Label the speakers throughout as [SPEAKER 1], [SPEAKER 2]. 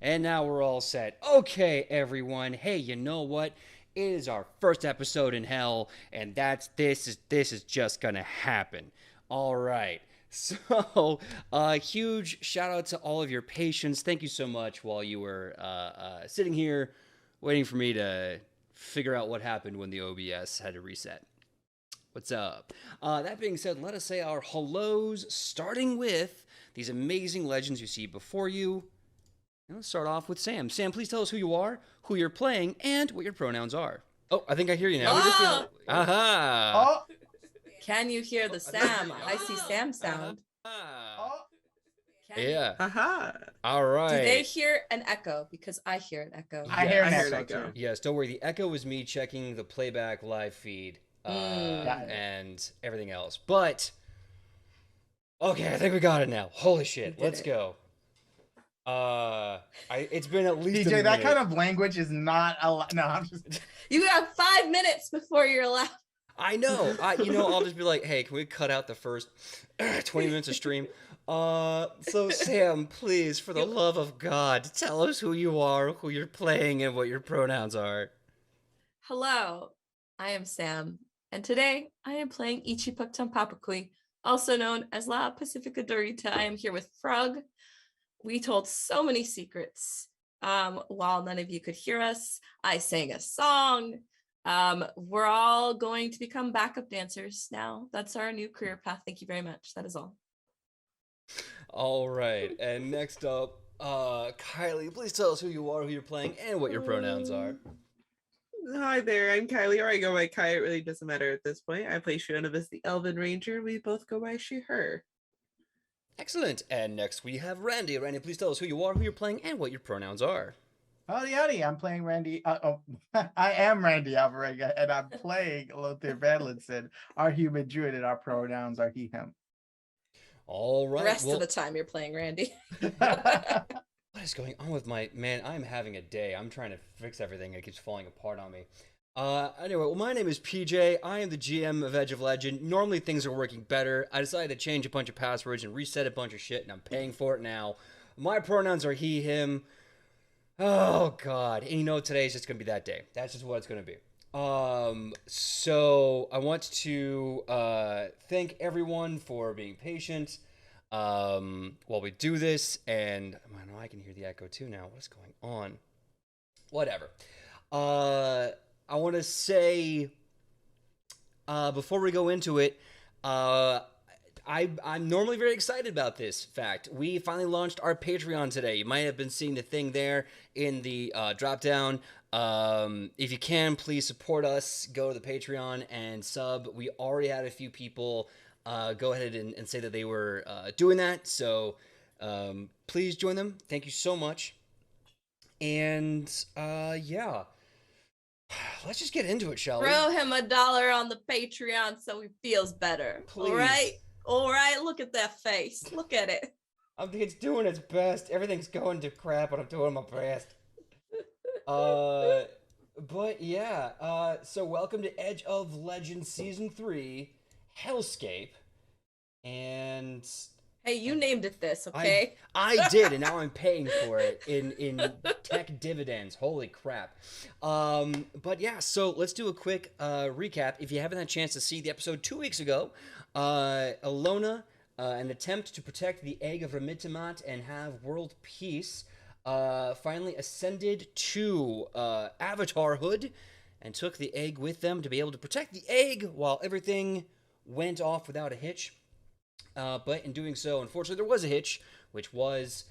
[SPEAKER 1] And now we're all set. Okay, everyone. Hey, you know what? It is our first episode in hell, and this is just gonna happen. All right. So, huge shout out to all of your patience. Thank you so much while you were sitting here waiting for me to figure out what happened when the OBS had to reset. What's up? That being said, let us say our hellos, starting with these amazing legends you see before you. And let's start off with Sam. Sam, please tell us who you are, who you're playing, and what your pronouns are. Oh, I think I hear you now.
[SPEAKER 2] Oh,
[SPEAKER 1] Aha!
[SPEAKER 3] Oh,
[SPEAKER 2] can you hear the Sam? I see Sam sound.
[SPEAKER 1] Ah.
[SPEAKER 3] oh.
[SPEAKER 2] Can you-
[SPEAKER 1] Yeah.
[SPEAKER 4] Haha.
[SPEAKER 1] All right.
[SPEAKER 2] Do they hear an echo? Because I hear an echo.
[SPEAKER 3] I hear an
[SPEAKER 4] I hear
[SPEAKER 3] echo
[SPEAKER 4] an echo.
[SPEAKER 3] too.
[SPEAKER 1] Yes, don't worry. The echo was me checking the playback live feed
[SPEAKER 2] Yeah.
[SPEAKER 1] and everything else. But, okay, I think we got it now. Holy shit.
[SPEAKER 2] did
[SPEAKER 1] Let's
[SPEAKER 2] it.
[SPEAKER 1] go. It's been at least a
[SPEAKER 3] DJ, that
[SPEAKER 1] minute.
[SPEAKER 3] kind of language is not allowed. No, I'm just.
[SPEAKER 2] You got 5 minutes before you're allowed.
[SPEAKER 1] I know. I'll just be like, hey, can we cut out the first 20 minutes of stream? So Sam, please, for the love of God, tell us who you are, who you're playing, and what your pronouns are.
[SPEAKER 2] Hello, I am Sam, and today I am playing Ichipukton Papakui, also known as La Pacifica Dorita. I am here with Frog. We told so many secrets while none of you could hear us. I sang a song. We're all going to become backup dancers now. That's our new career path. Thank you very much. That is all.
[SPEAKER 1] All right, and next up, Kylie, please tell us who you are, who you're playing, and what your pronouns are.
[SPEAKER 4] Hi there, I'm Kylie, or I go by Kai. It really doesn't matter at this point. I play Shiona as the Elven Ranger. We both go by she, her.
[SPEAKER 1] Excellent. And next we have Randy. Randy, please tell us who you are, who you're playing, and what your pronouns are.
[SPEAKER 3] Howdy, howdy. I'm playing Randy. I am Randy Alvarenga, and I'm playing Lothar Vanlinson, our human druid, and our pronouns are he, him.
[SPEAKER 1] All right.
[SPEAKER 2] The rest of the time you're playing Randy.
[SPEAKER 1] What is going on with my man? I'm having a day. I'm trying to fix everything. It keeps falling apart on me. Anyway, well, my name is PJ. I am the GM of Edge of Legend. Normally things are working better. I decided to change a bunch of passwords and reset a bunch of shit, and I'm paying for it now. My pronouns are he, him. Oh God! And you know today is just gonna be that day. That's just what it's gonna be. So I want to thank everyone for being patient while we do this, and I know I can hear the echo too now. What is going on? Whatever. I want to say before we go into it, I'm normally very excited about this fact. We finally launched our Patreon today. You might have been seeing the thing there in the drop down. If you can, please support us. Go to the Patreon and sub. We already had a few people go ahead and say that they were doing that. So please join them. Thank you so much. And yeah. Let's just get into it, shall we?
[SPEAKER 2] Throw him $1 on the Patreon so he feels better.
[SPEAKER 1] Please.
[SPEAKER 2] All right? All right, look at that face. Look at it.
[SPEAKER 1] I think it's doing its best. Everything's going to crap, but I'm doing my best. But yeah, so welcome to Edge of Legends Season 3, Hellscape. And
[SPEAKER 2] Hey, you named it this, okay?
[SPEAKER 1] I did, and now I'm paying for it in tech dividends. Holy crap. But yeah, so let's do a quick recap. If you haven't had a chance to see the episode 2 weeks ago, Alona, an attempt to protect the egg of Remitimat and have world peace, finally ascended to Avatarhood and took the egg with them to be able to protect the egg while everything went off without a hitch. But in doing so, unfortunately, there was a hitch, which was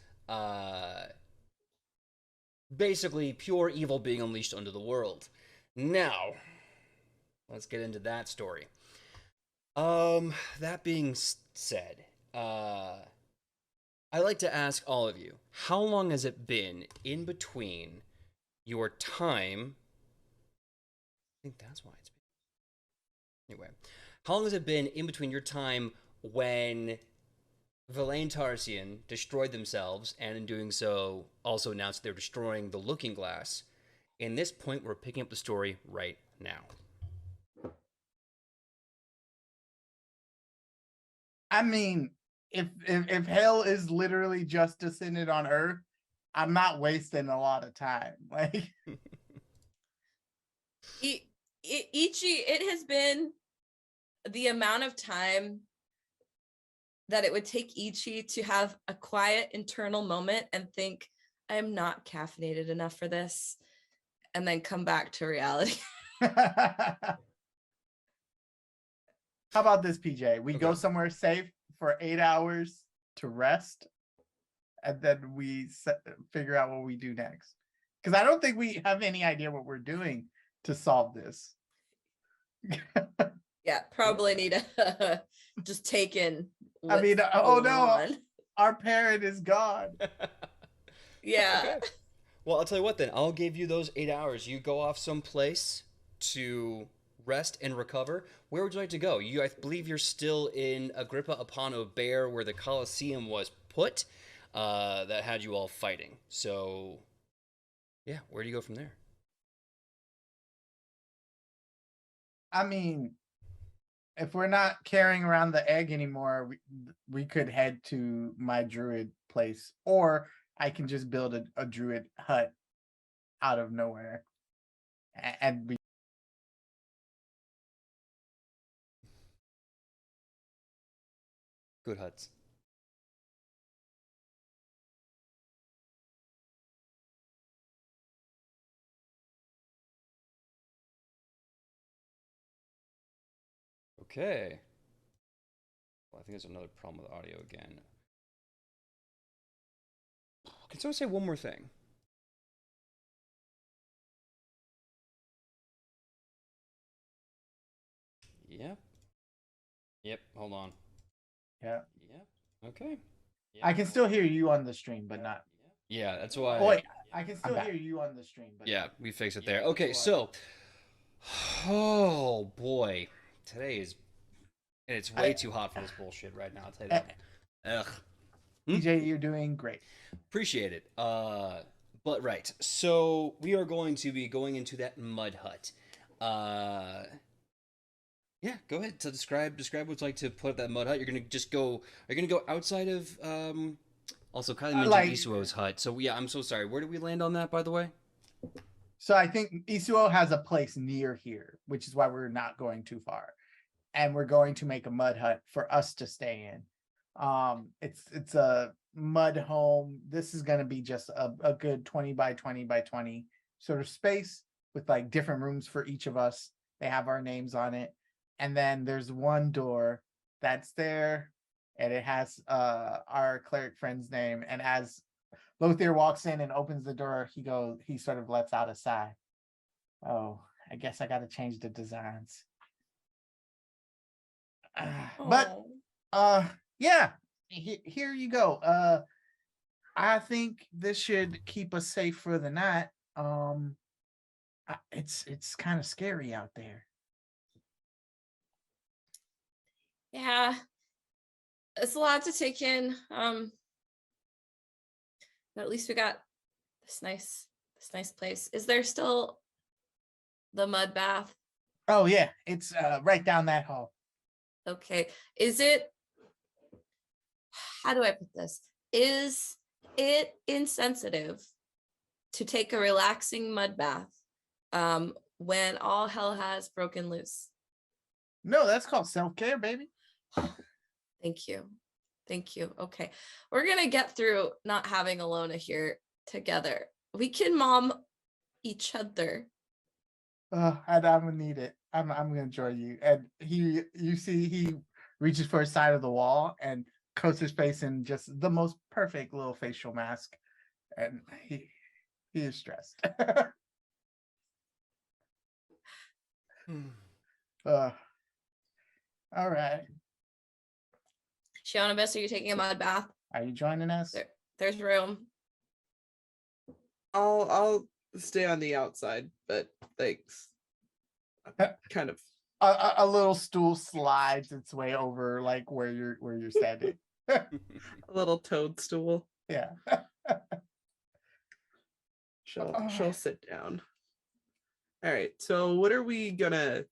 [SPEAKER 1] basically pure evil being unleashed onto the world. Now, let's get into that story. That being said, I'd like to ask all of you, how long has it been in between your time? I think that's why it's been. Anyway, how long has it been in between your time when Villain Tarsian destroyed themselves, and in doing so also announced they're destroying the Looking Glass? In this point, we're picking up the story right now.
[SPEAKER 3] I mean, if hell is literally just descended on Earth, I'm not wasting a lot of time. Like,
[SPEAKER 2] Ichi, it has been the amount of time that it would take Ichi to have a quiet internal moment and think, I am not caffeinated enough for this, and then come back to reality.
[SPEAKER 3] how about this, PJ? We go
[SPEAKER 1] Okay.
[SPEAKER 3] somewhere safe for 8 hours to rest, and then we figure out what we do next. Because I don't think we have any idea what we're doing to solve this.
[SPEAKER 2] Yeah, probably need to just take in.
[SPEAKER 3] I mean,
[SPEAKER 2] what's
[SPEAKER 3] oh
[SPEAKER 2] going
[SPEAKER 3] no,
[SPEAKER 2] on.
[SPEAKER 3] our parent is gone.
[SPEAKER 2] Yeah.
[SPEAKER 1] Okay. Well, I'll tell you what then. I'll give you those 8 hours. You go off someplace to rest and recover. Where would you like to go? I believe you're still in Agrippa upon Ober, where the Colosseum was put, that had you all fighting. So, yeah, where do you go from there?
[SPEAKER 3] I mean, if we're not carrying around the egg anymore, we could head to my druid place, or I can just build a druid hut out of nowhere, and we.
[SPEAKER 1] Good huts. Okay. Well, I think there's another problem with audio again. Can someone say one more thing? Yep. Yep. Hold on.
[SPEAKER 3] Yeah,
[SPEAKER 1] Yep. Okay. Yep.
[SPEAKER 3] I can still hear you on the stream, but not.
[SPEAKER 1] Yeah, that's why.
[SPEAKER 3] Oh, wait, I can still hear you on the stream, but
[SPEAKER 1] Yeah,
[SPEAKER 3] not.
[SPEAKER 1] we fixed it there. Okay, so. Oh boy, today is. And it's way too hot for this bullshit right now. I'll tell you that. Ugh.
[SPEAKER 3] PJ, you're doing great.
[SPEAKER 1] Appreciate it. But right. So we are going to be going into that mud hut. Yeah, go ahead. So describe what it's like to put up that mud hut. You're gonna just go. Are you gonna go outside of Also, Kylie mentioned
[SPEAKER 3] like-
[SPEAKER 1] Isuo's hut. So yeah, I'm so sorry. Where did we land on that, by the way?
[SPEAKER 3] So I think Isuo has a place near here, which is why we're not going too far, and we're going to make a mud hut for us to stay in. It's a mud home. This is going to be just a good 20 by 20 by 20 sort of space with like different rooms for each of us. They have our names on it, and then there's one door that's there, and it has our cleric friend's name. And as Lothier walks in and opens the door, he sort of lets out a sigh. Oh, I guess I got to change the designs. But yeah, here you go. I think this should keep us safe for the night. It's kind of scary out there.
[SPEAKER 2] Yeah. It's a lot to take in. But at least we got this nice place. Is there still the mud bath?
[SPEAKER 3] Oh yeah, it's right down that hall.
[SPEAKER 2] Okay. Is it, how do I put this? Is it insensitive to take a relaxing mud bath when all hell has broken loose?
[SPEAKER 3] No, that's called self-care, baby.
[SPEAKER 2] Thank you. Okay. We're going to get through not having Alona here together. We can mom each other.
[SPEAKER 3] I'm gonna need it. I'm gonna join you. And you see he reaches for his side of the wall and coats his face in just the most perfect little facial mask, and he is stressed. All right.
[SPEAKER 2] Shiona, are you taking a mud bath?
[SPEAKER 3] Are you joining us?
[SPEAKER 2] There's room.
[SPEAKER 4] I'll stay on the outside, but thanks. Kind of.
[SPEAKER 3] A little stool slides its way over like where you're standing.
[SPEAKER 4] A little toadstool.
[SPEAKER 3] Yeah.
[SPEAKER 4] She'll sit down. All right. So what are we gonna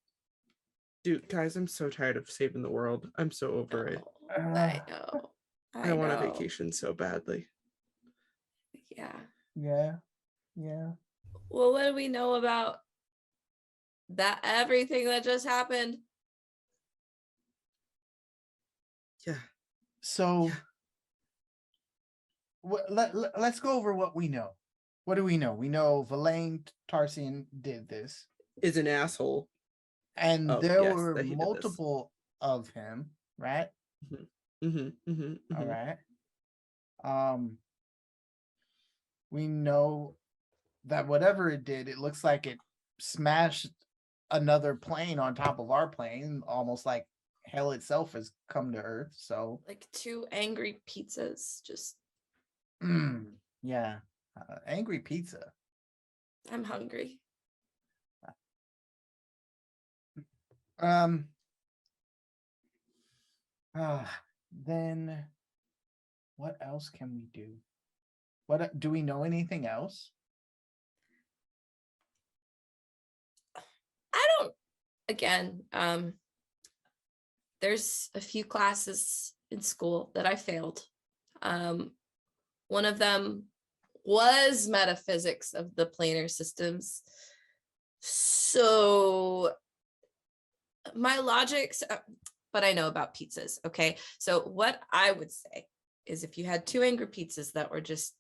[SPEAKER 4] do, guys? I'm so tired of saving the world. I'm so over it.
[SPEAKER 2] I know.
[SPEAKER 4] I want a vacation so badly.
[SPEAKER 2] Yeah.
[SPEAKER 3] Yeah. Yeah.
[SPEAKER 2] Well, what do we know about that everything that just happened?
[SPEAKER 4] Yeah.
[SPEAKER 3] So let's go over what we know. What do we know? We know Verlaine Tarsian did this,
[SPEAKER 4] Is an asshole.
[SPEAKER 3] and
[SPEAKER 4] Oh,
[SPEAKER 3] there
[SPEAKER 4] yes,
[SPEAKER 3] were
[SPEAKER 4] that he did this.
[SPEAKER 3] multiple of him, right? All right. We know that whatever it did, it looks like it smashed another plane on top of our plane, almost like hell itself has come to Earth. So,
[SPEAKER 2] Like 2 angry pizzas. Just,
[SPEAKER 3] yeah, angry pizza.
[SPEAKER 2] I'm hungry.
[SPEAKER 3] Um, then what else can we do? What do we know anything else?
[SPEAKER 2] I don't, again, there's a few classes in school that I failed. One of them was metaphysics of the planar systems. So my logics, but I know about pizzas. Okay. So what I would say is if you had 2 angry pizzas that were just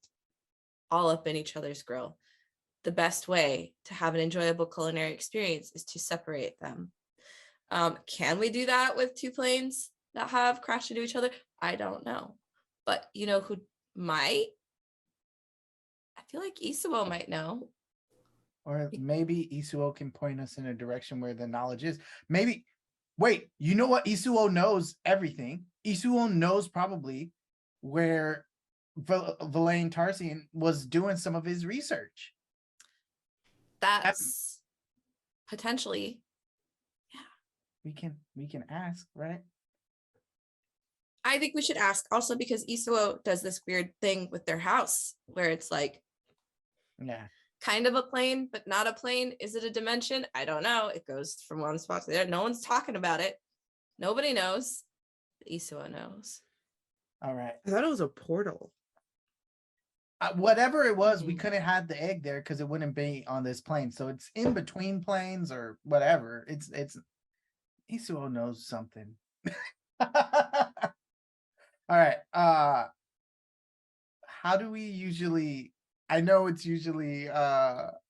[SPEAKER 2] all up in each other's grill, the best way to have an enjoyable culinary experience is to separate them. Can we do that with 2 planes that have crashed into each other? I don't know. But you know who might? I feel like Isuo might know.
[SPEAKER 3] Or maybe Isuo can point us in a direction where the knowledge is. Maybe, wait, you know what? Isuo knows everything. Isuo knows probably where Verlaine Tarsian was doing some of his research.
[SPEAKER 2] That's potentially,
[SPEAKER 3] We can ask, right?
[SPEAKER 2] I think we should ask also because Isuo does this weird thing with their house where it's like
[SPEAKER 3] Yeah.
[SPEAKER 2] kind of a plane, but not a plane. Is it a dimension? I don't know. It goes from one spot to the other. No one's talking about it. Nobody knows. Isuo knows.
[SPEAKER 3] All right.
[SPEAKER 4] I thought it was a portal.
[SPEAKER 3] Whatever it was, we couldn't have the egg there because it wouldn't be on this plane. So it's in between planes or whatever. It's Isuo knows something. All right. How do we usually? I know it's usually our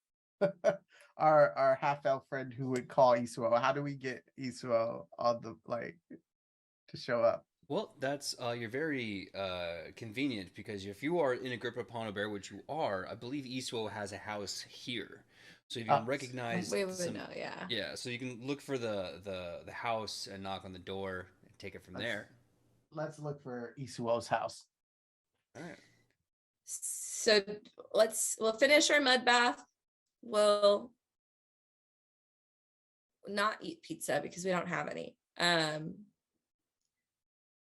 [SPEAKER 3] half elf friend who would call Isuo. How do we get Isuo on the to show up?
[SPEAKER 1] Well, that's you're very convenient because if you are in Agrippa Bear, which you are, I believe Isuo has a house here. So if you can recognize
[SPEAKER 2] we would know, yeah.
[SPEAKER 1] Yeah, so you can look for the house and knock on the door and take it from there.
[SPEAKER 3] Let's look for Isuo's house.
[SPEAKER 1] All right.
[SPEAKER 2] So we'll finish our mud bath. We'll not eat pizza because we don't have any.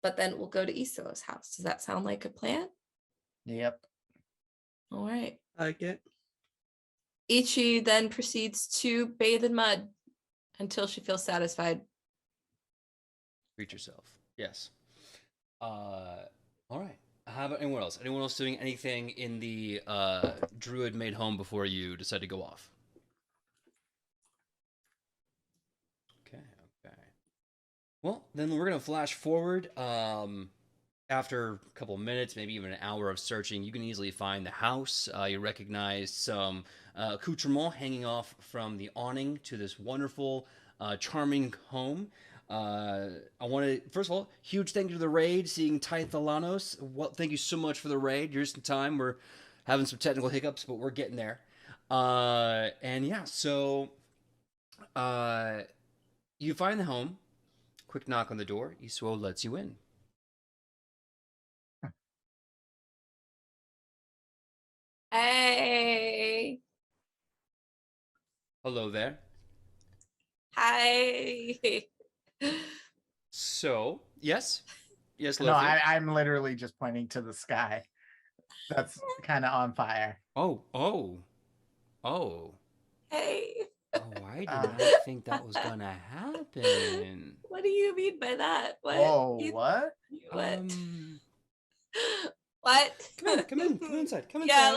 [SPEAKER 2] But then we'll go to Isuo's house. Does that sound like a plan?
[SPEAKER 3] Yep.
[SPEAKER 2] All right.
[SPEAKER 4] I like it.
[SPEAKER 2] Ichi then proceeds to bathe in mud until she feels satisfied.
[SPEAKER 1] Treat yourself. Yes. All right. How about anyone else? Anyone else doing anything in the druid made home before you decide to go off? Okay. Well, then we're gonna flash forward. After a couple of minutes, maybe even an hour of searching, you can easily find the house. You recognize some accoutrement hanging off from the awning to this wonderful, charming home. I want to, first of all, huge thank you to the raid, seeing Tythalanos. Well, thank you so much for the raid. Here's some time. We're having some technical hiccups, but we're getting there. And yeah, so you find the home. Quick knock on the door. Isuo lets you in.
[SPEAKER 2] Hey.
[SPEAKER 1] Hello there.
[SPEAKER 2] Hi.
[SPEAKER 1] So, yes,
[SPEAKER 3] No, I'm literally just pointing to the sky. That's kind of on fire.
[SPEAKER 1] Oh.
[SPEAKER 2] Hey.
[SPEAKER 1] Oh, I did not think that was gonna happen.
[SPEAKER 2] What do you mean by that? What?
[SPEAKER 3] Whoa, what?
[SPEAKER 2] What? What?
[SPEAKER 1] Come in inside. Come inside.
[SPEAKER 2] Yeah,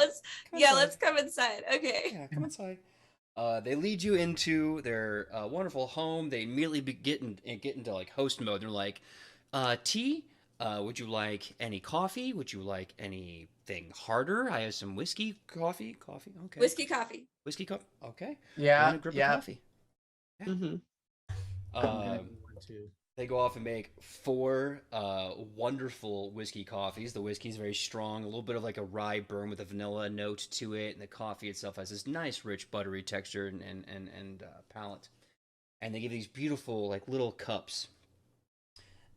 [SPEAKER 1] Come inside.
[SPEAKER 2] let's come inside. Okay.
[SPEAKER 1] Yeah, come inside. They lead you into their wonderful home. They immediately get into like host mode. They're like, tea. Would you like any coffee? Would you like anything harder? I have some whiskey, coffee. Okay.
[SPEAKER 2] Whiskey coffee.
[SPEAKER 1] Whiskey cup. Okay.
[SPEAKER 3] Yeah,
[SPEAKER 1] And a grip
[SPEAKER 3] yeah.
[SPEAKER 1] of coffee. Yeah.
[SPEAKER 4] Mm-hmm.
[SPEAKER 1] They go off and make 4 wonderful whiskey coffees. The whiskey's very strong, a little bit of like a rye burn with a vanilla note to it, and the coffee itself has this nice, rich, buttery texture and palate. And they give these beautiful like little cups,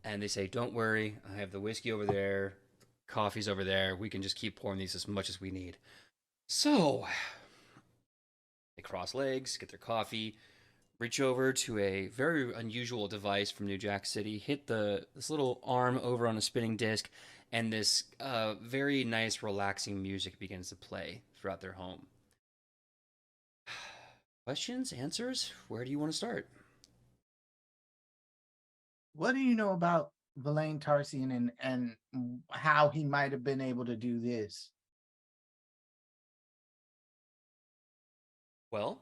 [SPEAKER 1] and they say, "Don't worry, I have the whiskey over there, coffee's over there. We can just keep pouring these as much as we need." So they cross legs, get their coffee, reach over to a very unusual device from New Jack City, hit this little arm over on a spinning disc, and this very nice, relaxing music begins to play throughout their home. Questions? Answers? Where do you want to start?
[SPEAKER 3] What do you know about Villain Tarsian and how he might have been able to do this?
[SPEAKER 1] Well,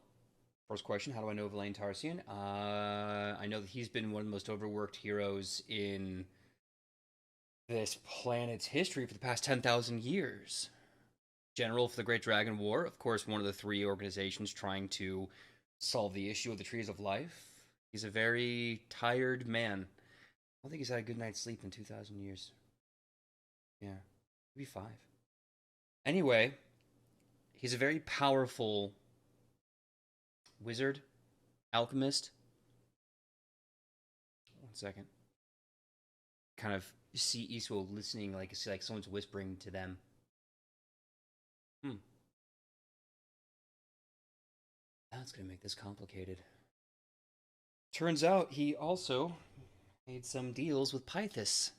[SPEAKER 1] first question, how do I know Villain Tarsian? I know that he's been one of the most overworked heroes in this planet's history for the past 10,000 years. General for the Great Dragon War, of course, one of the 3 organizations trying to solve the issue of the Trees of Life. He's a very tired man. I don't think he's had a good night's sleep in 2,000 years. Yeah, maybe 5. Anyway, he's a very powerful wizard, alchemist. One second. Kind of see Isuo listening like someone's whispering to them. That's gonna make this complicated. Turns out he also made some deals with Pythus,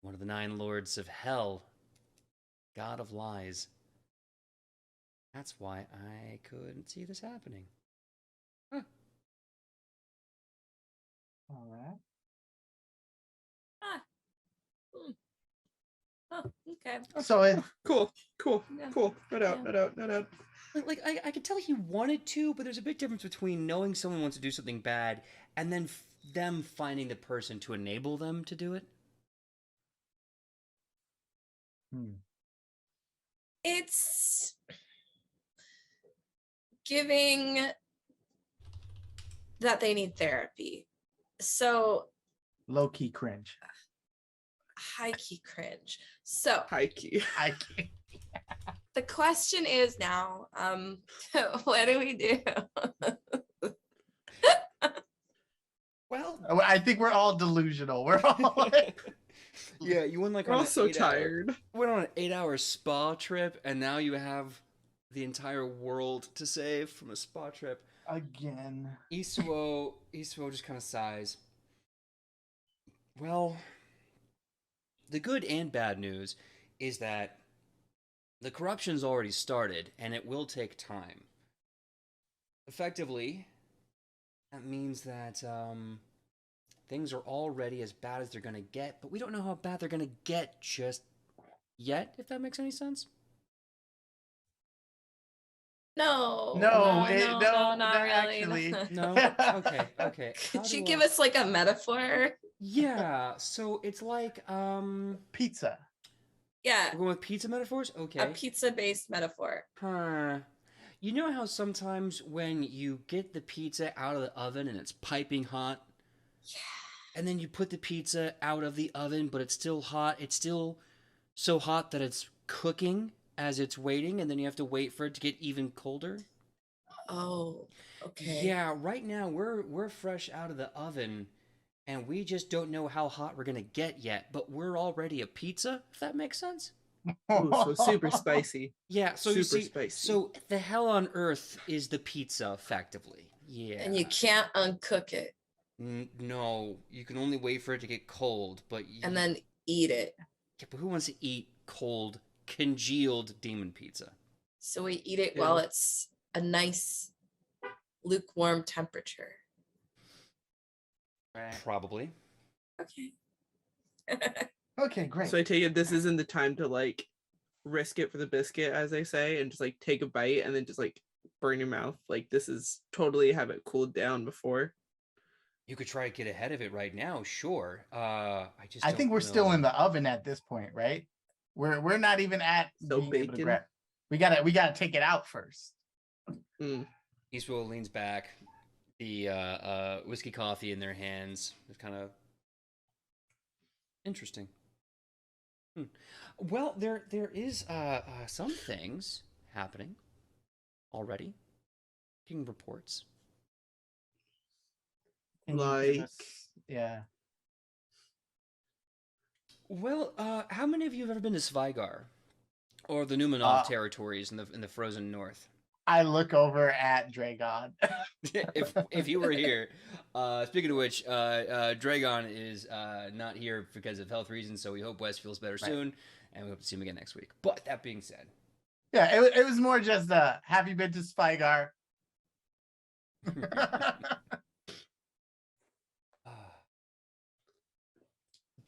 [SPEAKER 1] one of the 9 lords of hell, god of lies. That's why I couldn't see this happening. Huh.
[SPEAKER 3] All right.
[SPEAKER 2] Oh, okay.
[SPEAKER 3] So
[SPEAKER 4] Cool.
[SPEAKER 2] Yeah.
[SPEAKER 4] Not out.
[SPEAKER 1] Like I could tell he wanted to, but there's a big difference between knowing someone wants to do something bad and then them finding the person to enable them to do it.
[SPEAKER 2] It's giving that they need therapy. So
[SPEAKER 3] low-key cringe.
[SPEAKER 2] high-key cringe. So
[SPEAKER 4] High key.
[SPEAKER 3] I can't.
[SPEAKER 2] the question is now, what do we do?
[SPEAKER 1] Well,
[SPEAKER 3] I think we're all delusional. We're all
[SPEAKER 1] yeah, you went like
[SPEAKER 4] We're
[SPEAKER 1] on
[SPEAKER 4] all
[SPEAKER 1] an
[SPEAKER 4] so
[SPEAKER 1] 8-hour
[SPEAKER 4] tired.
[SPEAKER 1] went on an 8-hour spa trip, and now you have the entire world to save from a spa trip.
[SPEAKER 3] again.
[SPEAKER 1] Isuo just kind of sighs. Well, the good and bad news is that the corruption's already started, and it will take time. Effectively, that means that things are already as bad as they're going to get, but we don't know how bad they're going to get just yet, if that makes any sense.
[SPEAKER 2] No,
[SPEAKER 3] No,
[SPEAKER 2] not really.
[SPEAKER 3] actually.
[SPEAKER 1] No? Okay.
[SPEAKER 2] Could you give us like a metaphor?
[SPEAKER 1] Yeah, so it's like,
[SPEAKER 3] Pizza.
[SPEAKER 2] Yeah,
[SPEAKER 1] we're going with pizza metaphors? Okay.
[SPEAKER 2] a pizza-based metaphor.
[SPEAKER 1] Huh. You know how sometimes when you get the pizza out of the oven and it's piping hot?
[SPEAKER 2] Yeah.
[SPEAKER 1] And then you put the pizza out of the oven, but it's still hot. It's still so hot that it's cooking as it's waiting, and then you have to wait for it to get even colder.
[SPEAKER 2] Oh, okay.
[SPEAKER 1] Yeah, right now we're fresh out of the oven, and we just don't know how hot we're gonna get yet. But we're already a pizza, if that makes sense.
[SPEAKER 4] Ooh, so super spicy.
[SPEAKER 1] Yeah. So you
[SPEAKER 4] Super
[SPEAKER 1] see,
[SPEAKER 4] spicy.
[SPEAKER 1] so the hell on earth is the pizza, effectively. Yeah.
[SPEAKER 2] And you can't uncook it
[SPEAKER 1] No, you can only wait for it to get cold, but
[SPEAKER 2] and then eat it.
[SPEAKER 1] yeah, but who wants to eat cold, congealed demon pizza?
[SPEAKER 2] So we eat it
[SPEAKER 4] Yeah.
[SPEAKER 2] while it's a nice lukewarm temperature.
[SPEAKER 1] Probably.
[SPEAKER 2] Okay.
[SPEAKER 3] Okay, great.
[SPEAKER 4] So I take it this isn't the time to like risk it for the biscuit, as they say, and just like take a bite and then just like burn your mouth. Like this is totally have it cooled down before.
[SPEAKER 1] You could try to get ahead of it right now, sure. I just
[SPEAKER 3] I
[SPEAKER 1] don't
[SPEAKER 3] think we're still
[SPEAKER 1] know.
[SPEAKER 3] in the oven at this point, right? We're not even at
[SPEAKER 4] So
[SPEAKER 3] being able to
[SPEAKER 4] bacon.
[SPEAKER 3] grab. We gotta take it out first.
[SPEAKER 1] Eastwell leans back, the whiskey coffee in their hands. It's kind of interesting. Well, there is some things happening already. Getting reports.
[SPEAKER 3] Can you give us- yeah.
[SPEAKER 1] Well, how many of you have ever been to Svigar or the Numenov territories in the frozen north?
[SPEAKER 3] I look over at Dragon.
[SPEAKER 1] if you were here, speaking of which, Dragon is not here because of health reasons, so we hope Wes feels better soon, and we hope to see him again next week. But that being said,
[SPEAKER 3] Yeah, it was more just have you been to Spygar?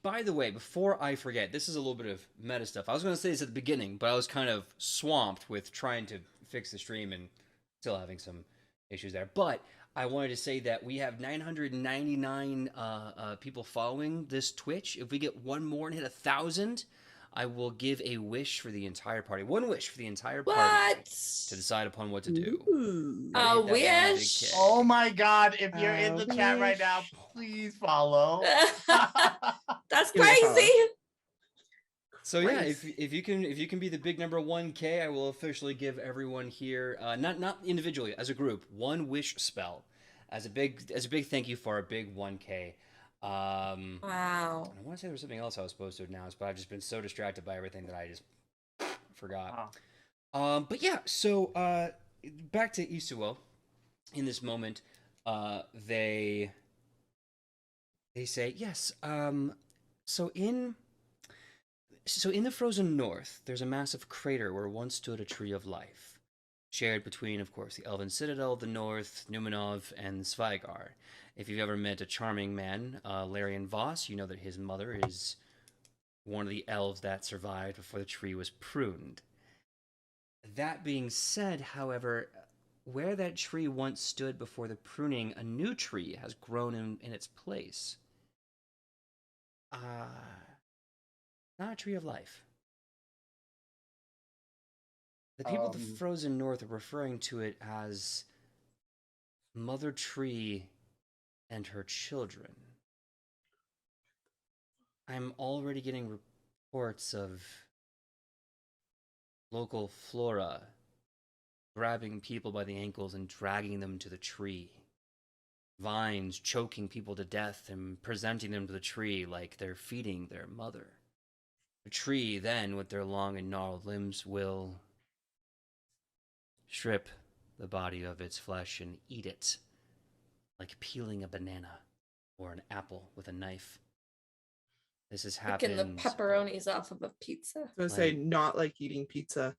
[SPEAKER 1] by the way, before I forget, this is a little bit of meta stuff. I was going to say this at the beginning, but I was kind of swamped with trying to fix the stream and still having some issues there. But I wanted to say that we have 999 people following this Twitch. If we get one more and hit 1,000, I will give a wish for the entire party. One wish for the entire party to decide upon what to do.
[SPEAKER 4] Ooh.
[SPEAKER 2] A wish?
[SPEAKER 3] Oh my god, if you're in the chat right now, please follow.
[SPEAKER 2] That's
[SPEAKER 4] Give me a follow.
[SPEAKER 2] crazy.
[SPEAKER 1] So yeah, if you can be the big number 1K, I will officially give everyone here, not individually, as a group, one wish spell, as a big thank you for a big 1K.
[SPEAKER 2] Wow.
[SPEAKER 1] I want to say there was something else I was supposed to announce, but I've just been so distracted by everything that I just forgot. But yeah, so back to Isuo. In this moment, they say yes. So in the frozen north, there's a massive crater where once stood a tree of life, shared between, of course, the Elven Citadel of the north, Numenov, and Svigar. If you've ever met a charming man, Larian Voss, you know that his mother is one of the elves that survived before the tree was pruned. That being said, however, where that tree once stood before the pruning, a new tree has grown in its place. Not a tree of life. The people of the frozen north are referring to it as Mother Tree and her children. I'm already getting reports of local flora grabbing people by the ankles and dragging them to the tree. Vines choking people to death and presenting them to the tree like they're feeding their mother. The tree then, with their long and gnarled limbs, will strip the body of its flesh and eat it like peeling a banana or an apple with a knife. This has happened.
[SPEAKER 2] Picking the pepperonis off of a pizza.
[SPEAKER 4] I was say not like eating pizza.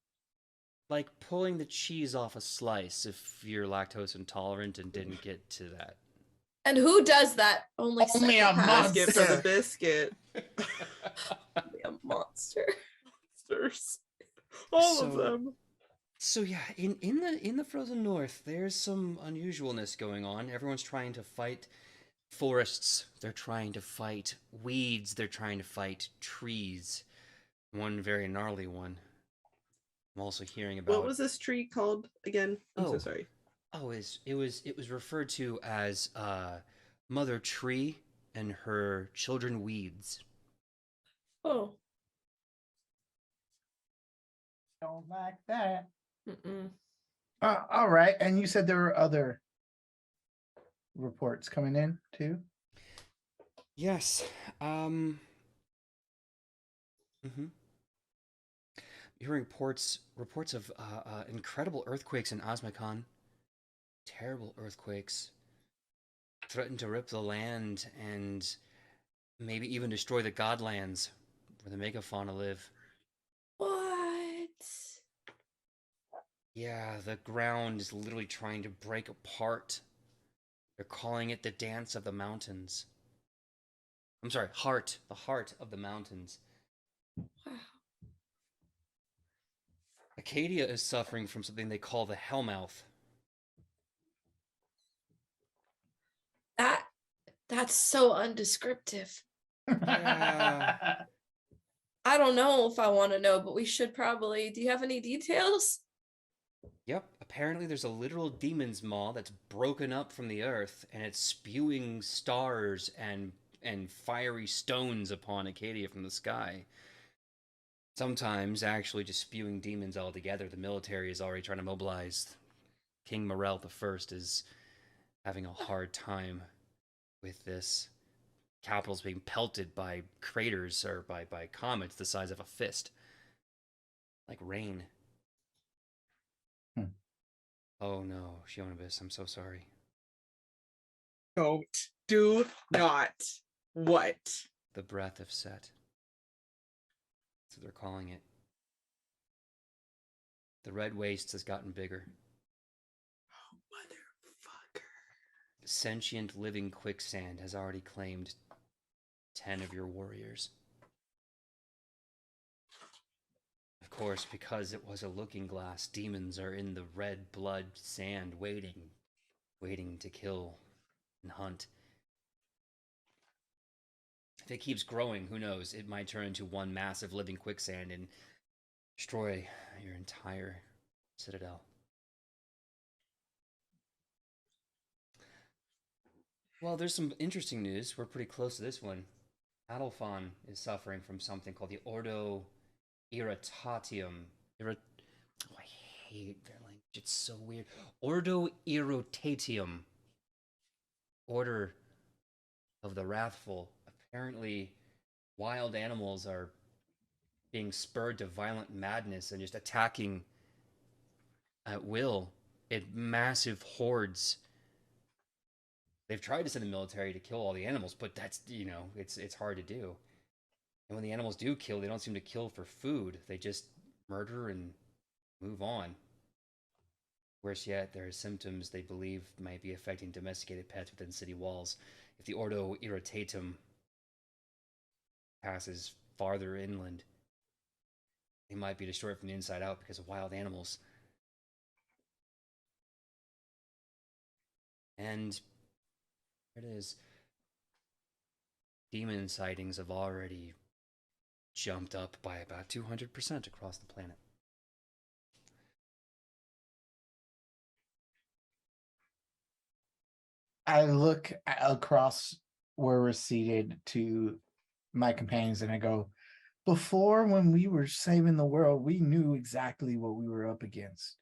[SPEAKER 1] Like pulling the cheese off a slice if you're lactose intolerant and didn't get to that.
[SPEAKER 2] And who does that? Only
[SPEAKER 3] a
[SPEAKER 2] psychopaths.
[SPEAKER 3] monster.
[SPEAKER 4] Biscuit for the biscuit.
[SPEAKER 2] Only a monster.
[SPEAKER 4] Monsters. All of them.
[SPEAKER 1] So yeah, in the frozen north, there's some unusualness going on. Everyone's trying to fight forests. They're trying to fight weeds. They're trying to fight trees. One very gnarly one. I'm also hearing about.
[SPEAKER 4] What was this tree called again? I'm so sorry.
[SPEAKER 1] Oh, it was referred to as Mother Tree and her children weeds.
[SPEAKER 2] Oh.
[SPEAKER 3] Don't like that.
[SPEAKER 2] Mm-mm.
[SPEAKER 3] All right, and you said there were other reports coming in too.
[SPEAKER 1] Yes. Hearing reports of incredible earthquakes in Osmicon. Terrible earthquakes. Threaten to rip the land and maybe even destroy the Godlands where the megafauna live.
[SPEAKER 2] What?
[SPEAKER 1] Yeah, the ground is literally trying to break apart. They're calling it the dance of the mountains. I'm sorry, heart. The heart of the mountains.
[SPEAKER 2] Wow.
[SPEAKER 1] Acadia is suffering from something they call the Hellmouth.
[SPEAKER 2] That's so undescriptive.
[SPEAKER 1] Yeah.
[SPEAKER 2] I don't know if I want to know, but we should probably. Do you have any details?
[SPEAKER 1] Yep, apparently there's a literal demon's maw that's broken up from the earth, and it's spewing stars and fiery stones upon Acadia from the sky. Sometimes actually just spewing demons altogether. The military is already trying to mobilize. King Morel the First is having a hard time with this. Capital's being pelted by craters or by comets the size of a fist. Like rain. Oh no, Shionibus, I'm so sorry.
[SPEAKER 4] Don't. Do not. What?
[SPEAKER 1] The breath of Set. That's what they're calling it. The red waste has gotten bigger.
[SPEAKER 4] Oh, motherfucker.
[SPEAKER 1] Sentient living quicksand has already claimed 10 of your warriors. Of course, because it was a looking glass, demons are in the red blood sand waiting to kill and hunt. If it keeps growing, who knows? It might turn into one massive living quicksand and destroy your entire citadel. Well, there's some interesting news. We're pretty close to this one. Adelphon is suffering from something called the Ordo Irritatium. Oh, I hate their language. It's so weird. Ordo Irritatium. Order of the Wrathful. Apparently, wild animals are being spurred to violent madness and just attacking at will in massive hordes. They've tried to send the military to kill all the animals, but that's, it's hard to do. And when the animals do kill, they don't seem to kill for food. They just murder and move on. Worse yet, there are symptoms they believe might be affecting domesticated pets within city walls. If the Ordo Irritatum passes farther inland, they might be destroyed from the inside out because of wild animals. And there it is. Demon sightings have already jumped up by about 200% across the planet.
[SPEAKER 3] I look across where we're seated to my companions and I go, before when we were saving the world, we knew exactly what we were up against.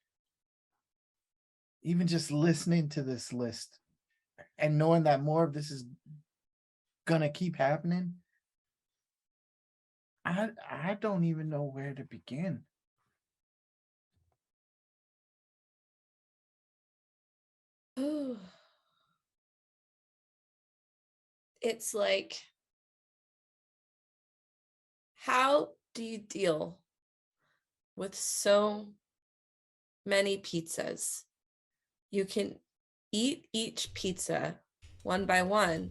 [SPEAKER 3] Even just listening to this list and knowing that more of this is gonna keep happening, I don't even know where to begin.
[SPEAKER 2] Ooh. It's like, how do you deal with so many pizzas? You can eat each pizza one by one.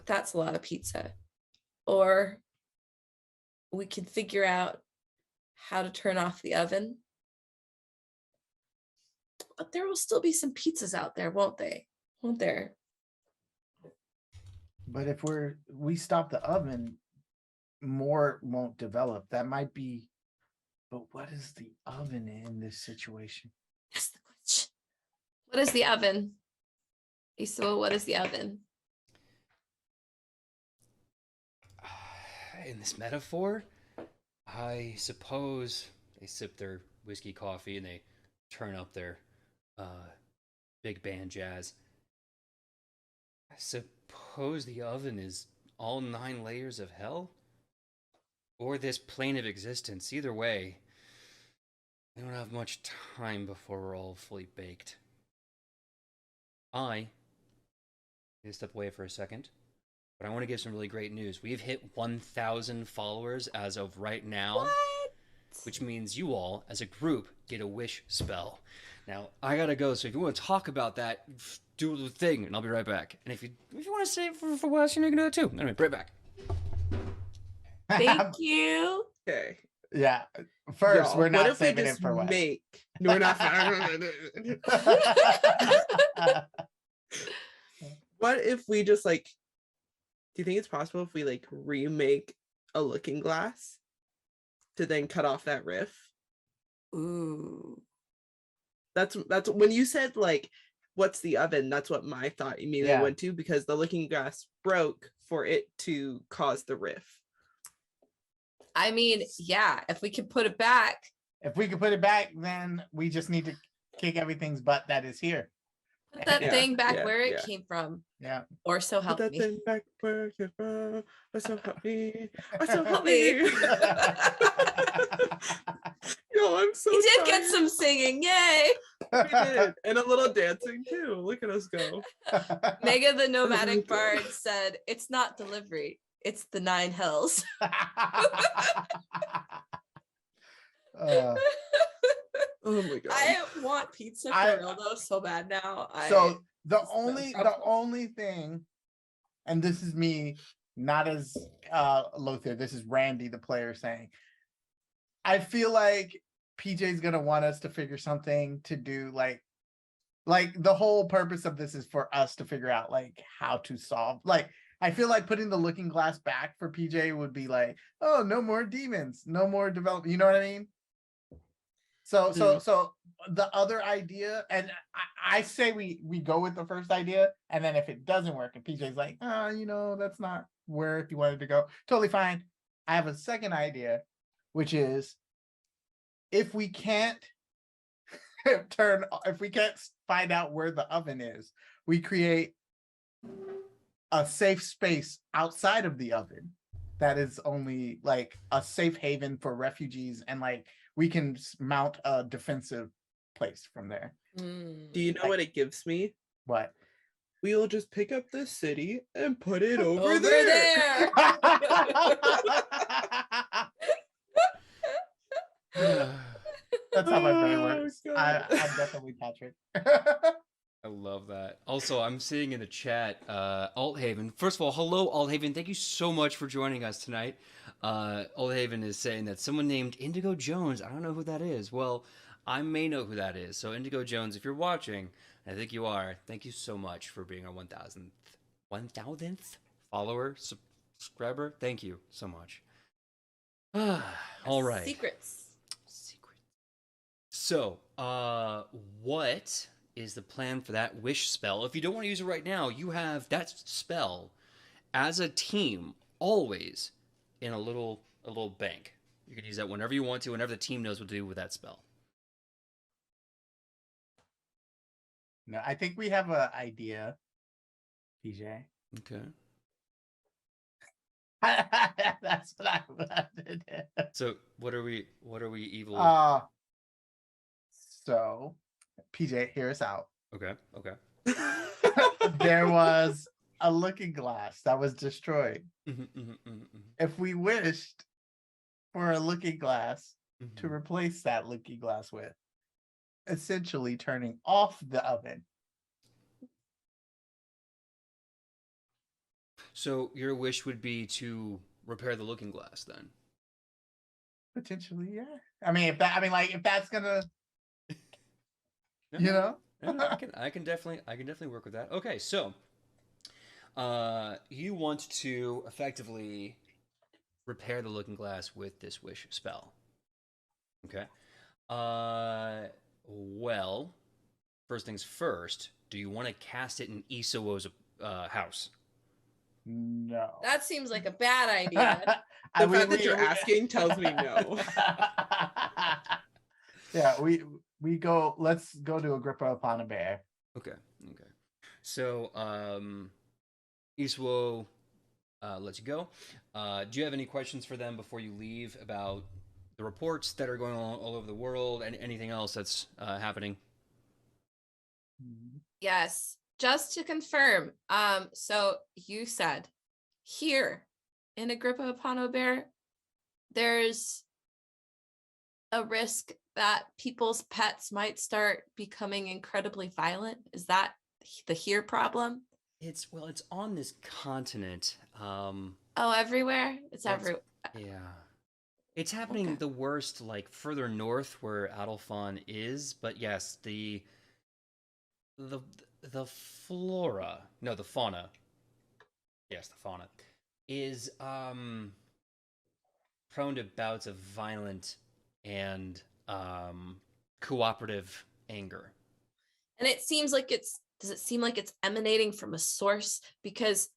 [SPEAKER 2] That's a lot of pizza. Or we can figure out how to turn off the oven. But there will still be some pizzas out there, won't they? Won't there?
[SPEAKER 3] But if we stop the oven, more won't develop. That might be, but what is the oven in this situation?
[SPEAKER 2] That's the question. What is the oven? Isua, what is the oven?
[SPEAKER 1] In this metaphor, I suppose they sip their whiskey coffee and they turn up their big band jazz. I suppose the oven is all 9 layers of hell? Or this plane of existence. Either way, we don't have much time before we're all fully baked. I need to step away for a second, but I want to give some really great news. We've hit 1,000 followers as of right now.
[SPEAKER 2] What?
[SPEAKER 1] Which means you all, as a group, get a wish spell. Now, I gotta go, so if you want to talk about that, do the thing, and I'll be right back. And if you want to stay for Wes, you can do that too. Anyway, be right back.
[SPEAKER 2] Thank you.
[SPEAKER 4] Okay.
[SPEAKER 3] Yeah. First,
[SPEAKER 4] Y'all,
[SPEAKER 3] we're
[SPEAKER 4] what
[SPEAKER 3] not
[SPEAKER 4] if we
[SPEAKER 3] saving it
[SPEAKER 4] just
[SPEAKER 3] for Wes.
[SPEAKER 4] No, we're not. What if we just like? Do you think it's possible if we like remake a looking glass to then cut off that riff?
[SPEAKER 2] Ooh.
[SPEAKER 4] That's when you said like, what's the oven? That's what my thought immediately
[SPEAKER 3] Yeah.
[SPEAKER 4] went to, because the looking glass broke for it to cause the riff.
[SPEAKER 2] I mean, yeah, if we could put it back.
[SPEAKER 3] If we could put it back, then we just need to kick everything's butt that is here.
[SPEAKER 2] Put that
[SPEAKER 4] Yeah,
[SPEAKER 2] thing back
[SPEAKER 4] yeah,
[SPEAKER 2] where it
[SPEAKER 4] yeah.
[SPEAKER 2] came from.
[SPEAKER 3] Yeah.
[SPEAKER 2] Or so
[SPEAKER 4] Put
[SPEAKER 2] help
[SPEAKER 4] that
[SPEAKER 2] me.
[SPEAKER 4] thing back where it came from. Or so help me. Or so help
[SPEAKER 2] Help
[SPEAKER 4] me.
[SPEAKER 2] me.
[SPEAKER 4] Yo, I'm so
[SPEAKER 2] He did
[SPEAKER 4] tired.
[SPEAKER 2] get some singing, yay!
[SPEAKER 4] We did. And a little dancing too. Look at us go.
[SPEAKER 2] Megaw the nomadic
[SPEAKER 4] Okay.
[SPEAKER 2] bard said, "It's not delivery, it's the 9 hells."
[SPEAKER 4] Oh my god.
[SPEAKER 2] I want pizza for real though so bad now.
[SPEAKER 3] So the
[SPEAKER 2] It's no problem.
[SPEAKER 3] only thing, and this is me, not as Lothar, this is Randy, the player, saying, I feel like PJ's gonna want us to figure something to do, like the whole purpose of this is for us to figure out like how to solve. Like, I feel like putting the looking glass back for PJ would be like, oh, no more demons, no more development. You know what I mean? So the other idea, and I say we go with the first idea, and then if it doesn't work, and PJ's like, that's not where he wanted to go, totally fine. I have a second idea, which is if we can't find out where the oven is, we create a safe space outside of the oven that is only like a safe haven for refugees, and like we can mount a defensive place from there.
[SPEAKER 4] Do you know what it gives me?
[SPEAKER 3] What?
[SPEAKER 4] We'll just pick up this city and put it over
[SPEAKER 2] Over
[SPEAKER 4] there.
[SPEAKER 2] there.
[SPEAKER 3] That's how my brain works.
[SPEAKER 4] God.
[SPEAKER 3] I'm definitely Patrick.
[SPEAKER 1] I love that. Also, I'm seeing in the chat, Althaven. First of all, hello, Althaven. Thank you so much for joining us tonight. Althaven is saying that someone named Indigo Jones. I don't know who that is. Well, I may know who that is. So, Indigo Jones, if you're watching, I think you are. Thank you so much for being our 1,000th follower, subscriber. Thank you so much. All right.
[SPEAKER 2] Secrets.
[SPEAKER 1] So, what is the plan for that wish spell? If you don't want to use it right now, you have that spell as a team always in a little bank. You can use that whenever you want to, whenever the team knows what to do with that spell.
[SPEAKER 3] No, I think we have an idea, PJ.
[SPEAKER 1] Okay.
[SPEAKER 3] That's what I wanted.
[SPEAKER 1] So, what are we evil?
[SPEAKER 3] So, PJ, hear us out.
[SPEAKER 1] Okay.
[SPEAKER 3] There was a looking glass that was destroyed.
[SPEAKER 1] Mm-hmm.
[SPEAKER 3] If we wished for a looking glass to replace that looking glass with, essentially turning off the oven.
[SPEAKER 1] So your wish would be to repair the looking glass, then?
[SPEAKER 3] Potentially, yeah. I mean, if that's gonna,
[SPEAKER 1] No, I can definitely work with that. Okay, so you want to effectively repair the looking glass with this wish spell. Okay. Well, first things first, do you want to cast it in Isawo's house?
[SPEAKER 3] No.
[SPEAKER 2] That seems like a bad idea.
[SPEAKER 4] The fact that you're asking tells me no.
[SPEAKER 3] Yeah, we go. Let's go to Agrippa upon a bear.
[SPEAKER 1] Okay. So, Isawo lets you go. Do you have any questions for them before you leave about the reports that are going on all over the world and anything else that's happening?
[SPEAKER 2] Yes. Just to confirm, so you said here in Agrippa upon Obear, there's a risk that people's pets might start becoming incredibly violent. Is that the here problem?
[SPEAKER 1] It's on this continent.
[SPEAKER 2] Oh, everywhere. It's
[SPEAKER 1] Well,
[SPEAKER 2] everywhere.
[SPEAKER 1] yeah. It's happening
[SPEAKER 2] Okay.
[SPEAKER 1] the worst, like further north where Adolfon is, but yes, the the flora, no, the fauna, yes, the fauna is prone to bouts of violent and cooperative anger.
[SPEAKER 2] And it seems like does it seem like it's emanating from a source? Because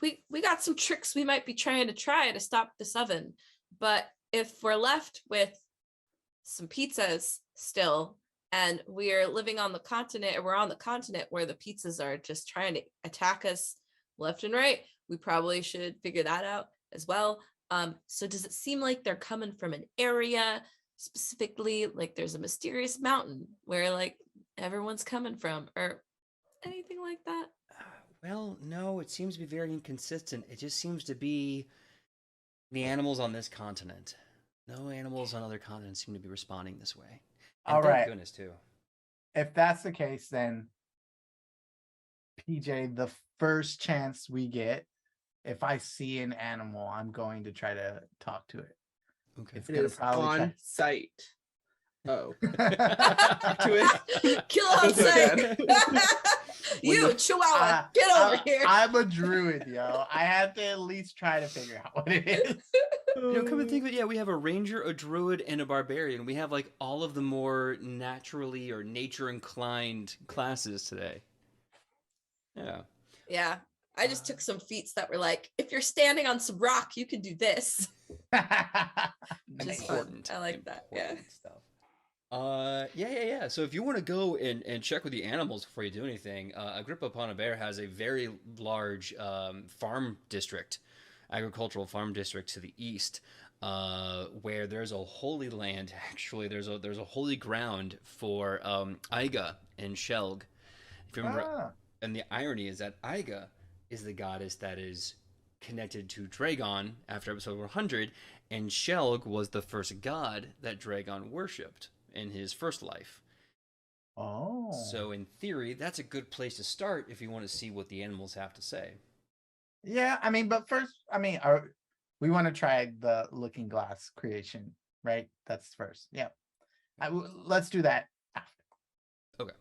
[SPEAKER 2] we got some tricks we might be trying to stop this oven. But if we're left with some pizzas still, and we're living on the continent, or we're on the continent where the pizzas are just trying to attack us left and right, we probably should figure that out as well. So does it seem like they're coming from an area specifically, like there's a mysterious mountain where like everyone's coming from, or anything like that?
[SPEAKER 1] Well, no, it seems to be very inconsistent. It just seems to be the animals on this continent. No animals on other continents seem to be responding this way. And
[SPEAKER 3] All
[SPEAKER 1] thank
[SPEAKER 3] right.
[SPEAKER 1] goodness, too.
[SPEAKER 3] If that's the case, then PJ, the first chance we get, if I see an animal, I'm going to try to talk to it.
[SPEAKER 1] Okay.
[SPEAKER 3] It's
[SPEAKER 4] It
[SPEAKER 3] gonna
[SPEAKER 4] is
[SPEAKER 3] probably
[SPEAKER 4] on
[SPEAKER 3] try.
[SPEAKER 4] site. Oh,
[SPEAKER 3] Talk
[SPEAKER 4] to it.
[SPEAKER 2] Kill on
[SPEAKER 4] That's
[SPEAKER 2] site.
[SPEAKER 4] okay.
[SPEAKER 2] You Chihuahua, get over here.
[SPEAKER 3] I'm a druid, yo. I have to at least try to figure out what it is.
[SPEAKER 1] Come and think of it, yeah, we have a ranger, a druid, and a barbarian. We have like all of the more naturally or nature inclined classes today. Yeah.
[SPEAKER 2] Yeah. I just took some feats that were like, if you're standing on some rock, you can do this. Just fun.
[SPEAKER 1] Important.
[SPEAKER 2] I like that. Yeah.
[SPEAKER 1] Important stuff. Yeah. So if you want to go and check with the animals before you do anything, Agrippa upon a Bear has a very large farm district, agricultural farm district to the east, where there's a holy land. Actually, there's a holy ground for Iga and Shelg. If you remember, and the irony is that Iga is the goddess that is connected to Dragon after episode 100, and Shelg was the first god that Dragon worshipped in his first life.
[SPEAKER 3] Oh.
[SPEAKER 1] So in theory, that's a good place to start if you want to see what the animals have to say.
[SPEAKER 3] Yeah, I mean, but first, I mean, we want to try the looking glass creation, right? That's first. Yeah. Let's do that after.
[SPEAKER 1] Okay.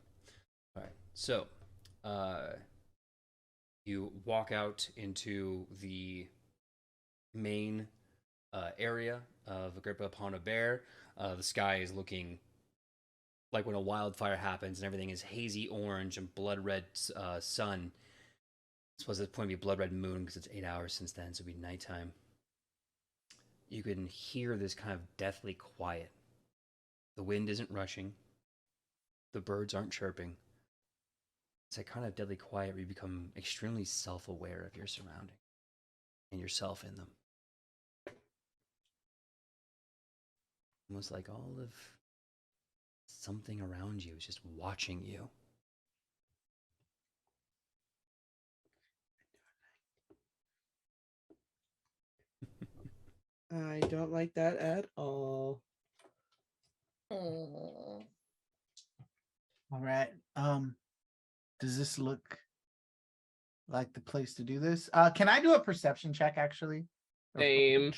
[SPEAKER 1] All right. So, you walk out into the main area of Agrippa upon a Bear. The sky is looking like when a wildfire happens and everything is hazy orange and blood red sun. I suppose at this point it'd be blood red moon because it's 8 hours since then, so it'd be nighttime. You can hear this kind of deathly quiet. The wind isn't rushing. The birds aren't chirping. It's that kind of deadly quiet where you become extremely self-aware of your surroundings and yourself in them. Almost like all of something around you is just watching you.
[SPEAKER 4] I don't like that at all.
[SPEAKER 2] Oh.
[SPEAKER 3] All right. Does this look like the place to do this? Can I do a perception check actually?
[SPEAKER 4] Same.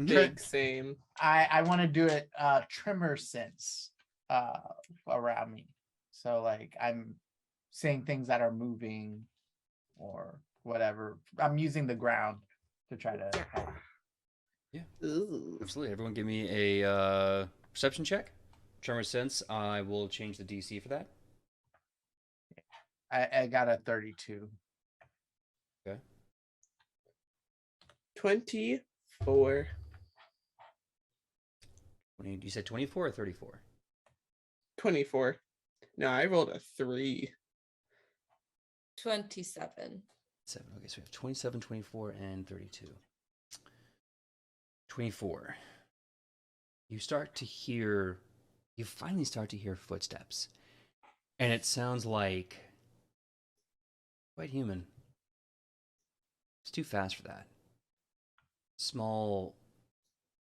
[SPEAKER 4] Big same.
[SPEAKER 3] I want to do it tremor sense around me. So like I'm seeing things that are moving or whatever. I'm using the ground to try to
[SPEAKER 1] Yeah.
[SPEAKER 4] Ooh.
[SPEAKER 1] Absolutely. Everyone give me a perception check. Tremor sense. I will change the DC for that.
[SPEAKER 3] I got a 32.
[SPEAKER 1] Okay.
[SPEAKER 4] 24.
[SPEAKER 1] You said 24 or 34?
[SPEAKER 4] 24. No, I rolled a 3.
[SPEAKER 2] 27.
[SPEAKER 1] 7. Okay, so we have 27, 24, and 32. 24. You finally start to hear footsteps. And it sounds like quite human. It's too fast for that. Small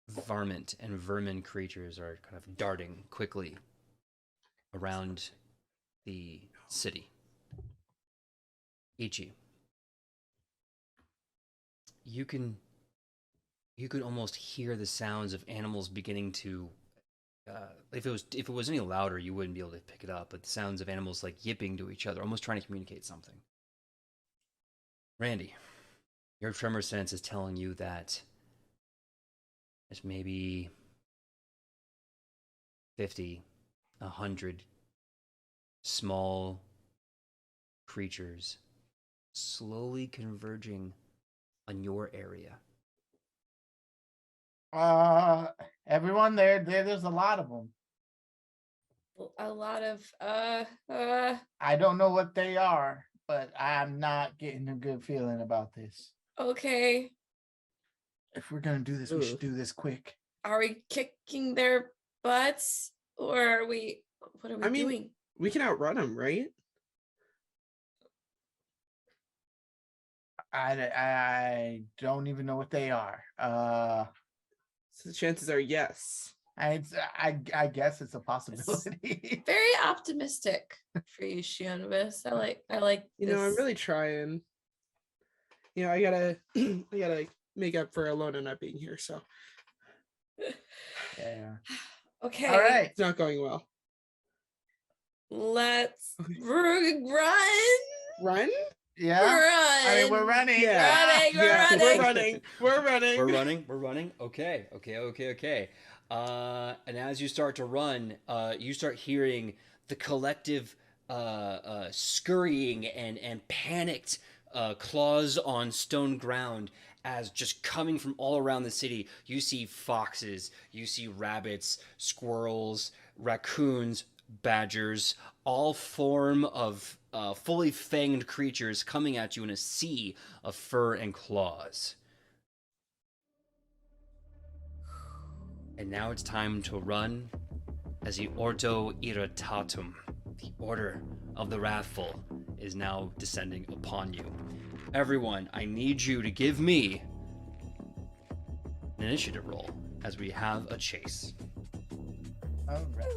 [SPEAKER 1] varmint and vermin creatures are kind of darting quickly around the city. Ichi, you can almost hear the sounds of animals beginning to. If it was any louder, you wouldn't be able to pick it up. But the sounds of animals like yipping to each other, almost trying to communicate something. Randy, your tremor sense is telling you that there's maybe 50, 100 small creatures slowly converging on your area.
[SPEAKER 3] Everyone there's a lot of them.
[SPEAKER 2] A lot of
[SPEAKER 3] I don't know what they are, but I'm not getting a good feeling about this.
[SPEAKER 2] okay.
[SPEAKER 3] If we're gonna do this, we should do this quick.
[SPEAKER 2] Are we kicking their butts or are we what are we doing?
[SPEAKER 4] We can outrun them, right?
[SPEAKER 3] I don't even know what they are.
[SPEAKER 4] So the chances are yes.
[SPEAKER 3] I guess it's a possibility.
[SPEAKER 2] Very optimistic for you, Shionibus. I like
[SPEAKER 4] You
[SPEAKER 2] this.
[SPEAKER 4] know, I'm really trying. You know, I gotta make up for Alona not being here, so
[SPEAKER 3] Yeah.
[SPEAKER 2] Okay.
[SPEAKER 3] All right.
[SPEAKER 4] it's not going well.
[SPEAKER 2] Let's run.
[SPEAKER 4] Run?
[SPEAKER 3] Yeah.
[SPEAKER 2] Run.
[SPEAKER 3] I mean, we're running.
[SPEAKER 4] Yeah.
[SPEAKER 2] Running, we're
[SPEAKER 4] Yeah,
[SPEAKER 2] running.
[SPEAKER 4] We're running.
[SPEAKER 1] We're running. Okay. And as you start to run, you start hearing the collective scurrying and panicked claws on stone ground as just coming from all around the city. You see foxes, you see rabbits, squirrels, raccoons, badgers, all form of fully fanged creatures coming at you in a sea of fur and claws. And now it's time to run as the Ordo Iratorum, the Order of the Wrathful, is now descending upon you. Everyone, I need you to give me an initiative roll as we have a chase.
[SPEAKER 3] All right.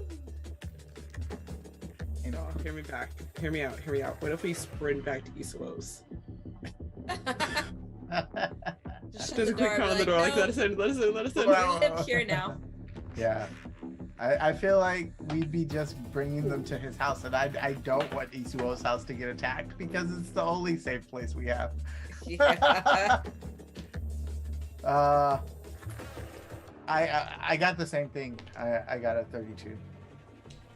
[SPEAKER 4] Oh, hear me back. Hear me out. What if we sprint back to Isolos?
[SPEAKER 2] Just
[SPEAKER 4] Just a quick call on the door, like, let us in.
[SPEAKER 2] We live here now.
[SPEAKER 3] Yeah. I feel like we'd be just bringing them to his house, and I don't want Isuo's house to get attacked because it's the only safe place we have.
[SPEAKER 2] Yeah.
[SPEAKER 3] I got the same thing. I got a 32.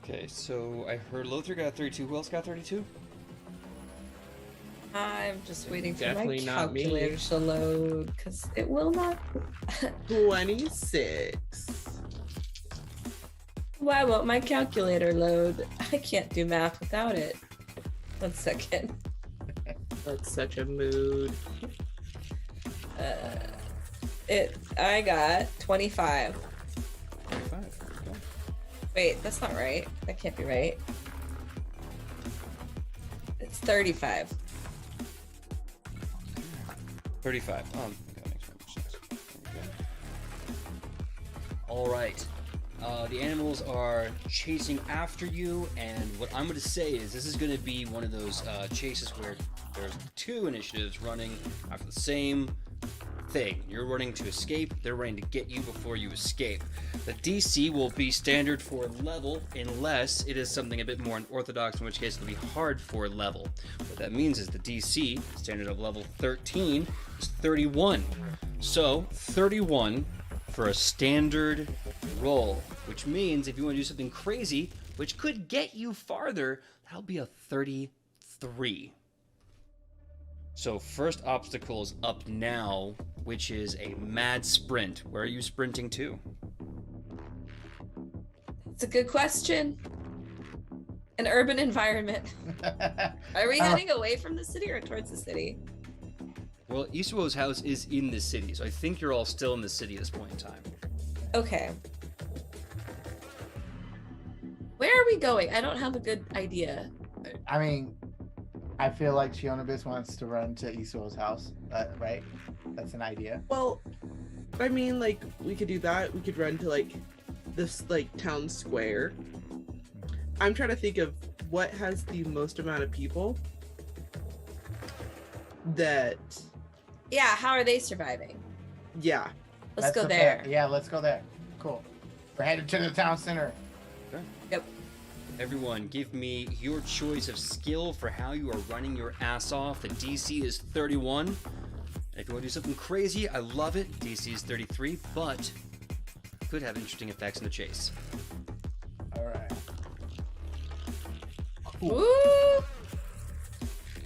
[SPEAKER 1] Okay, so I heard Lothar got 32. Who else got 32?
[SPEAKER 2] I'm just waiting for
[SPEAKER 4] Definitely
[SPEAKER 2] my
[SPEAKER 4] not me.
[SPEAKER 2] calculator to load because it will not.
[SPEAKER 4] 26.
[SPEAKER 2] Why won't my calculator load? I can't do math without it. 1 second.
[SPEAKER 4] That's such a mood.
[SPEAKER 2] I got 25.
[SPEAKER 1] 25. Okay.
[SPEAKER 2] Wait, that's not right. That can't be right. It's 35.
[SPEAKER 1] 35. Oh, okay, that makes more sense. There we go. All right. The animals are chasing after you, and what I'm going to say is this is going to be one of those chases where there's two initiatives running after the same thing. You're running to escape, they're running to get you before you escape. The DC will be standard for level unless it is something a bit more unorthodox, in which case it'll be hard for level. What that means is the DC, standard of level 13, is 31. So 31 for a standard roll, which means if you want to do something crazy, which could get you farther, that'll be a 33. So first obstacle is up now, which is a mad sprint. Where are you sprinting to?
[SPEAKER 2] It's a good question. An urban environment. Are we heading away from the city or towards the city?
[SPEAKER 1] Well, Isuo's house is in the city, so I think you're all still in the city at this point in time.
[SPEAKER 2] Okay. Where are we going? I don't have a good idea.
[SPEAKER 3] I mean, I feel like Shionibus wants to run to Isuo's house, right? That's an idea.
[SPEAKER 4] Well, I mean, like, we could do that. We could run to, like, this, like, town square. I'm trying to think of what has the most amount of people. that,
[SPEAKER 2] Yeah, how are they surviving?
[SPEAKER 4] yeah.
[SPEAKER 2] Let's go
[SPEAKER 3] the
[SPEAKER 2] there.
[SPEAKER 3] Yeah, let's go there. Cool. We're headed to the town center.
[SPEAKER 2] Yep.
[SPEAKER 1] Everyone, give me your choice of skill for how you are running your ass off. The DC is 31. If you want to do something crazy, I love it. DC is 33, but could have interesting effects in the chase.
[SPEAKER 3] All right.
[SPEAKER 2] Woo!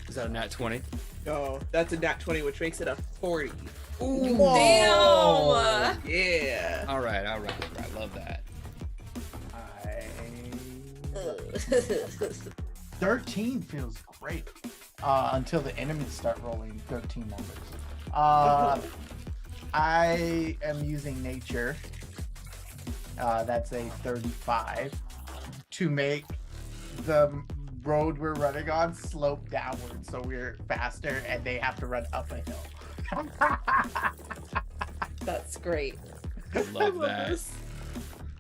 [SPEAKER 1] Is that a nat 20?
[SPEAKER 4] Oh, that's a nat 20, which makes it a 40.
[SPEAKER 2] Damn!
[SPEAKER 4] Yeah.
[SPEAKER 1] All right. Love that.
[SPEAKER 3] 13 feels great until the enemies start rolling 13 numbers. I am using nature. That's a 35 to make the road we're running on slope downward, so we're faster and they have to run up a hill.
[SPEAKER 2] That's great.
[SPEAKER 1] Love that.
[SPEAKER 4] this.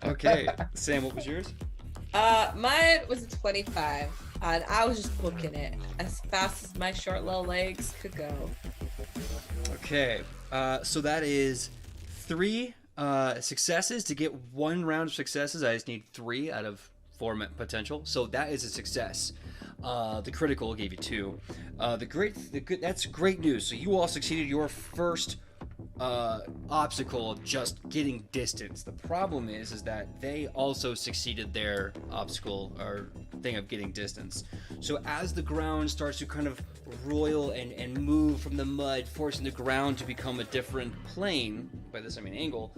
[SPEAKER 1] Okay, Sam, what was yours?
[SPEAKER 2] Mine was a 25, and I was just booking it as fast as my short little legs could go.
[SPEAKER 1] Okay, so that is 3 successes. To get 1 round of successes, I just need 3 out of 4 potential. So that is a success. The critical gave you 2. That's great news. So you all succeeded your first obstacle of just getting distance. The problem is that they also succeeded their obstacle or thing of getting distance. So as the ground starts to kind of roil and move from the mud, forcing the ground to become a different plane, by this I mean angle,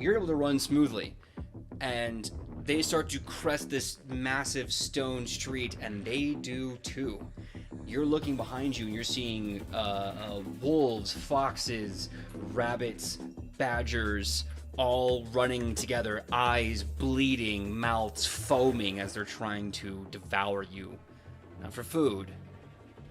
[SPEAKER 1] you're able to run smoothly. And they start to crest this massive stone street, and they do too. You're looking behind you and you're seeing wolves, foxes, rabbits, badgers, all running together, eyes bleeding, mouths foaming as they're trying to devour you. Not for food,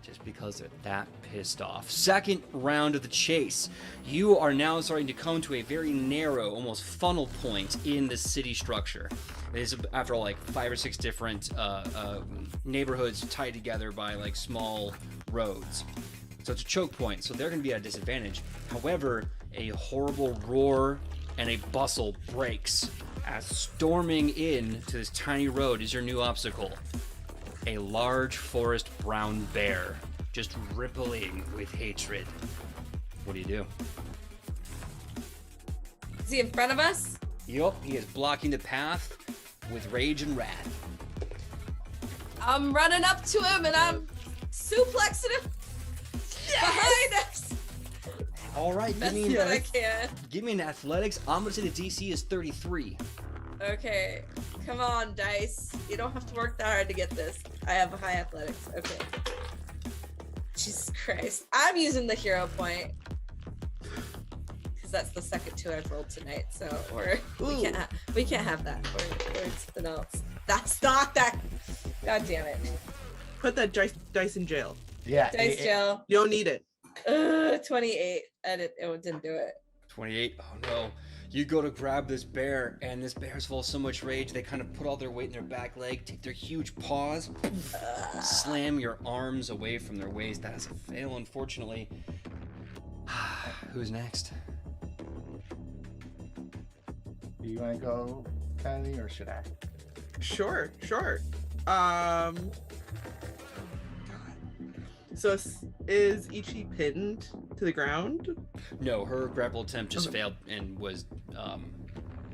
[SPEAKER 1] just because they're that pissed off. Second round of the chase. You are now starting to come to a very narrow, almost funnel point in the city structure. It is, after all, like 5 or 6 different neighborhoods tied together by like small roads. So it's a choke point, so they're going to be at a disadvantage. However, a horrible roar and a bustle breaks as storming in to this tiny road is your new obstacle. A large forest brown bear, just rippling with hatred. What do you do?
[SPEAKER 2] Is he in front of us?
[SPEAKER 1] Yup, he is blocking the path with rage and wrath.
[SPEAKER 2] I'm running up to him and I'm suplexing him behind us.
[SPEAKER 1] All right,
[SPEAKER 2] Best that I can.
[SPEAKER 1] give me an athletics. I'm gonna say the DC is 33.
[SPEAKER 2] Okay, come on, dice. You don't have to work that hard to get this. I have a high athletics. Okay. Jesus Christ. I'm using the hero point. Because that's the second 2 I've rolled tonight. So we can't have that. Or something else. That's not that. God damn it.
[SPEAKER 4] Put that dice in jail.
[SPEAKER 3] Yeah.
[SPEAKER 2] Dice jail.
[SPEAKER 4] You don't need it.
[SPEAKER 2] 28. It didn't do it.
[SPEAKER 1] 28. Oh no. You go to grab this bear, and this bear's full of so much rage, they kind of put all their weight in their back leg, take their huge paws, slam your arms away from their waist. That is a fail, unfortunately. Who's next?
[SPEAKER 3] Do you want to go, Kylie, or should I?
[SPEAKER 4] Sure. So is Ichi pinned to the ground?
[SPEAKER 1] No, her grapple attempt just failed and was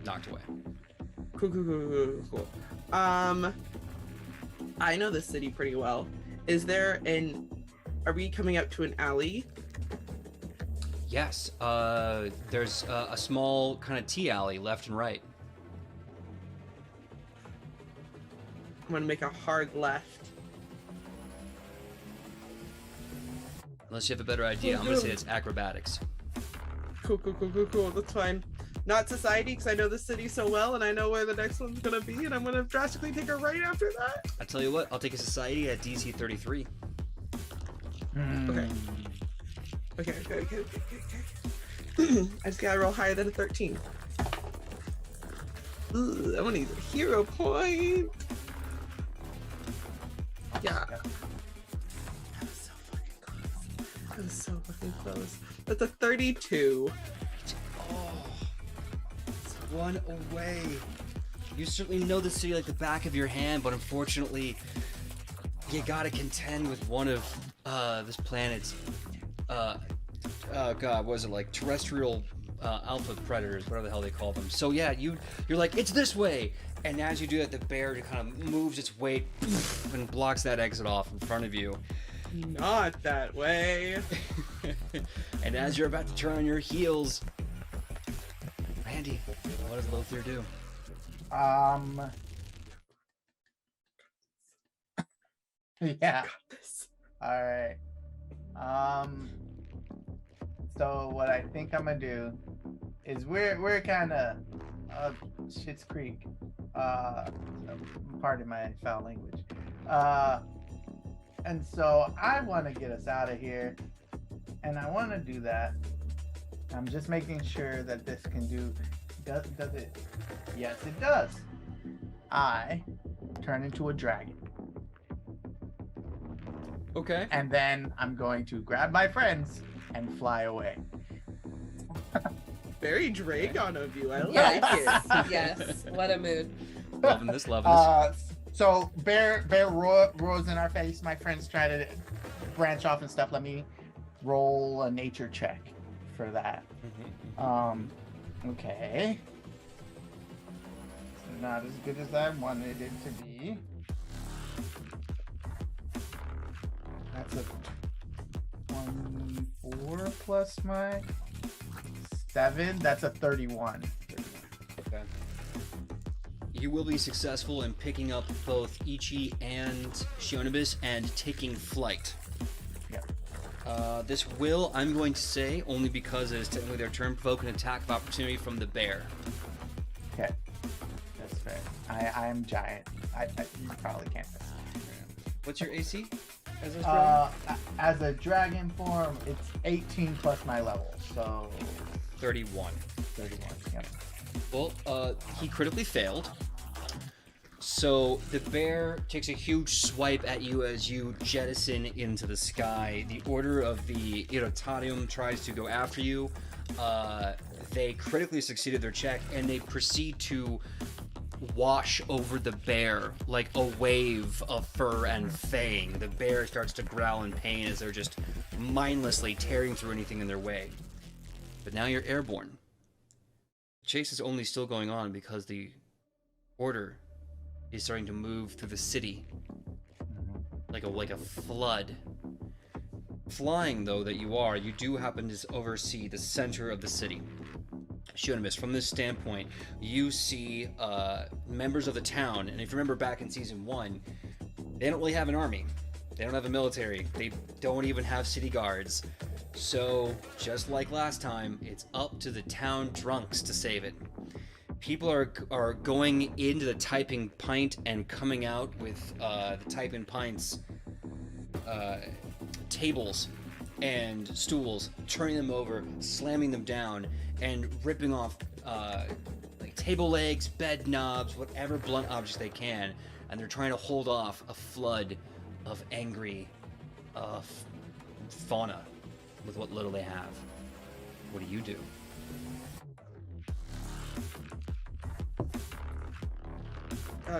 [SPEAKER 1] knocked away.
[SPEAKER 4] Cool. I know this city pretty well. Are we coming up to an alley?
[SPEAKER 1] Yes, there's a small kind of tea alley left and right.
[SPEAKER 4] I'm gonna make a hard left.
[SPEAKER 1] Unless you have a better idea, I'm gonna say it's acrobatics.
[SPEAKER 4] Cool. That's fine. Not society, because I know the city so well, and I know where the next one's gonna be, and I'm gonna drastically take a right after that.
[SPEAKER 1] I tell you what, I'll take a society at DC 33.
[SPEAKER 4] Okay. I just gotta roll higher than a 13. Ooh, I'm gonna use a hero point. Yeah. That was so fucking close. That was so fucking close. That's a 32.
[SPEAKER 1] Oh, it's one away. You certainly know the city like the back of your hand, but unfortunately, you gotta contend with one of this planet's what was it, like terrestrial alpha predators, whatever the hell they call them. So yeah, you're like, it's this way, and as you do that, the bear kind of moves its weight and blocks that exit off in front of you.
[SPEAKER 4] Not that way.
[SPEAKER 1] And as you're about to turn on your heels, Randy, what does Lothar do?
[SPEAKER 3] Yeah. All right. So what I think I'm gonna do is we're kind of Schitt's Creek. Pardon my foul language. And so I want to get us out of here, and I want to do that. I'm just making sure that this can do. Does it? Yes, it does. I turn into a dragon.
[SPEAKER 1] Okay.
[SPEAKER 3] And then I'm going to grab my friends and fly away.
[SPEAKER 4] Very Dragon of you. I like
[SPEAKER 2] Yes.
[SPEAKER 4] it.
[SPEAKER 2] Yes. What a mood.
[SPEAKER 1] Loving this, loving this.
[SPEAKER 3] So bear roars in our face. My friends try to branch off and stuff. Let me roll a nature check for that. Okay. It's not as good as I wanted it to be. That's a 24 plus my 7. That's a 31.
[SPEAKER 1] Okay. You will be successful in picking up both Ichi and Shionibus and taking flight.
[SPEAKER 3] Yeah.
[SPEAKER 1] This will, I'm going to say, only because it is technically their turn, provoke an attack of opportunity from the bear.
[SPEAKER 3] Okay. That's fair. I am giant. You probably can't miss.
[SPEAKER 1] What's your AC?
[SPEAKER 3] As a dragon form, it's 18 plus my level, so
[SPEAKER 1] 31.
[SPEAKER 3] 31. Yep.
[SPEAKER 1] Well, he critically failed. So the bear takes a huge swipe at you as you jettison into the sky. The Order of the Iratorum tries to go after you. They critically succeeded their check, and they proceed to wash over the bear like a wave of fur and fang. The bear starts to growl in pain as they're just mindlessly tearing through anything in their way. But now you're airborne. The chase is only still going on because the Order is starting to move through the city like a flood. Flying, though, that you are, you do happen to oversee the center of the city. Shionibus, from this standpoint, you see members of the town, and if you remember back in Season 1, they don't really have an army. They don't have a military. They don't even have city guards. So, just like last time, it's up to the town drunks to save it. People are going into the Typing Pint and coming out with the Typing Pints tables and stools, turning them over, slamming them down, and ripping off like table legs, bed knobs, whatever blunt objects they can, and they're trying to hold off a flood of angry fauna with what little they have. What do you do?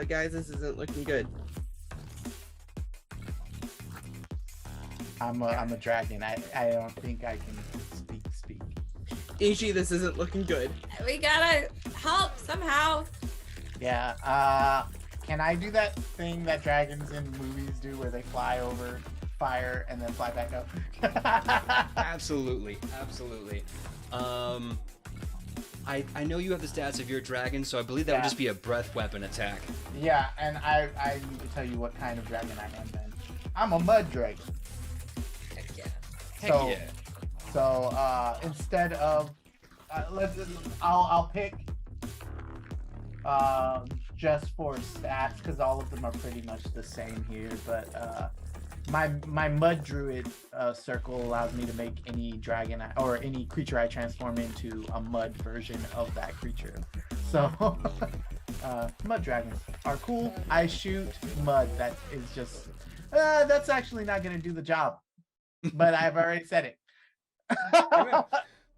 [SPEAKER 4] Guys, this isn't looking good.
[SPEAKER 3] I'm a dragon. I don't think I can speak.
[SPEAKER 4] Ichi, this isn't looking good.
[SPEAKER 2] We gotta help somehow.
[SPEAKER 3] Yeah. Can I do that thing that dragons in movies do where they fly over fire and then fly back up?
[SPEAKER 1] Absolutely. I know you have the stats of your dragon, so I believe that would just be a breath weapon attack.
[SPEAKER 3] Yeah, and I need to tell you what kind of dragon I am then. I'm a mud dragon.
[SPEAKER 2] Heck yeah.
[SPEAKER 3] So,
[SPEAKER 1] Heck yeah.
[SPEAKER 3] So instead of I'll pick just for stats because all of them are pretty much the same here. But my mud druid circle allows me to make any dragon or any creature I transform into a mud version of that creature. So mud dragons are cool. I shoot mud that is just that's actually not gonna do the job. but I've already said it.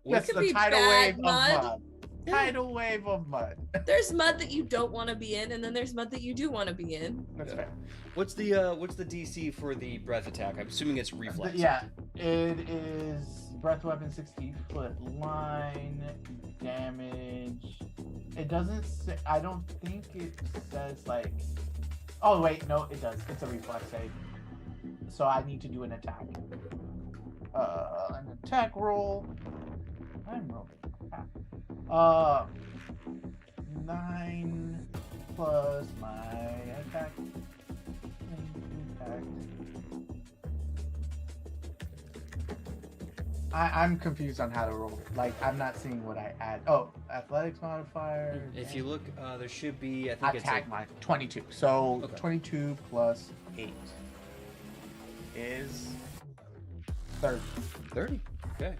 [SPEAKER 1] What's
[SPEAKER 3] That's
[SPEAKER 2] could
[SPEAKER 3] the
[SPEAKER 2] be
[SPEAKER 3] tidal
[SPEAKER 2] bad
[SPEAKER 3] wave
[SPEAKER 2] mud.
[SPEAKER 3] of mud. Tidal wave of mud.
[SPEAKER 2] There's mud that you don't want to be in, and then there's mud that you do want to be in.
[SPEAKER 3] That's
[SPEAKER 1] Yeah.
[SPEAKER 3] fair.
[SPEAKER 1] What's the DC for the breath attack? I'm assuming it's reflex.
[SPEAKER 3] Yeah, it is breath weapon 60-foot line damage. It doesn't say, I don't think it says like, oh wait, no, it does. It's a reflex save. So I need to do an attack. An attack roll. I'm rolling. 9 plus my attack. I'm confused on how to roll. Like, I'm not seeing what I add. Oh, athletics modifier.
[SPEAKER 1] If you look, there should be, I think
[SPEAKER 3] Attack
[SPEAKER 1] it's
[SPEAKER 3] my 22. So
[SPEAKER 1] Okay.
[SPEAKER 3] 22 plus 8 is 30.
[SPEAKER 1] 30. Okay.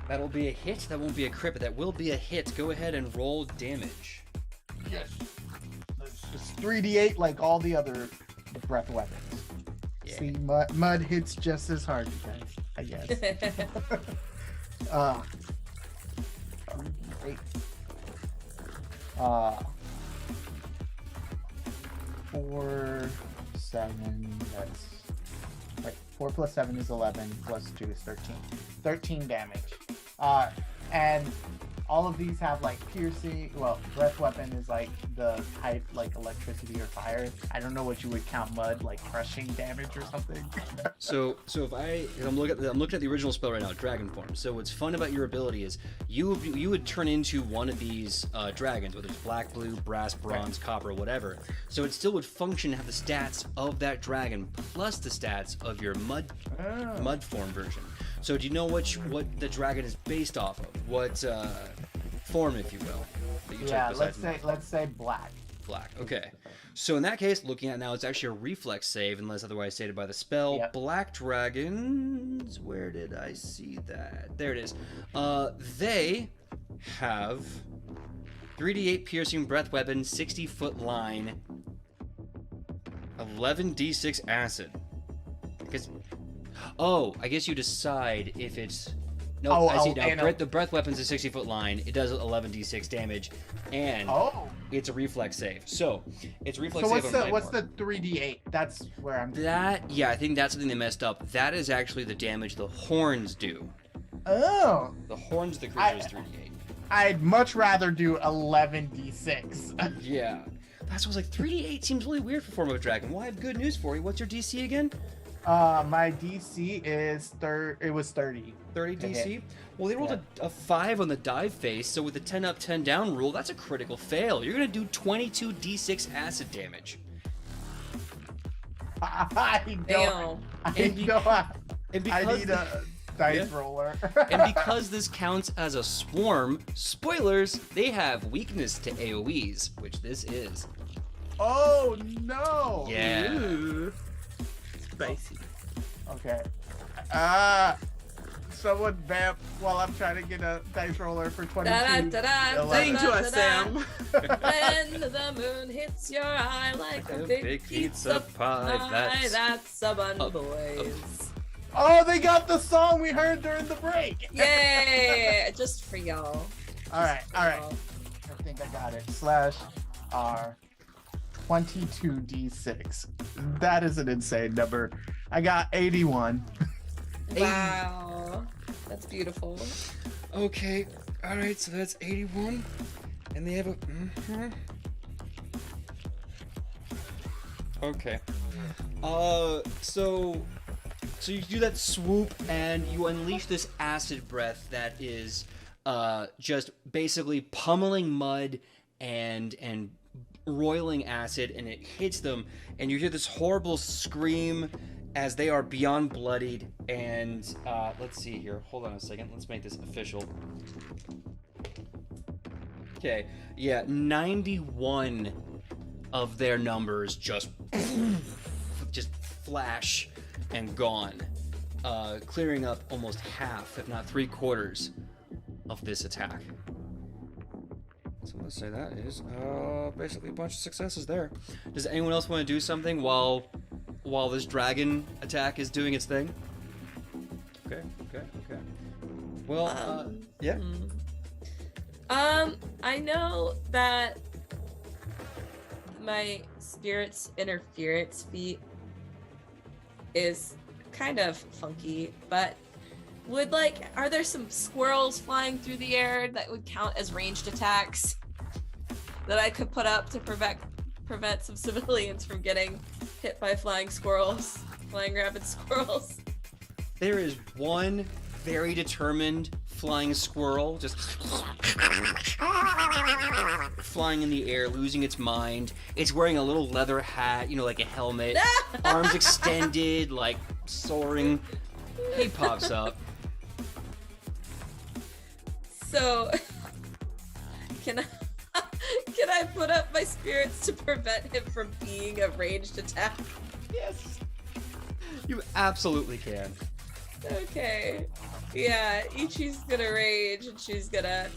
[SPEAKER 1] That'll be a hit. That won't be a crit, but that will be a hit. Go ahead and roll damage.
[SPEAKER 3] Yes. It's 3d8 like all the other breath weapons.
[SPEAKER 1] Yeah.
[SPEAKER 3] See, mud hits just as hard, you guys, I guess. 3d8. 4, 7, that's... Wait, 4 plus 7 is 11, plus 2 is 13. 13 damage. And all of these have like piercing, well, breath weapon is like the type like electricity or fire. I don't know what you would count mud, like crushing damage or something.
[SPEAKER 1] So if I'm looking at the original spell right now, dragon form. So what's fun about your ability is you would turn into one of these dragons, whether it's black, blue, brass, bronze, copper, whatever. So it still would function, have the stats of that dragon plus the stats of your mud form version. So do you know what the dragon is based off of? What form, if you will? That you
[SPEAKER 3] Yeah,
[SPEAKER 1] took
[SPEAKER 3] let's say black.
[SPEAKER 1] Black. Okay. So in that case, looking at it now, it's actually a reflex save, unless otherwise stated by the spell.
[SPEAKER 3] Yep.
[SPEAKER 1] Black dragons. Where did I see that? There it is. They have 3d8 piercing breath weapon, 60-foot line, 11d6 acid. Because, I guess you decide if it's. No, I see now. The breath weapon's a 60-foot line. It does 11d6 damage, and it's a reflex save. So it's reflex save.
[SPEAKER 3] So what's the 3d8? That's where I'm.
[SPEAKER 1] I think that's something they messed up. That is actually the damage the horns do.
[SPEAKER 3] Oh.
[SPEAKER 1] The horns of the creature is 3d8.
[SPEAKER 3] I'd much rather do 11d6.
[SPEAKER 1] Yeah. That's what I was like. 3d8 seems really weird for form of a dragon. Well, I have good news for you. What's your DC again?
[SPEAKER 3] My DC is it was 30.
[SPEAKER 1] 30 DC? Well, they rolled a 5 on the dive face, so with the 10 up, 10 down rule, that's a critical fail. You're going to do 22 d6 acid damage.
[SPEAKER 3] I need a dice roller.
[SPEAKER 1] And because this counts as a swarm, spoilers, they have weakness to AoEs, which this is.
[SPEAKER 3] Oh, no.
[SPEAKER 1] Yeah.
[SPEAKER 4] Ooh. Spicy.
[SPEAKER 3] Okay. Someone vamp while I'm trying to get a dice roller for 22.
[SPEAKER 4] Sing to us, Sam.
[SPEAKER 2] When the moon hits your eye like a big pizza pie, that's a bun, boys.
[SPEAKER 3] Oh, they got the song we heard during the break.
[SPEAKER 2] Yay! Just for y'all.
[SPEAKER 3] All right. I think I got it. /R 22d6. That is an insane number. I got 81.
[SPEAKER 2] Wow. That's beautiful.
[SPEAKER 1] Okay. All right. So that's 81, and they have a. Okay. So you do that swoop, and you unleash this acid breath that is just basically pummeling mud and roiling acid, and it hits them, and you hear this horrible scream as they are beyond bloodied. And let's see here. Hold on a second. Let's make this official. Okay. Yeah, 91 of their numbers just flash and gone, clearing up almost half, if not 3/4, of this attack. So let's say that is basically a bunch of successes there. Does anyone else want to do something while this dragon attack is doing its thing? Okay. Well, yeah.
[SPEAKER 2] I know that my spirit's interference feat is kind of funky, but are there some squirrels flying through the air that would count as ranged attacks that I could put up to prevent some civilians from getting hit by flying rabid squirrels?
[SPEAKER 1] There is one very determined flying squirrel just flying in the air, losing its mind. It's wearing a little leather hat, like a helmet, arms extended, like soaring. He pops up.
[SPEAKER 2] So, can I put up my spirits to prevent him from being a ranged attack?
[SPEAKER 1] Yes. You absolutely can.
[SPEAKER 2] Okay. Yeah, Ichi's gonna rage and she's gonna,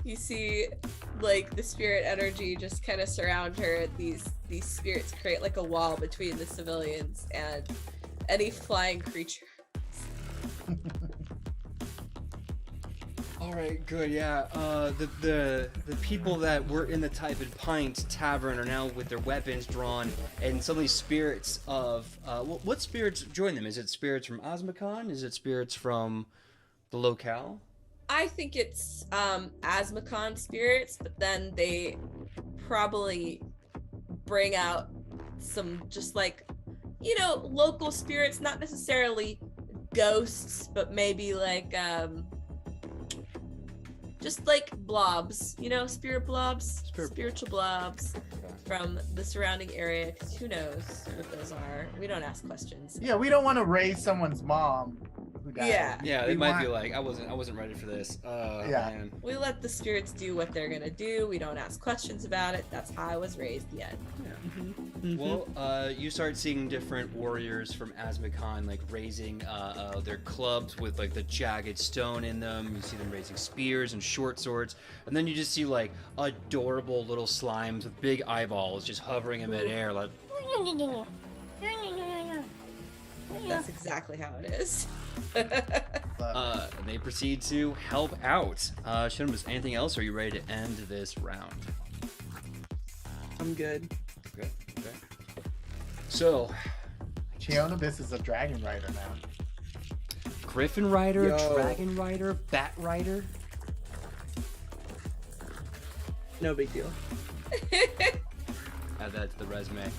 [SPEAKER 2] you see, the spirit energy just kind of surround her. These spirits create a wall between the civilians and any flying creature.
[SPEAKER 1] All right, good. Yeah. The people that were in the Type and Pint Tavern are now with their weapons drawn, and suddenly spirits of what spirits join them? Is it spirits from Osmacon? Is it spirits from the locale?
[SPEAKER 2] I think it's Asmacon spirits, but then they probably bring out some just local spirits, not necessarily ghosts, but maybe just blobs, spirit blobs, spiritual blobs from the surrounding area, because who knows what those are. We don't ask questions.
[SPEAKER 3] Yeah, we don't want to raise someone's mom who died.
[SPEAKER 1] Yeah, they might be like, I wasn't ready for this.
[SPEAKER 3] Yeah.
[SPEAKER 1] Man.
[SPEAKER 2] We let the spirits do what they're gonna do. We don't ask questions about it. That's how I was raised yet.
[SPEAKER 1] Yeah. Well, you start seeing different warriors from Asmacon raising their clubs with the jagged stone in them. You see them raising spears and short swords, and then you just see adorable little slimes with big eyeballs just hovering in midair,
[SPEAKER 2] That's exactly how it is.
[SPEAKER 1] and they proceed to help out. Shinmus, anything else? Or are you ready to end this round?
[SPEAKER 4] I'm good.
[SPEAKER 1] Okay. So,
[SPEAKER 3] Chionobis is a dragon rider now.
[SPEAKER 1] Griffin Rider,
[SPEAKER 4] Yo.
[SPEAKER 1] Dragon Rider, Bat Rider.
[SPEAKER 4] No big deal.
[SPEAKER 1] Add that to the resume.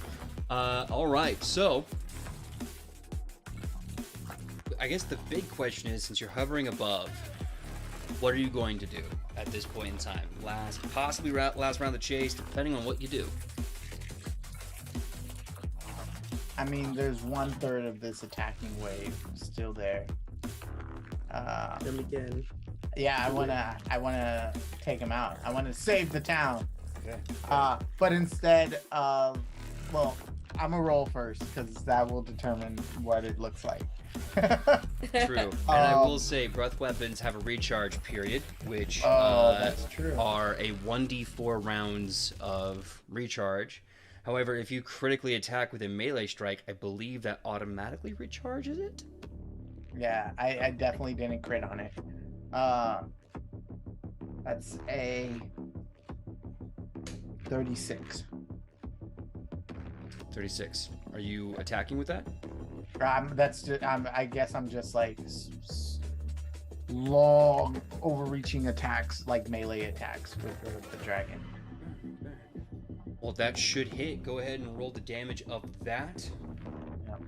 [SPEAKER 1] All right, so I guess the big question is, since you're hovering above, what are you going to do at this point in time? Last round of the chase, depending on what you do.
[SPEAKER 3] I mean, there's 1/3 of this attacking wave still there.
[SPEAKER 4] Them again.
[SPEAKER 3] Yeah, I wanna take him out. I wanna save the town.
[SPEAKER 1] Okay.
[SPEAKER 3] But instead of, well, I'm gonna roll first because that will determine what it looks like.
[SPEAKER 1] True. And I will say, breath weapons have a recharge period, which
[SPEAKER 3] that's true.
[SPEAKER 1] are a 1d4 rounds of recharge. However, if you critically attack with a melee strike, I believe that automatically recharges it.
[SPEAKER 3] Yeah, I definitely didn't crit on it. That's a 36.
[SPEAKER 1] 36. Are you attacking with that?
[SPEAKER 3] That's just, I guess I'm just long overreaching attacks, like melee attacks with the dragon.
[SPEAKER 1] Well, that should hit. Go ahead and roll the damage of that.
[SPEAKER 3] Yep.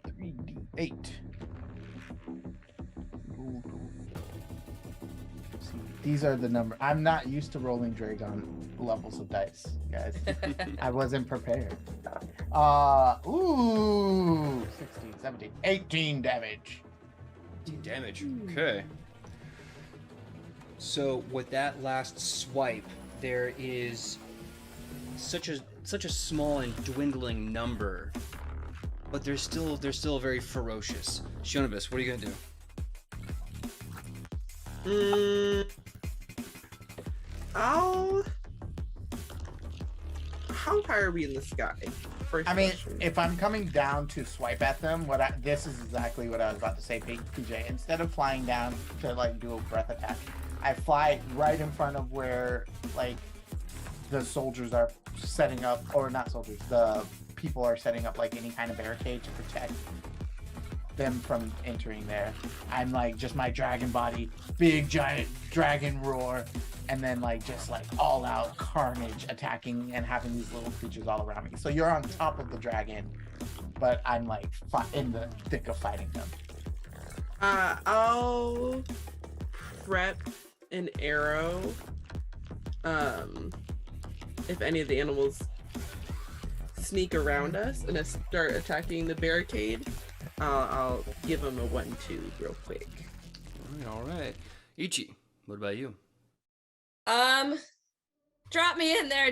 [SPEAKER 3] 3d8. See, these are the number. I'm not used to rolling Dragon levels of dice, guys. I wasn't prepared. Ooh, 16, 17, 18 damage.
[SPEAKER 1] 18 damage. Okay. So with that last swipe, there is such a small and dwindling number, but they're still very ferocious. Shonibus, what are you gonna do?
[SPEAKER 4] how high are we in the sky? First
[SPEAKER 3] I mean,
[SPEAKER 4] question.
[SPEAKER 3] if I'm coming down to swipe at them, this is exactly what I was about to say, PJ. Instead of flying down to like do a breath attack, I fly right in front of where like the soldiers are setting up, or not soldiers, the people are setting up like any kind of barricade to protect them from entering there. I'm like just my dragon body, big giant dragon roar, and then like just like all out carnage attacking and having these little creatures all around me. So you're on top of the dragon, but I'm like in the thick of fighting them.
[SPEAKER 4] I'll prep an arrow. If any of the animals sneak around us and start attacking the barricade, I'll give them a 1-2 real quick.
[SPEAKER 1] All right. Ichi, what about you?
[SPEAKER 2] Drop me in there.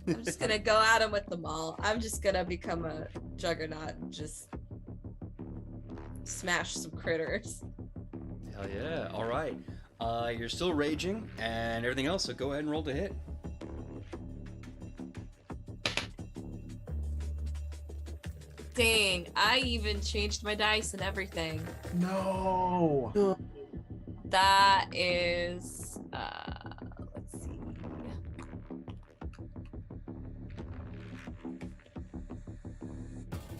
[SPEAKER 2] I'm just gonna go at him with the maul. I'm just gonna become a juggernaut and just smash some critters.
[SPEAKER 1] Hell yeah. All right. You're still raging and everything else, so go ahead and roll to hit.
[SPEAKER 2] Dang, I even changed my dice and everything.
[SPEAKER 3] No.
[SPEAKER 2] That is, let's see.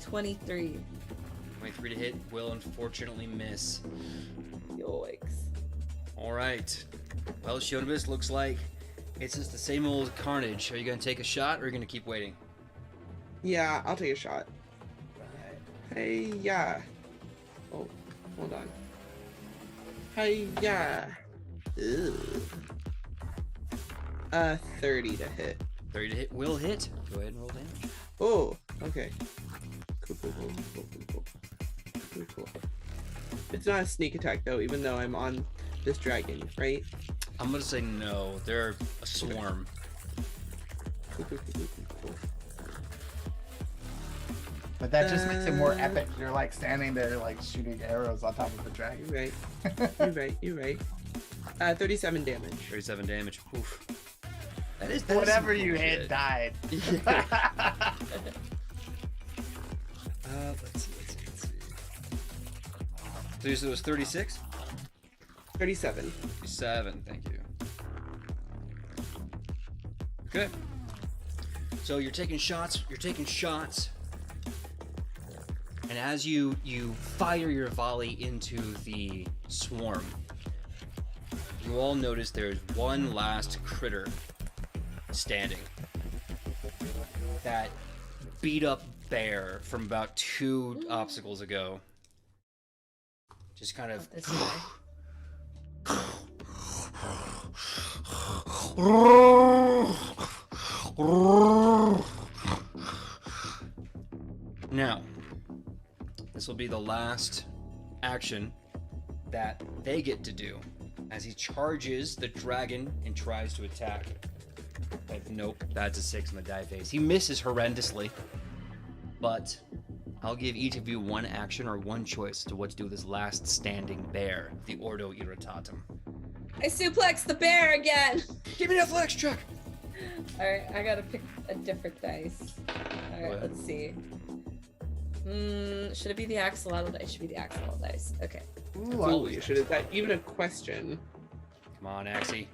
[SPEAKER 2] $23.
[SPEAKER 1] 23 to hit will unfortunately miss.
[SPEAKER 2] Yikes.
[SPEAKER 1] All right. Well, Shionibus, looks like it's just the same old carnage. Are you going to take a shot or are you going to keep waiting?
[SPEAKER 4] Yeah, I'll take a shot. Hey, yeah. Oh, hold on. Hey, yeah. 30 to hit.
[SPEAKER 1] 30 to hit will hit. Go ahead and roll damage.
[SPEAKER 4] Oh, okay. Cool. It's not a sneak attack though, even though I'm on this dragon, right?
[SPEAKER 1] I'm going to say no. They're a swarm.
[SPEAKER 4] Cool.
[SPEAKER 3] But that just makes it more epic. You're like standing there like shooting arrows on top of the dragon.
[SPEAKER 4] You're right. 37 damage.
[SPEAKER 1] 37 damage. Oof. That is
[SPEAKER 3] Whatever
[SPEAKER 1] some
[SPEAKER 3] you
[SPEAKER 1] cool
[SPEAKER 3] hit
[SPEAKER 1] shit.
[SPEAKER 3] died.
[SPEAKER 1] Yeah. Let's see. So it was 36?
[SPEAKER 4] 37.
[SPEAKER 1] 37, thank you. Okay. So you're taking shots. And as you fire your volley into the swarm, you all notice there's one last critter standing. That beat up bear from about 2 obstacles ago. Just kind of
[SPEAKER 2] This way.
[SPEAKER 1] Now, this will be the last action that they get to do as he charges the dragon and tries to attack. But nope, that's a 6 on the die face. He misses horrendously, but I'll give each of you one action or one choice to what to do with this last standing bear, the Ordo Iratatum.
[SPEAKER 2] I suplex the bear again.
[SPEAKER 1] Give me that flex check!
[SPEAKER 2] Alright, I gotta pick a different dice. Alright, let's see. Should it be the axolotl dice? Should be the axolotl dice. Okay.
[SPEAKER 3] Ooh,
[SPEAKER 4] Holy shit, is that even a question?
[SPEAKER 1] Come on, Axie.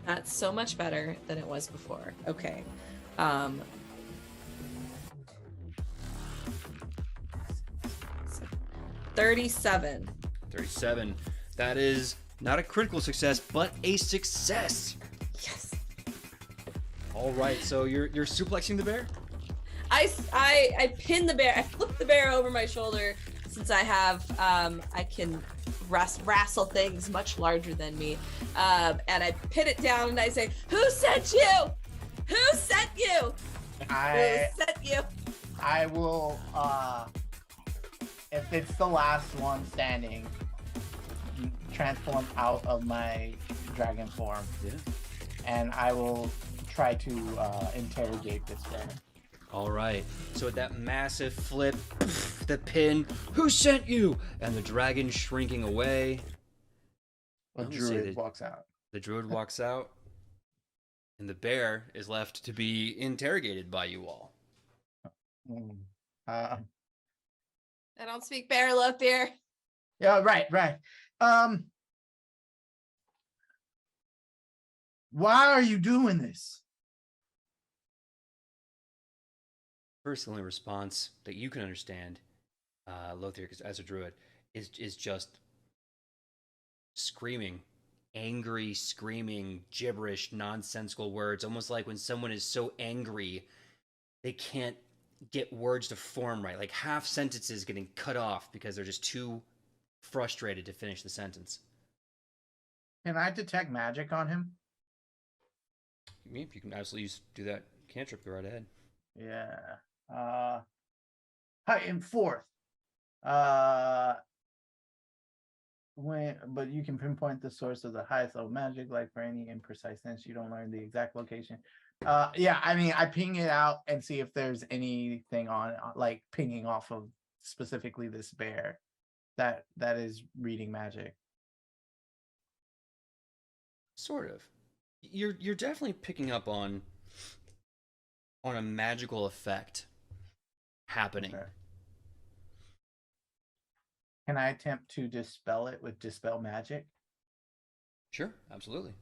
[SPEAKER 2] That's so much better than it was before. Okay. 37.
[SPEAKER 1] 37. That is not a critical success, but a success.
[SPEAKER 2] Yes.
[SPEAKER 1] All right, so you're suplexing the bear?
[SPEAKER 2] I pin the bear. I flip the bear over my shoulder since I have I can wrestle things much larger than me. And I pin it down and I say, "Who sent you? Who sent you? Who sent you?"
[SPEAKER 3] I will if it's the last one standing, transform out of my dragon form.
[SPEAKER 1] Yeah.
[SPEAKER 3] And I will try to interrogate this bear.
[SPEAKER 1] All right. So at that massive flip, the pin, who sent you? And the dragon shrinking away.
[SPEAKER 3] A
[SPEAKER 1] I'm gonna say
[SPEAKER 3] druid
[SPEAKER 1] that-
[SPEAKER 3] walks out.
[SPEAKER 1] The druid walks out. And the bear is left to be interrogated by you all.
[SPEAKER 3] Uh,
[SPEAKER 2] I don't speak bear, love bear.
[SPEAKER 3] yeah, right. Why are you doing this?
[SPEAKER 1] First, the only response that you can understand, Lothier, as a druid, is just screaming, angry, screaming, gibberish, nonsensical words, almost like when someone is so angry they can't get words to form right, like half sentences getting cut off because they're just too frustrated to finish the sentence.
[SPEAKER 3] Can I detect magic on him?
[SPEAKER 1] You can absolutely do that cantrip. Go right ahead.
[SPEAKER 3] Yeah. Height and fourth. But you can pinpoint the source of the highest level magic, like for any imprecise sense, you don't learn the exact location. Yeah, I mean, I ping it out and see if there's anything on like pinging off of specifically this bear that is reading magic.
[SPEAKER 1] Sort of. You're definitely picking up on a magical effect happening.
[SPEAKER 3] Okay. Can I attempt to dispel it with dispel magic?
[SPEAKER 1] Sure, absolutely.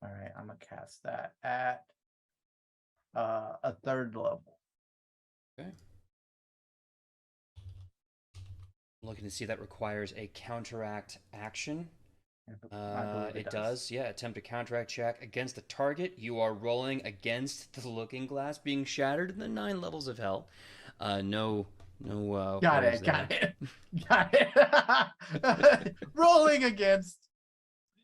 [SPEAKER 3] All right, I'm gonna cast that at a third level.
[SPEAKER 1] Okay. I'm looking to see if that requires a counteract action.
[SPEAKER 3] I believe
[SPEAKER 1] It does. Yeah, attempt a counteract check against the target. You are rolling against the looking glass being shattered in the 9 levels of hell. No.
[SPEAKER 3] Got
[SPEAKER 1] worries
[SPEAKER 3] it.
[SPEAKER 1] there.
[SPEAKER 3] Got it. Rolling against,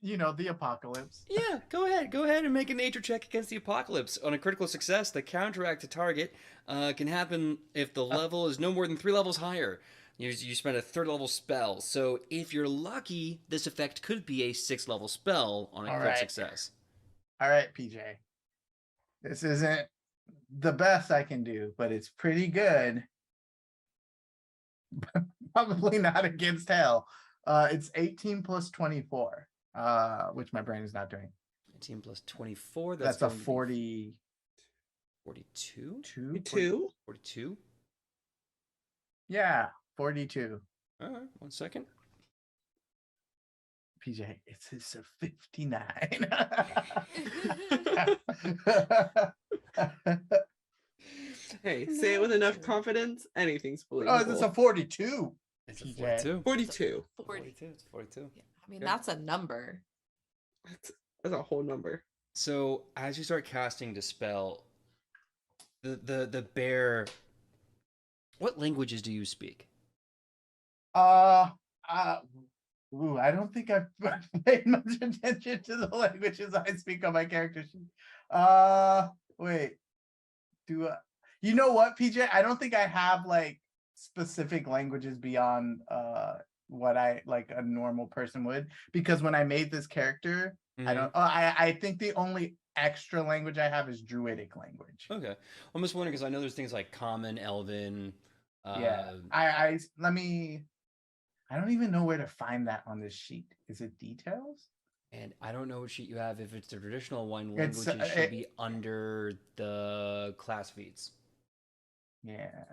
[SPEAKER 3] the apocalypse.
[SPEAKER 1] Yeah, go ahead and make a nature check against the apocalypse. On a critical success, the counteract to target can happen if the level is no more than 3 levels higher. You spend a 3rd level spell. So if you're lucky, this effect could be a 6th level spell on a crit success.
[SPEAKER 3] All right, PJ. This isn't the best I can do, but it's pretty good. Probably not against hell. It's 18 plus 24, which my brain is not doing.
[SPEAKER 1] 18 plus 24.
[SPEAKER 3] That's a 40.
[SPEAKER 1] 42? 42?
[SPEAKER 3] Yeah, 42.
[SPEAKER 1] All right, 1 second.
[SPEAKER 3] PJ, it's a 59.
[SPEAKER 4] Hey, say it with enough confidence, anything's believable.
[SPEAKER 3] Oh, it's a 42.
[SPEAKER 1] It's a 42.
[SPEAKER 4] 42.
[SPEAKER 1] 42. It's 42.
[SPEAKER 2] Yeah, I mean,
[SPEAKER 1] Okay.
[SPEAKER 2] that's a number.
[SPEAKER 4] That's a whole number.
[SPEAKER 1] So as you start casting Dispel, the bear, what languages do you speak?
[SPEAKER 3] I don't think I've paid much attention to the languages I speak on my character sheet. Wait, you know what, PJ? I don't think I have like specific languages beyond what I like a normal person would, because when I made this character, I think the only extra language I have is Druidic language.
[SPEAKER 1] Okay, I'm just wondering because I know there's things like Common, Elven.
[SPEAKER 3] Yeah, I don't even know where to find that on this sheet. Is it details?
[SPEAKER 1] And I don't know what sheet you have. If it's the traditional one, languages should be under the class feats.
[SPEAKER 3] Yeah.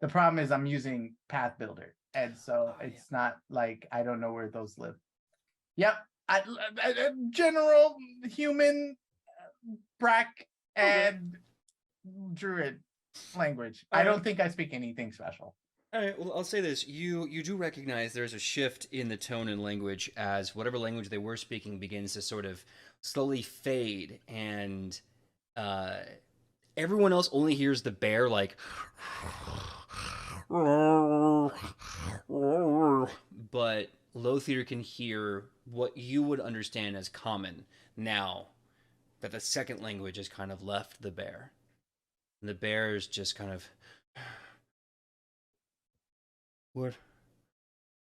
[SPEAKER 3] The problem is I'm using Path Builder, and so it's not like I don't know where those live. Yep. General human Brack and Druid language. I don't think I speak anything special.
[SPEAKER 1] All right, well, I'll say this. You do recognize there's a shift in the tone and language as whatever language they were speaking begins to sort of slowly fade, and everyone else only hears the bear like, but Lothier can hear what you would understand as Common now that the second language has kind of left the bear. And the bear is just kind of... What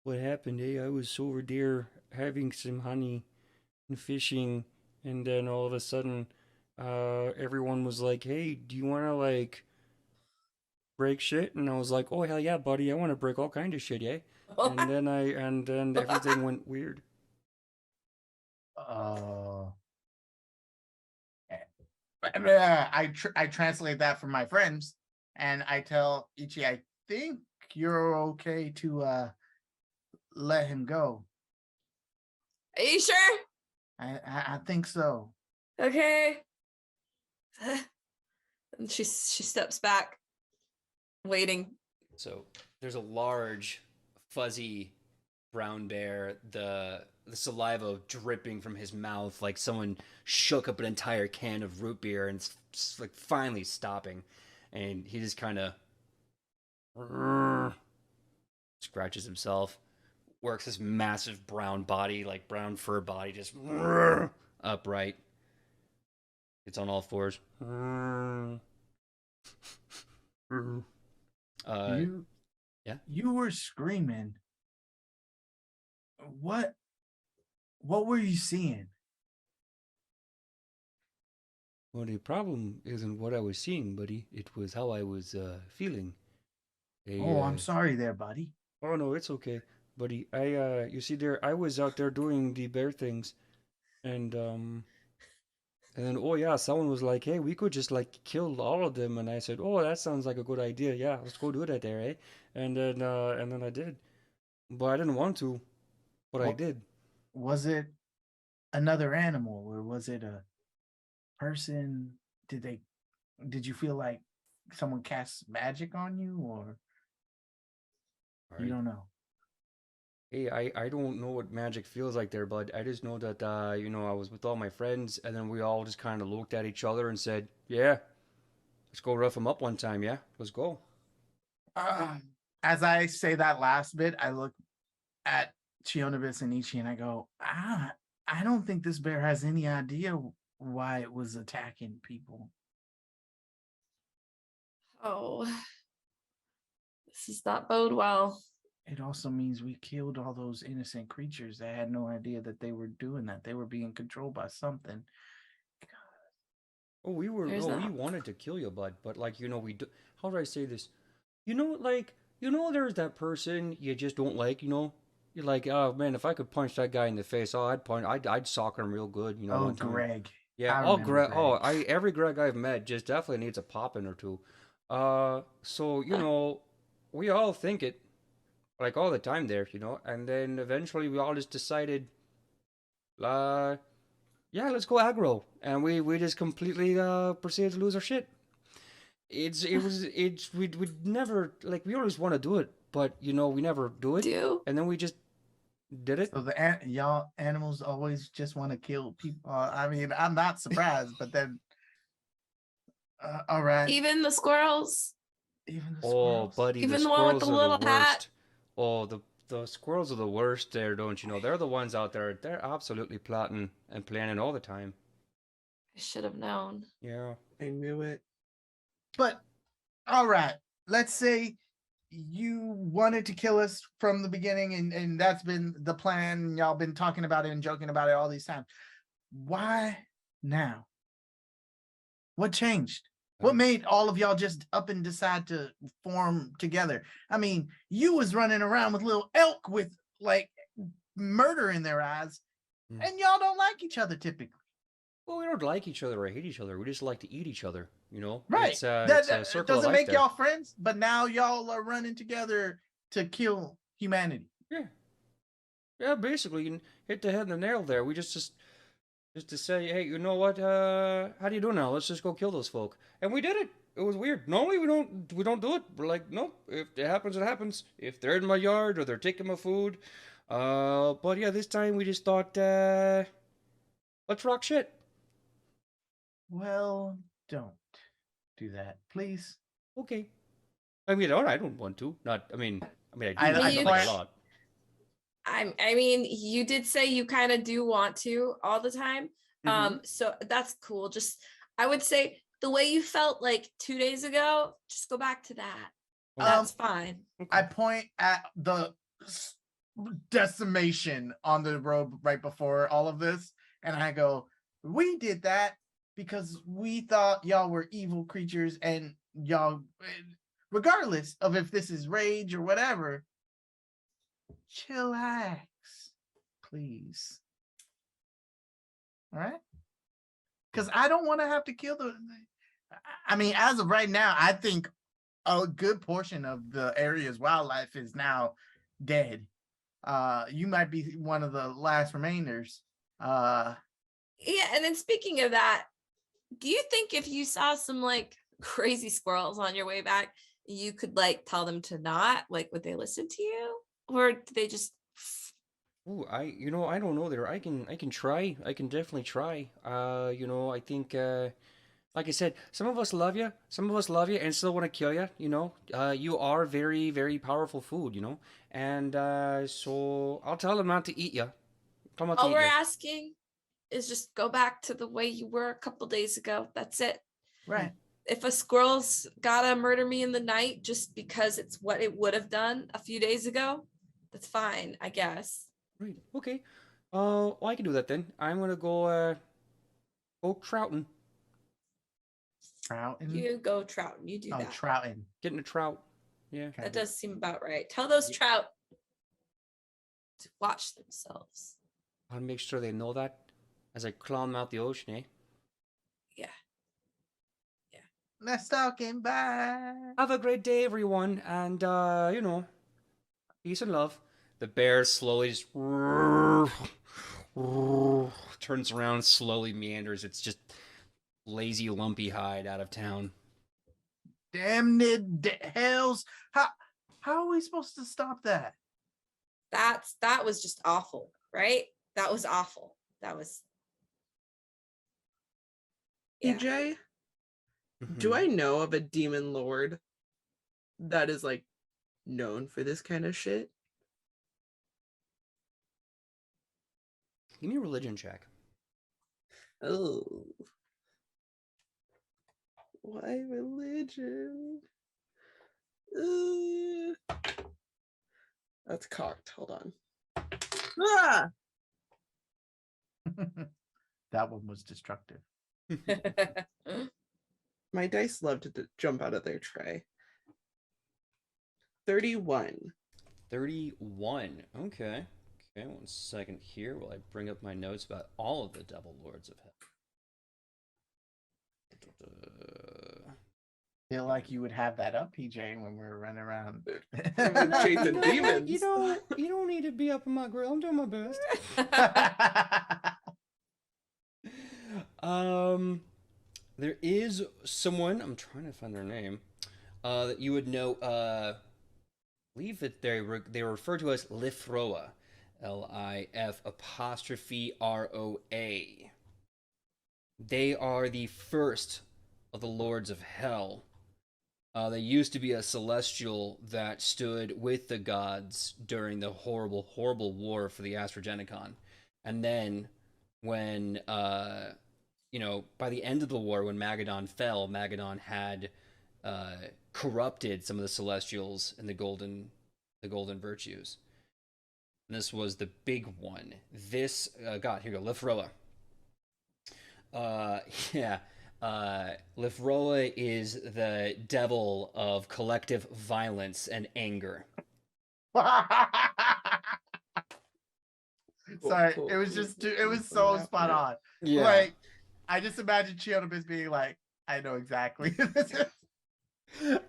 [SPEAKER 1] happened, I was over there having some honey and fishing, and then all of a sudden, everyone was like, hey, do you want to, like, break shit? And I was like, oh, hell yeah, buddy, I want to break all kind of shit, yeah? And then everything went weird.
[SPEAKER 3] I translate that for my friends, and I tell Ichi, I think you're okay to let him go.
[SPEAKER 2] Are you sure?
[SPEAKER 3] I think so.
[SPEAKER 2] Okay. And she steps back, waiting.
[SPEAKER 1] So there's a large, fuzzy brown bear, the saliva dripping from his mouth like someone shook up an entire can of root beer, and it's like finally stopping, and he just kind of scratches himself, works his massive brown body, like brown fur body, just upright. It's on all fours.
[SPEAKER 3] You
[SPEAKER 1] Yeah.
[SPEAKER 3] You were screaming. What were you seeing?
[SPEAKER 1] Well, the problem isn't what I was seeing, buddy. It was how I was feeling.
[SPEAKER 3] Oh, I'm sorry there, buddy.
[SPEAKER 1] Oh no, it's okay, buddy. You see, I was out there doing the bear things, and then oh yeah, someone was like, hey, we could just like kill all of them, and I said, oh, that sounds like a good idea. Yeah, let's go do that there, eh? And then I did, but I didn't want to, but I
[SPEAKER 3] What
[SPEAKER 1] did.
[SPEAKER 3] was it? Another animal, or was it a person? Did you feel like someone cast magic on you, or you don't know?
[SPEAKER 1] Hey, I don't know what magic feels like there, bud. I just know that, I was with all my friends, and then we all just kind of looked at each other and said, yeah, let's go rough them up one time, yeah? Let's go.
[SPEAKER 3] As I say that last bit, I look at Chionobis and Ichi and I go, I don't think this bear has any idea why it was attacking people.
[SPEAKER 2] Oh, this does not bode well.
[SPEAKER 3] It also means we killed all those innocent creatures that had no idea that they were doing that. They were being controlled by something.
[SPEAKER 1] Oh, we wanted to kill you, bud, but like, we do, how do I say this? There's that person you just don't like, You're like, oh man, if I could punch that guy in the face, oh, I'd sock him real good,
[SPEAKER 3] Oh,
[SPEAKER 1] one time.
[SPEAKER 3] Greg.
[SPEAKER 1] Yeah,
[SPEAKER 3] I remember Greg.
[SPEAKER 1] every Greg I've met just definitely needs a popping or two. So, we all think it, like all the time there, and then eventually we all just decided, uh, yeah, let's go aggro, and we just completely proceeded to lose our shit. We'd never, like, we always want to do it, but we never do it, and then we just did it.
[SPEAKER 3] So y'all animals always just want to kill people. I mean, I'm not surprised, but then, all right.
[SPEAKER 2] Even the squirrels.
[SPEAKER 3] Even the
[SPEAKER 1] squirrels. Oh, buddy,
[SPEAKER 2] even
[SPEAKER 1] the
[SPEAKER 2] one with
[SPEAKER 1] squirrels
[SPEAKER 2] the
[SPEAKER 1] are
[SPEAKER 2] little
[SPEAKER 1] the
[SPEAKER 2] hat.
[SPEAKER 1] worst. Oh, the squirrels are the worst there, don't you know? They're the ones out there. They're absolutely plotting and planning all the time.
[SPEAKER 2] I should have known.
[SPEAKER 1] Yeah,
[SPEAKER 4] I knew it.
[SPEAKER 3] But all right, let's say you wanted to kill us from the beginning, and that's been the plan. Y'all been talking about it and joking about it all these times. Why now? What changed? What made all of y'all just up and decide to form together? I mean, you was running around with little elk with like murder in their eyes, and y'all don't like each other typically.
[SPEAKER 1] Well, we don't like each other or hate each other. We just like to eat each other,
[SPEAKER 3] Right.
[SPEAKER 1] It's a circle
[SPEAKER 3] doesn't
[SPEAKER 1] of life
[SPEAKER 3] make
[SPEAKER 1] there.
[SPEAKER 3] y'all friends, but now y'all are running together to kill humanity.
[SPEAKER 1] Yeah. Yeah, basically, you hit the head on the nail there. We just to say, hey, you know what? How do you do now? Let's just go kill those folk. And we did it. It was weird. Normally we don't do it. We're like, nope. If it happens, it happens. If they're in my yard or they're taking my food. But yeah, this time we just thought, let's rock shit.
[SPEAKER 3] Well, don't do that, please.
[SPEAKER 1] Okay. I mean, I don't want to. I mean, I do.
[SPEAKER 2] I
[SPEAKER 1] like a lot.
[SPEAKER 2] I mean, you did say you kind of do want to all the time. So that's cool. Just, I would say the way you felt like 2 days ago, just go back to that. That's fine.
[SPEAKER 3] I point at the decimation on the road right before all of this, and I go, we did that because we thought y'all were evil creatures, and y'all, regardless of if this is rage or whatever, chillax, please. All right? because I don't want to have to kill the. I mean, as of right now, I think a good portion of the area's wildlife is now dead. You might be one of the last remainders.
[SPEAKER 2] Yeah, and then speaking of that, do you think if you saw some like crazy squirrels on your way back, you could like tell them to not? Like, would they listen to you, or do they just?
[SPEAKER 1] Ooh, I don't know there. I can try. I can definitely try. I think like I said, some of us love you, and still want to kill you. You are very, very powerful food. And so I'll tell them not to eat you. Tell them not to
[SPEAKER 2] All
[SPEAKER 1] eat
[SPEAKER 2] we're
[SPEAKER 1] you.
[SPEAKER 2] asking is just go back to the way you were a couple days ago. That's it.
[SPEAKER 3] Right.
[SPEAKER 2] If a squirrel's gotta murder me in the night just because it's what it would have done a few days ago, that's fine, I guess.
[SPEAKER 1] Right. Okay. Well, I can do that then. I'm gonna go trouting.
[SPEAKER 3] Trouting.
[SPEAKER 2] You go trouting. You do
[SPEAKER 3] Oh,
[SPEAKER 2] that.
[SPEAKER 3] trouting.
[SPEAKER 1] Getting a trout. Yeah.
[SPEAKER 3] Okay.
[SPEAKER 2] That does seem about right. Tell those trout to watch themselves.
[SPEAKER 1] I'll make sure they know that as I claw them out the ocean, eh?
[SPEAKER 2] Yeah.
[SPEAKER 3] Let's talking. Bye.
[SPEAKER 1] Have a great day, everyone, and peace and love. The bear slowly just turns around, slowly meanders. It's just lazy, lumpy hide out of town.
[SPEAKER 3] Damn it, hells! How are we supposed to stop that?
[SPEAKER 2] That was just awful, right? That was awful. That was. Yeah.
[SPEAKER 4] EJ, do I know of a demon lord that is like known for this kind of shit?
[SPEAKER 1] Give me a religion check.
[SPEAKER 4] Oh. Why religion? That's cocked. Hold on. Ah!
[SPEAKER 3] That one was destructive.
[SPEAKER 4] My dice love to jump out of their tray. 31.
[SPEAKER 1] 31. Okay. Okay, 1 second here while I bring up my notes about all of the Devil Lords of Hell.
[SPEAKER 3] Feel like you would have that up, PJ, when we're running around.
[SPEAKER 4] Chasing demons.
[SPEAKER 1] You don't need to be up in my grill. I'm doing my best. There is someone, I'm trying to find their name, that you would know. I believe that they were referred to as Lifroa, Lif''Roa. They are the first of the Lords of Hell. They used to be a celestial that stood with the gods during the horrible, horrible war for the Astrogenicon. And then when, by the end of the war, when Magadon fell, Magadon had corrupted some of the celestials and the golden virtues. And this was the big one. This, God, here we go, Lifroa. Lifroa is the devil of collective violence and anger.
[SPEAKER 3] Sorry, it was just it was so spot on.
[SPEAKER 1] Yeah.
[SPEAKER 3] Like, I just imagine Chionabis being like, I know exactly.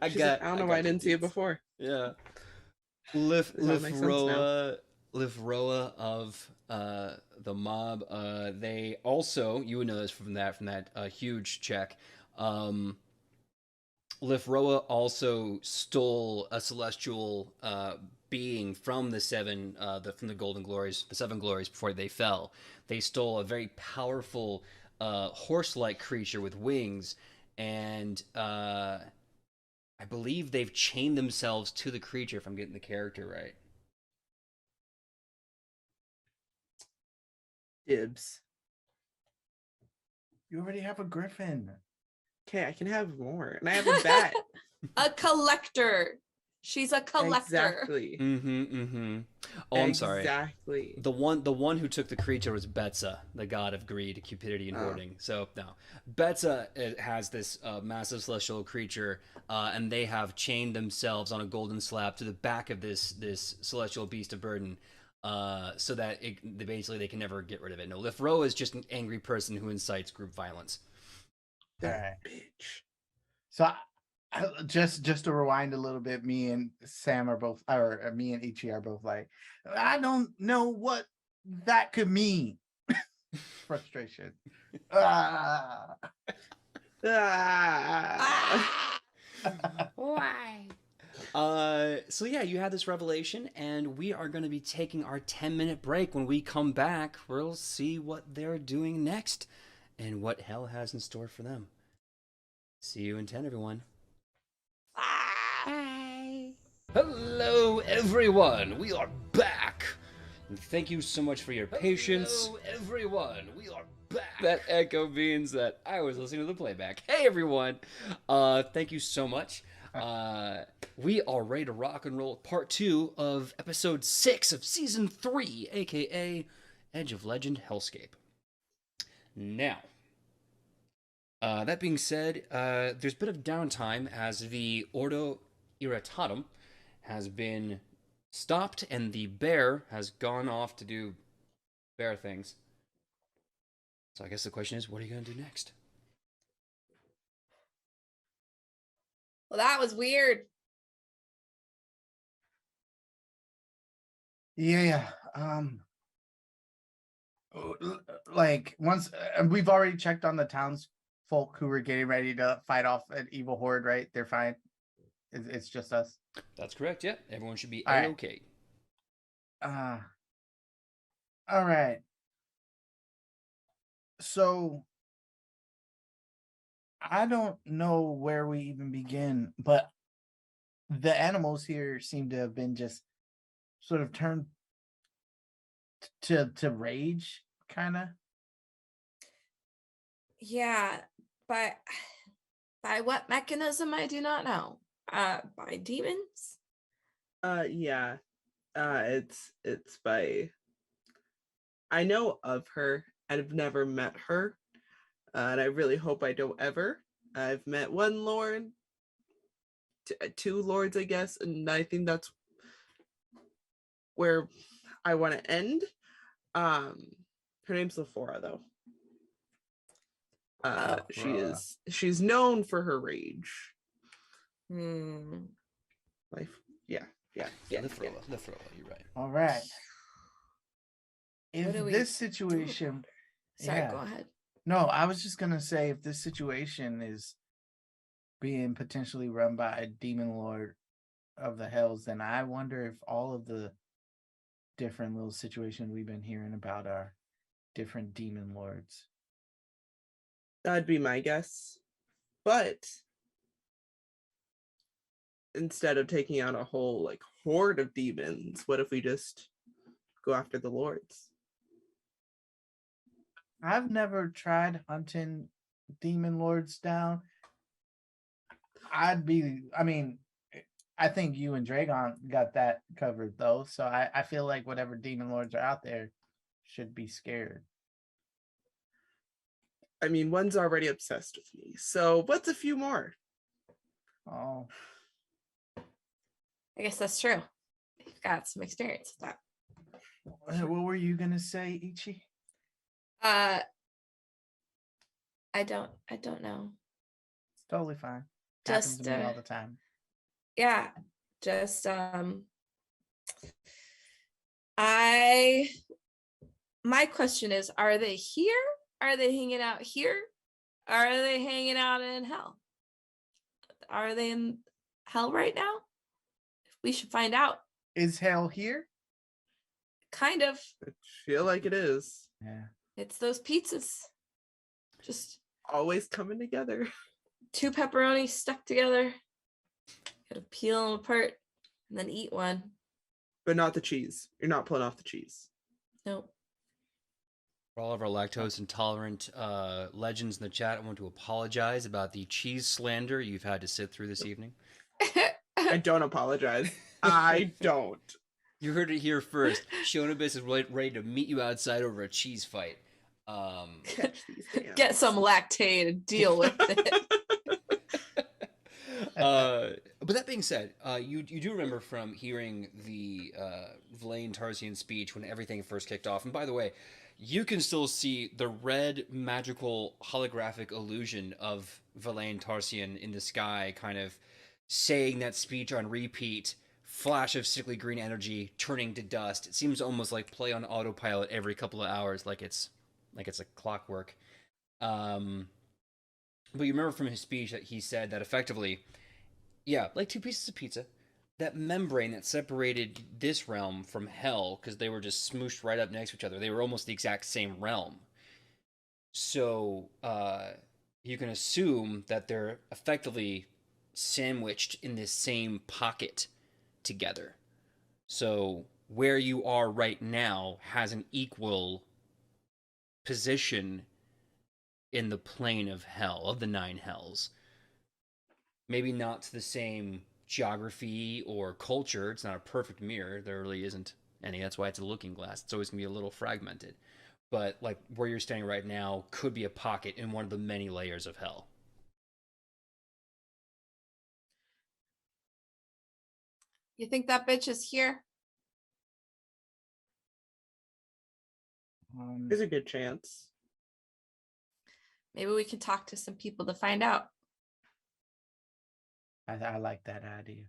[SPEAKER 4] I don't know why I didn't see it before.
[SPEAKER 1] Yeah.
[SPEAKER 4] Lifroa
[SPEAKER 1] of the mob. They also, you would know this from that huge check. Lifroa also stole a celestial being from the seven golden glories, the seven glories before they fell. They stole a very powerful horse-like creature with wings, and I believe they've chained themselves to the creature, if I'm getting the character right.
[SPEAKER 4] Dibs.
[SPEAKER 3] You already have a griffin.
[SPEAKER 4] Okay, I can have more. And I have a bat.
[SPEAKER 2] A collector. She's a collector.
[SPEAKER 4] Exactly.
[SPEAKER 1] Oh, I'm sorry.
[SPEAKER 4] Exactly.
[SPEAKER 1] The one who took the creature was Betsa, the god of greed, cupidity, and hoarding. So no, Betsa has this massive celestial creature, and they have chained themselves on a golden slab to the back of this celestial beast of burden. so that they can never get rid of it. No, Lithro is just an angry person who incites group violence.
[SPEAKER 4] That
[SPEAKER 3] Alright.
[SPEAKER 4] bitch.
[SPEAKER 3] So just to rewind a little bit, me and Sam are both, or me and Ichi are both like, I don't know what that could mean. Frustration. Ah.
[SPEAKER 4] Ah.
[SPEAKER 1] Why? So yeah, you had this revelation, and we are going to be taking our 10-minute break. When we come back, we'll see what they're doing next and what hell has in store for them. See you in 10, everyone. Bye. Hello, everyone. We are back. And thank you so much for your patience. Hello, everyone. We are back. That echo means that I was listening to the playback. Hey, everyone. Thank you so much. We are ready to rock and roll with part 2 of episode 6 of season 3, aka Edge of Legend Hellscape. Now, that being said, there's a bit of downtime as the Ordo Iratorum has been stopped and the bear has gone off to do bear things. So I guess the question is, what are you going to do next?
[SPEAKER 2] Well, that was weird.
[SPEAKER 3] Yeah. Like once we've already checked on the townsfolk who were getting ready to fight off an evil horde, right? They're fine. It's just us.
[SPEAKER 1] That's correct. Yeah, everyone should be
[SPEAKER 3] All right.
[SPEAKER 1] A-okay.
[SPEAKER 3] All right. So I don't know where we even begin, but the animals here seem to have been just sort of turned to rage, kind of.
[SPEAKER 2] Yeah, but by what mechanism I do not know. By demons?
[SPEAKER 4] Yeah. It's by, I know of her. I've never met her. And I really hope I don't ever. I've met one lord, two lords, I guess, and I think that's where I want to end. Her name's Lafora, though. She's known for her rage. Life, yeah.
[SPEAKER 1] Lithroa, you're right.
[SPEAKER 3] All right.
[SPEAKER 2] What
[SPEAKER 3] If
[SPEAKER 2] do we
[SPEAKER 3] this
[SPEAKER 2] do?
[SPEAKER 3] situation,
[SPEAKER 2] Sorry,
[SPEAKER 3] yeah.
[SPEAKER 2] go ahead.
[SPEAKER 3] No, I was just gonna say if this situation is being potentially run by a demon lord of the hells, then I wonder if all of the different little situations we've been hearing about are different demon lords.
[SPEAKER 4] That'd be my guess. But instead of taking out a whole like horde of demons, what if we just go after the lords?
[SPEAKER 3] I've never tried hunting demon lords down. I mean, I think you and Dragon got that covered though. So I feel like whatever demon lords are out there should be scared.
[SPEAKER 4] I mean, one's already obsessed with me. So what's a few more?
[SPEAKER 3] Oh,
[SPEAKER 2] I guess that's true. You've got some experience with that.
[SPEAKER 3] what were you gonna say, Ichi?
[SPEAKER 2] I don't know.
[SPEAKER 3] It's totally fine.
[SPEAKER 2] Just
[SPEAKER 3] Happens to me all the time.
[SPEAKER 2] Yeah, just my question is, are they here? Are they hanging out here? Are they hanging out in hell? Are they in hell right now? We should find out.
[SPEAKER 3] Is hell here?
[SPEAKER 2] Kind of.
[SPEAKER 4] I feel like it is.
[SPEAKER 3] Yeah.
[SPEAKER 2] It's those pizzas. Just
[SPEAKER 4] Always coming together.
[SPEAKER 2] 2 pepperonis stuck together. Gotta peel them apart and then eat one.
[SPEAKER 4] But not the cheese. You're not pulling off the cheese.
[SPEAKER 2] Nope.
[SPEAKER 1] For all of our lactose intolerant legends in the chat, I want to apologize about the cheese slander you've had to sit through this evening.
[SPEAKER 4] I don't apologize. I don't.
[SPEAKER 1] You heard it here first. Shonibus is ready to meet you outside over a cheese fight.
[SPEAKER 4] Catch these hands.
[SPEAKER 2] Get some lactate and deal with it.
[SPEAKER 1] But that being said, you do remember from hearing the Vlaine Tarsian speech when everything first kicked off. And by the way, you can still see the red magical holographic illusion of Vlaine Tarsian in the sky, kind of saying that speech on repeat. Flash of sickly green energy turning to dust. It seems almost like play on autopilot every couple of hours, like it's a clockwork. But you remember from his speech that he said that effectively, yeah, like two pieces of pizza, that membrane that separated this realm from hell, because they were just smooshed right up next to each other. They were almost the exact same realm. So you can assume that they're effectively sandwiched in this same pocket together. So where you are right now has an equal position in the plane of hell, of the nine hells. Maybe not to the same geography or culture. It's not a perfect mirror. There really isn't any. That's why it's a looking glass. It's always going to be a little fragmented. But like where you're standing right now could be a pocket in one of the many layers of hell.
[SPEAKER 2] You think that bitch is here?
[SPEAKER 4] There's a good chance.
[SPEAKER 2] Maybe we can talk to some people to find out.
[SPEAKER 3] I like that idea.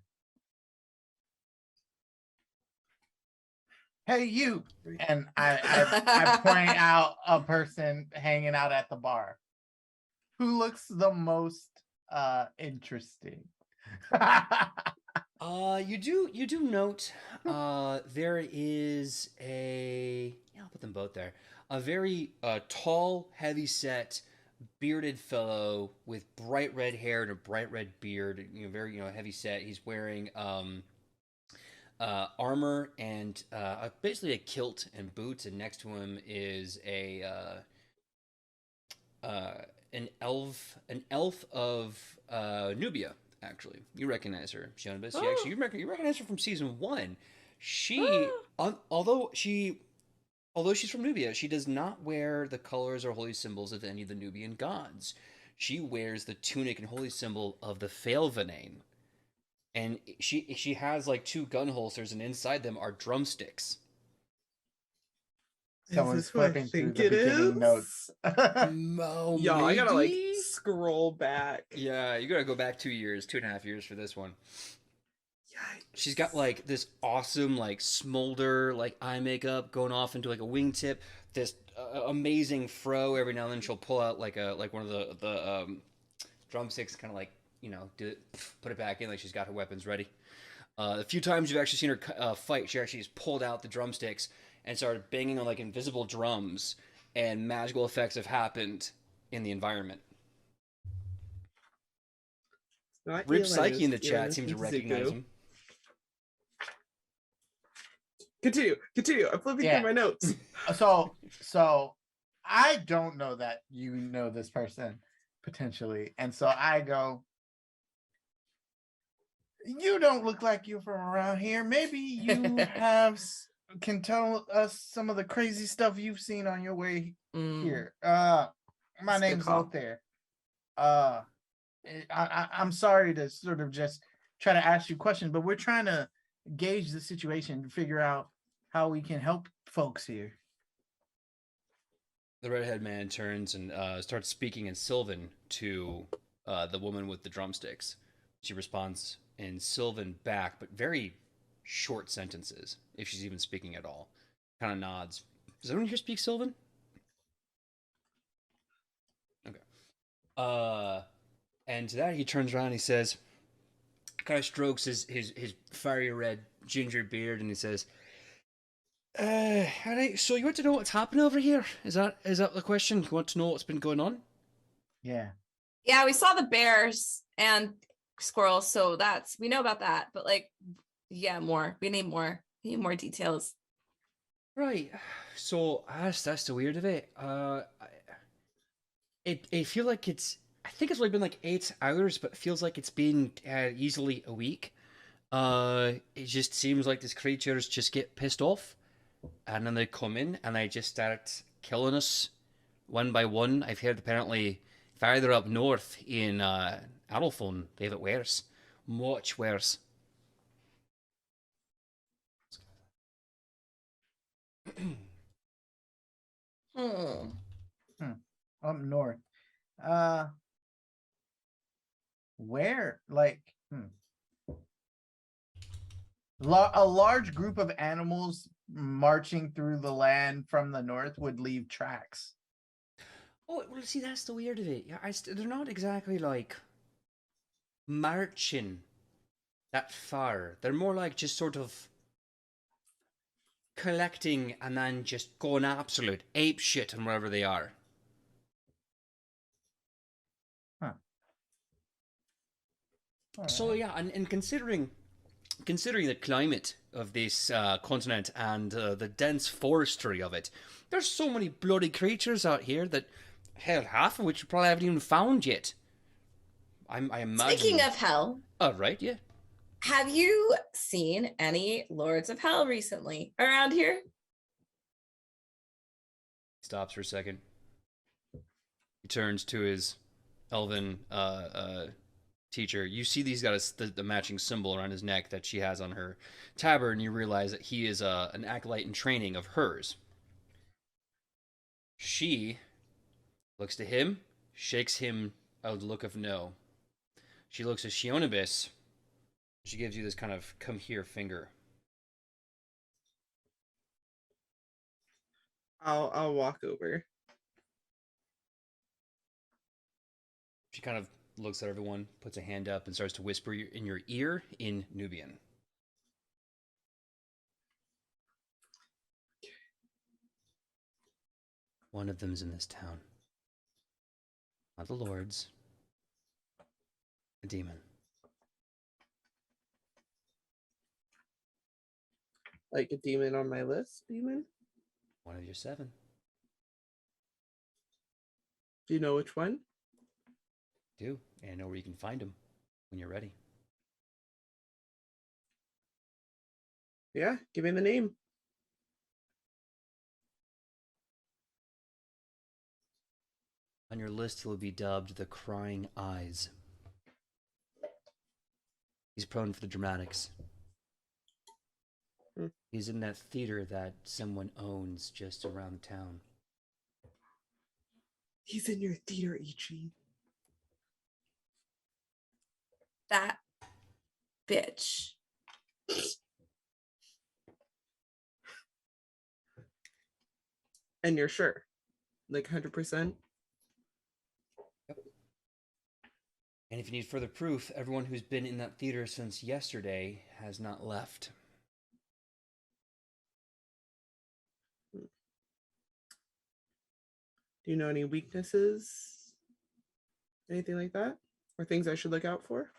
[SPEAKER 3] Hey, you! And I point out a person hanging out at the bar who looks the most interesting.
[SPEAKER 1] You do note there is I'll put them both there. A very tall, heavy-set, bearded fellow with bright red hair and a bright red beard. Very heavy set. He's wearing armor and basically a kilt and boots, and next to him is an elf of Nubia. Actually, you recognize her, Shionibus. You recognize her from season 1. She, although she's from Nubia, she does not wear the colors or holy symbols of any of the Nubian gods. She wears the tunic and holy symbol of the Faelvanane. And she has like 2 gun holsters, and inside them are drumsticks.
[SPEAKER 3] Someone's flipping through the beginning notes.
[SPEAKER 4] Yo, I gotta like scroll back.
[SPEAKER 1] Yeah, you gotta go back 2.5 years for this one.
[SPEAKER 4] Yikes.
[SPEAKER 1] She's got like this awesome like smolder like eye makeup going off into like a wingtip. This amazing fro. Every now and then she'll pull out like one of the drumsticks, kind of like put it back in like she's got her weapons ready. A few times you've actually seen her fight. She actually just pulled out the drumsticks and started banging on like invisible drums, and magical effects have happened in the environment. Rip Psyche in the chat seems to recognize him.
[SPEAKER 4] Continue. I'm flipping through my notes.
[SPEAKER 3] So I don't know that you know this person potentially, and so I go, you don't look like you're from around here. Maybe you can tell us some of the crazy stuff you've seen on your way here. My name's Lothair. I'm sorry to sort of just try to ask you questions, but we're trying to gauge the situation to figure out how we can help folks here.
[SPEAKER 1] The redhead man turns and starts speaking in Sylvan to the woman with the drumsticks. She responds in Sylvan back, but very short sentences, if she's even speaking at all. Kind of nods. Does anyone here speak Sylvan? Okay. And to that he turns around and he says, kind of strokes his fiery red ginger beard, and he says, all right, so you want to know what's happening over here? Is that the question? You want to know what's been going on?
[SPEAKER 3] Yeah,
[SPEAKER 2] we saw the bears and squirrels, so we know about that, but more. We need more details.
[SPEAKER 1] Right. So that's the weird of it. I feel like I think it's only been like 8 hours, but it feels like it's been easily a week. It just seems like these creatures just get pissed off, and then they come in and they just start killing us one by one. I've heard apparently farther up north in Aralfon, they have it worse, much worse.
[SPEAKER 3] Up north. Uh, where? Like, a large group of animals marching through the land from the north would leave tracks.
[SPEAKER 1] Oh, well, see, that's the weird of it. Yeah, they're not exactly like marching that far. They're more like just sort of collecting and then just going absolute ape shit on wherever they are.
[SPEAKER 3] Huh.
[SPEAKER 1] So
[SPEAKER 3] Alright.
[SPEAKER 1] yeah, and considering the climate of this continent and the dense forestry of it, there's so many bloody creatures out here that, hell, half of which we probably haven't even found yet. I imagine.
[SPEAKER 2] Speaking of hell,
[SPEAKER 1] oh right, yeah.
[SPEAKER 2] have you seen any Lords of Hell recently around here?
[SPEAKER 1] Stops for a second. He turns to his elven teacher. You see he's got the matching symbol around his neck that she has on her tabard, and you realize that he is an acolyte in training of hers. She looks to him, shakes him a look of no. She looks at Shionibis. She gives you this kind of come here finger.
[SPEAKER 4] I'll walk over.
[SPEAKER 1] She kind of looks at everyone, puts a hand up, and starts to whisper in your ear in Nubian. One of them's in this town. Not the lords. A demon.
[SPEAKER 4] Like a demon on my list, demon?
[SPEAKER 1] One of your 7.
[SPEAKER 4] Do you know which one?
[SPEAKER 1] Do, and I know where you can find him when you're ready.
[SPEAKER 4] Yeah, give me the name.
[SPEAKER 1] On your list, he'll be dubbed the Crying Eyes. He's prone for the dramatics. He's in that theater that someone owns just around town.
[SPEAKER 4] He's in your theater, Ichi.
[SPEAKER 2] That bitch.
[SPEAKER 4] And you're sure? Like 100%?
[SPEAKER 1] Yep. And if you need further proof, everyone who's been in that theater since yesterday has not left.
[SPEAKER 4] Do you know any weaknesses? Anything like that? Or things I should look out for?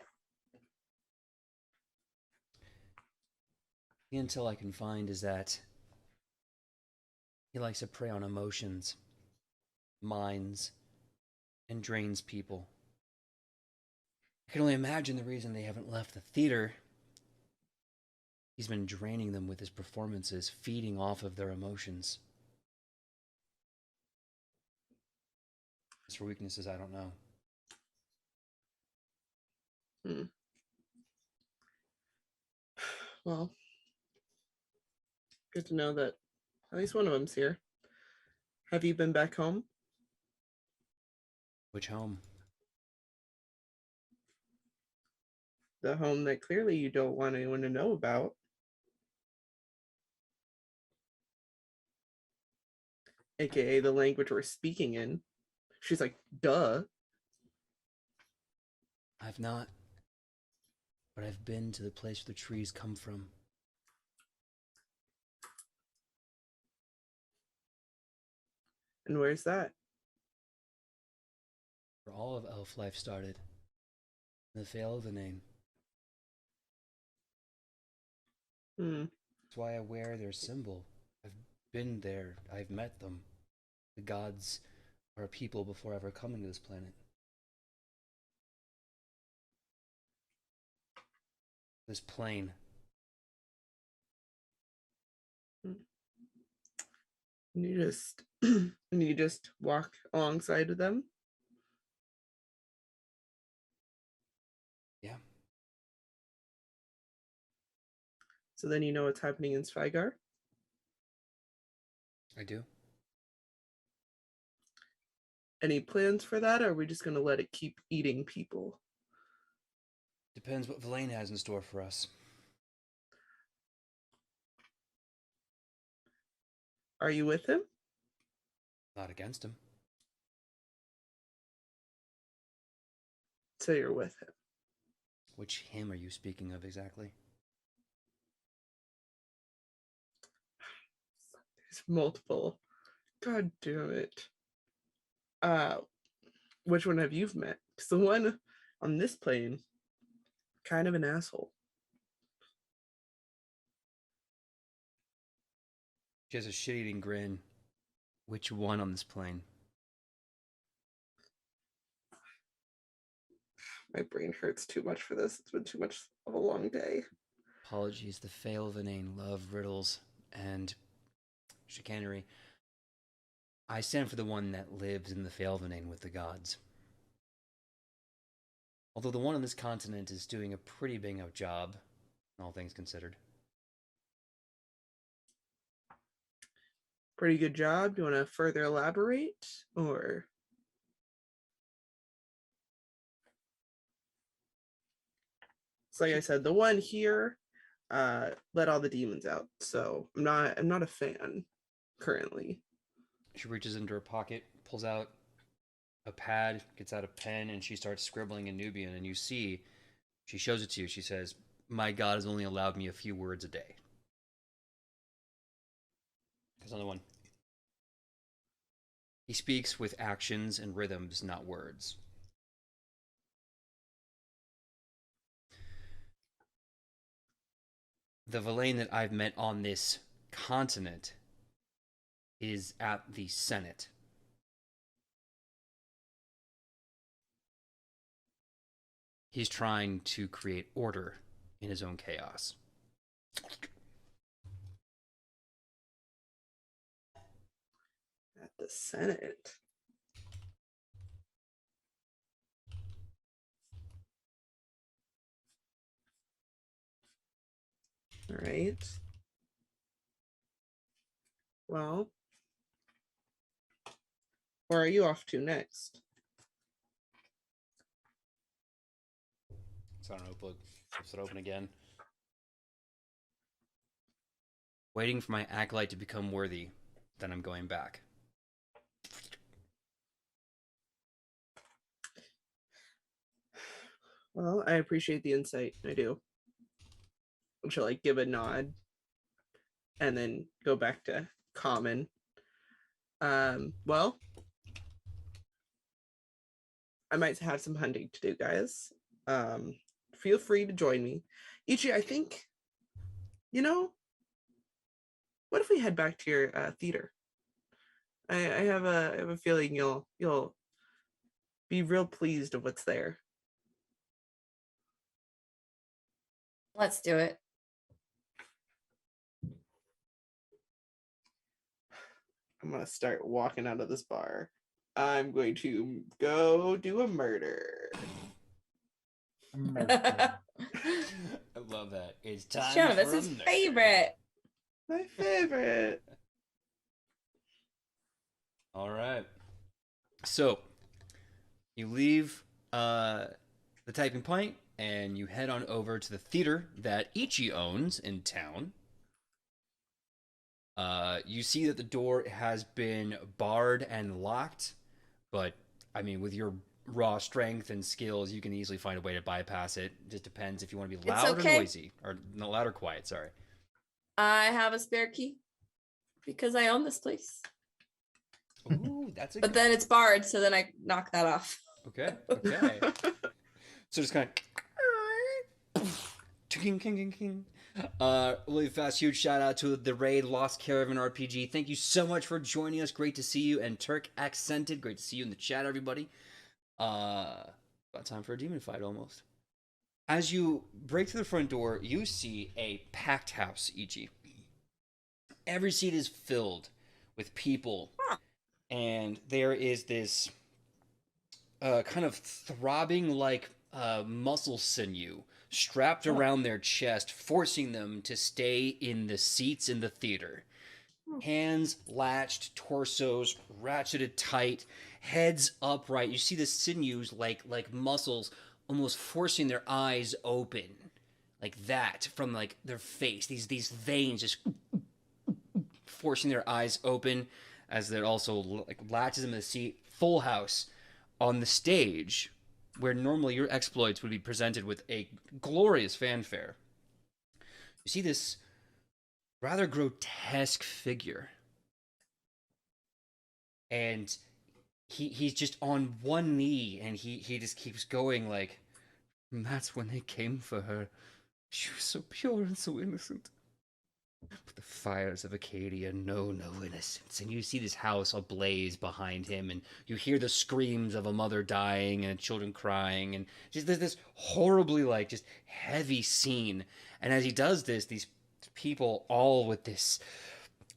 [SPEAKER 1] The intel I can find is that he likes to prey on emotions, minds, and drains people. I can only imagine the reason they haven't left the theater. He's been draining them with his performances, feeding off of their emotions. As for weaknesses, I don't know.
[SPEAKER 4] Well, good to know that at least one of them's here. Have you been back home?
[SPEAKER 1] Which home?
[SPEAKER 4] The home that clearly you don't want anyone to know about. AKA the language we're speaking in. She's like, duh.
[SPEAKER 1] I've not. But I've been to the place where the trees come from.
[SPEAKER 4] And where's that?
[SPEAKER 1] Where all of elf life started. In the Vale of the Name. That's why I wear their symbol. I've been there. I've met them. The gods are a people before ever coming to this planet. This plane.
[SPEAKER 4] And you just walk alongside of them.
[SPEAKER 1] Yeah.
[SPEAKER 4] So then you know what's happening in Svigar?
[SPEAKER 1] I do.
[SPEAKER 4] Any plans for that, or are we just going to let it keep eating people?
[SPEAKER 1] Depends what Verlaine has in store for us.
[SPEAKER 4] Are you with him?
[SPEAKER 1] Not against him.
[SPEAKER 4] So you're with him.
[SPEAKER 1] Which him are you speaking of exactly?
[SPEAKER 4] There's multiple. God damn it. Which one have you met? Because the one on this plane, kind of an asshole.
[SPEAKER 1] She has a shit-eating grin. Which one on this plane?
[SPEAKER 4] My brain hurts too much for this. It's been too much of a long day.
[SPEAKER 1] Apologies, the Failvanane love riddles and chicanery. I stand for the one that lives in the Failvanane with the gods. Although the one on this continent is doing a pretty bang-up job, all things considered.
[SPEAKER 4] Pretty good job. Do you want to further elaborate, or? So like I said, the one here let all the demons out. So I'm not a fan currently.
[SPEAKER 1] She reaches into her pocket, pulls out a pad, gets out a pen, and she starts scribbling in Nubian. And you see, she shows it to you. She says, "My God has only allowed me a few words a day." There's another one. He speaks with actions and rhythms, not words. The Verlaine that I've met on this continent is at the Senate. He's trying to create order in his own chaos.
[SPEAKER 4] At the Senate. All right. Well, where are you off to next?
[SPEAKER 1] So I don't know, flips it open again. Waiting for my acolyte to become worthy, then I'm going back.
[SPEAKER 4] Well, I appreciate the insight. I do. She'll like give a nod and then go back to common. Well, I might have some hunting to do, guys. Feel free to join me. Ichi, I think, what if we head back to your theater? I have a feeling you'll be real pleased of what's there.
[SPEAKER 2] Let's do it.
[SPEAKER 4] I'm gonna start walking out of this bar. I'm going to go do a murder.
[SPEAKER 1] I love that. It's time
[SPEAKER 2] Sean,
[SPEAKER 1] for
[SPEAKER 2] that's
[SPEAKER 1] a
[SPEAKER 2] his
[SPEAKER 1] murder.
[SPEAKER 2] favorite.
[SPEAKER 4] My favorite.
[SPEAKER 1] All right. So you leave the typing point and you head on over to the theater that Ichi owns in town. You see that the door has been barred and locked, but I mean, with your raw strength and skills, you can easily find a way to bypass it. Just depends if you want to be loud
[SPEAKER 2] okay.
[SPEAKER 1] or noisy, or no, loud or quiet. Sorry.
[SPEAKER 2] I have a spare key because I own this place.
[SPEAKER 1] Ooh, that's a.
[SPEAKER 2] But then it's barred, so then I knock that off.
[SPEAKER 1] Okay. Okay. So just kind of. King, king, king, king. Really fast, huge shout out to the raid Lost Caravan RPG. Thank you so much for joining us. Great to see you. And Turk Accented, great to see you in the chat, everybody. About time for a demon fight almost. As you break through the front door, you see a packed house, Ichi. Every seat is filled with people, and there is this kind of throbbing like muscle sinew strapped around their chest, forcing them to stay in the seats in the theater. Hands latched, torsos ratcheted tight, heads upright. You see the sinews like muscles almost forcing their eyes open. Like that from like their face. These veins just forcing their eyes open as it also like latches them in the seat. Full house on the stage where normally your exploits would be presented with a glorious fanfare. You see this rather grotesque figure. And he's just on one knee and he just keeps going like, and that's when they came for her. She was so pure and so innocent. But the fires of Acadia know no innocence. And you see this house ablaze behind him, and you hear the screams of a mother dying and children crying, and just there's this horribly like just heavy scene. And as he does this, these people all with this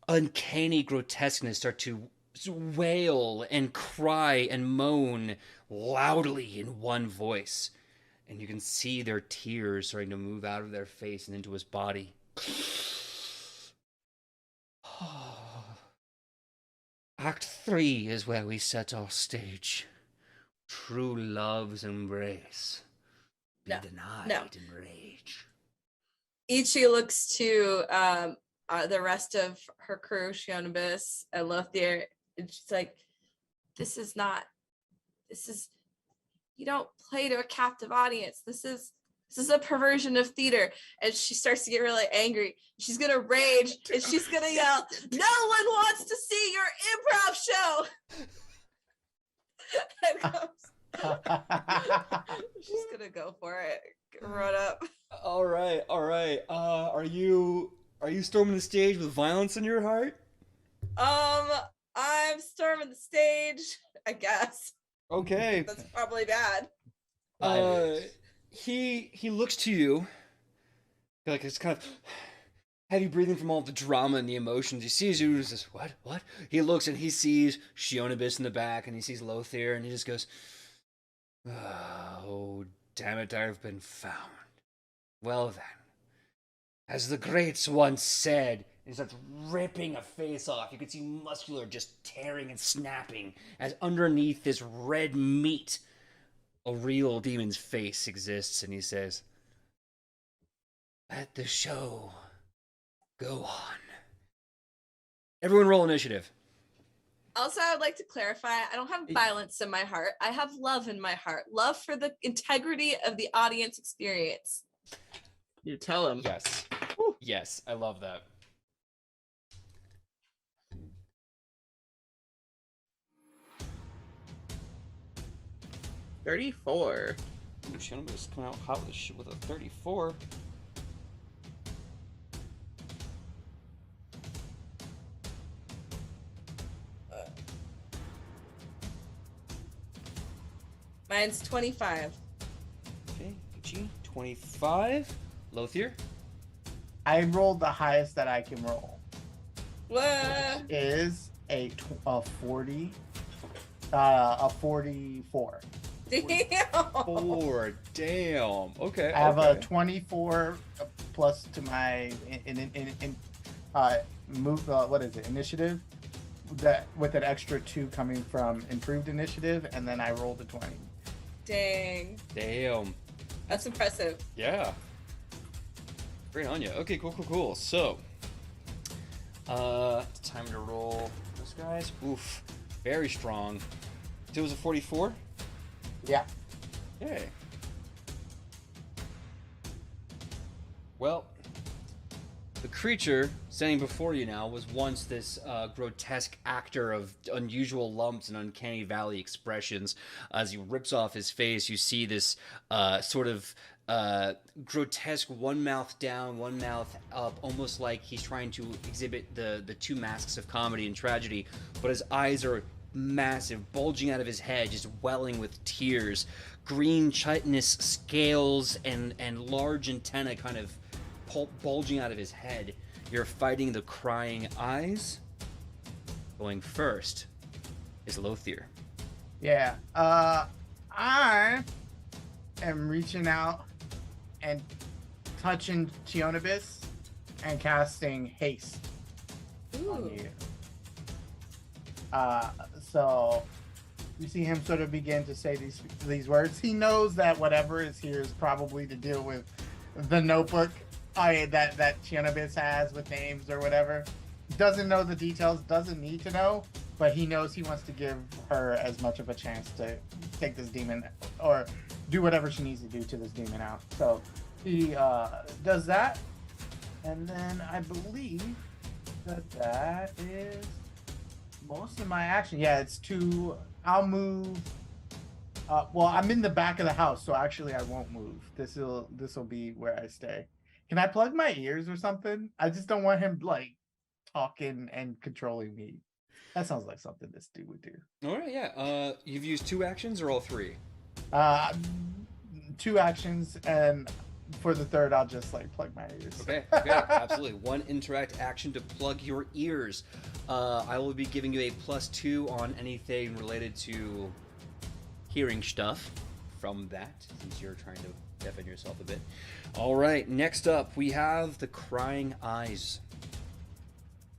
[SPEAKER 1] uncanny grotesqueness start to wail and cry and moan loudly in one voice. And you can see their tears starting to move out of their face and into his body. Act 3 is where we set our stage. True love's embrace. Be denied in rage.
[SPEAKER 2] Ichi looks to the rest of her crew, Shionibus and Lothier, and she's like, this is, you don't play to a captive audience. This is a perversion of theater. And she starts to get really angry. She's gonna rage and she's gonna yell, no one wants to see your improv show. She's gonna go for it. Run up.
[SPEAKER 1] All right. Are you storming the stage with violence in your heart?
[SPEAKER 2] I'm storming the stage, I guess.
[SPEAKER 1] Okay.
[SPEAKER 2] That's probably bad.
[SPEAKER 1] He looks to you, like it's kind of heavy breathing from all the drama and the emotions. He sees you and says, what? He looks and he sees Shionibus in the back and he sees Lothier and he just goes, oh, damn it, I've been found. Well then, as the greats once said, and he starts ripping a face off. You can see muscular just tearing and snapping as underneath this red meat, a real demon's face exists, and he says, let the show go on. Everyone roll initiative.
[SPEAKER 2] Also, I would like to clarify, I don't have violence in my heart. I have love in my heart. Love for the integrity of the audience experience.
[SPEAKER 4] You tell him.
[SPEAKER 1] Yes. Yes, I love that.
[SPEAKER 4] $34.
[SPEAKER 1] Shionibus is coming out hot with a 34.
[SPEAKER 2] Mine's 25.
[SPEAKER 1] Okay, G 25. Lothier.
[SPEAKER 3] I rolled the highest that I can roll.
[SPEAKER 2] What?
[SPEAKER 3] Is a 40. A 44.
[SPEAKER 2] Damn.
[SPEAKER 1] 4. Damn. Okay.
[SPEAKER 3] I have
[SPEAKER 1] okay.
[SPEAKER 3] a 24 plus to my move. What is it? Initiative. That with an extra 2 coming from improved initiative, and then I rolled a 20.
[SPEAKER 2] Dang.
[SPEAKER 1] Damn.
[SPEAKER 2] That's impressive.
[SPEAKER 1] Yeah. Great on you. Okay, cool. So, it's time to roll this guys. Oof. Very strong. It was a 44?
[SPEAKER 3] Yeah.
[SPEAKER 1] Okay. Well, the creature standing before you now was once this grotesque actor of unusual lumps and uncanny valley expressions. As he rips off his face, you see this sort of grotesque one mouth down, one mouth up, almost like he's trying to exhibit the two masks of comedy and tragedy, but his eyes are massive, bulging out of his head, just welling with tears. Green chitinous scales and large antennae kind of bulging out of his head. You're fighting the crying eyes. Going first is Lothier.
[SPEAKER 3] Yeah. I am reaching out and touching Cheonibus and casting haste on
[SPEAKER 2] Ooh.
[SPEAKER 3] you. So you see him sort of begin to say these words. He knows that whatever is here is probably to deal with the notebook that Cheonibus has with names or whatever. Doesn't know the details, doesn't need to know, but he knows he wants to give her as much of a chance to take this demon or do whatever she needs to do to this demon out. So he does that, and then I believe that is most of my action. Yeah, it's two. I'll move. Well, I'm in the back of the house, so actually I won't move. This will be where I stay. Can I plug my ears or something? I just don't want him like talking and controlling me. That sounds like something this dude would do.
[SPEAKER 1] All right, yeah. You've used 2 actions or all 3?
[SPEAKER 3] 2 actions, and for the third, I'll just like plug my ears.
[SPEAKER 1] Okay, absolutely. 1 interact action to plug your ears. I will be giving you a +2 on anything related to hearing stuff from that, since you're trying to deafen yourself a bit. All right, next up we have the Crying Eyes.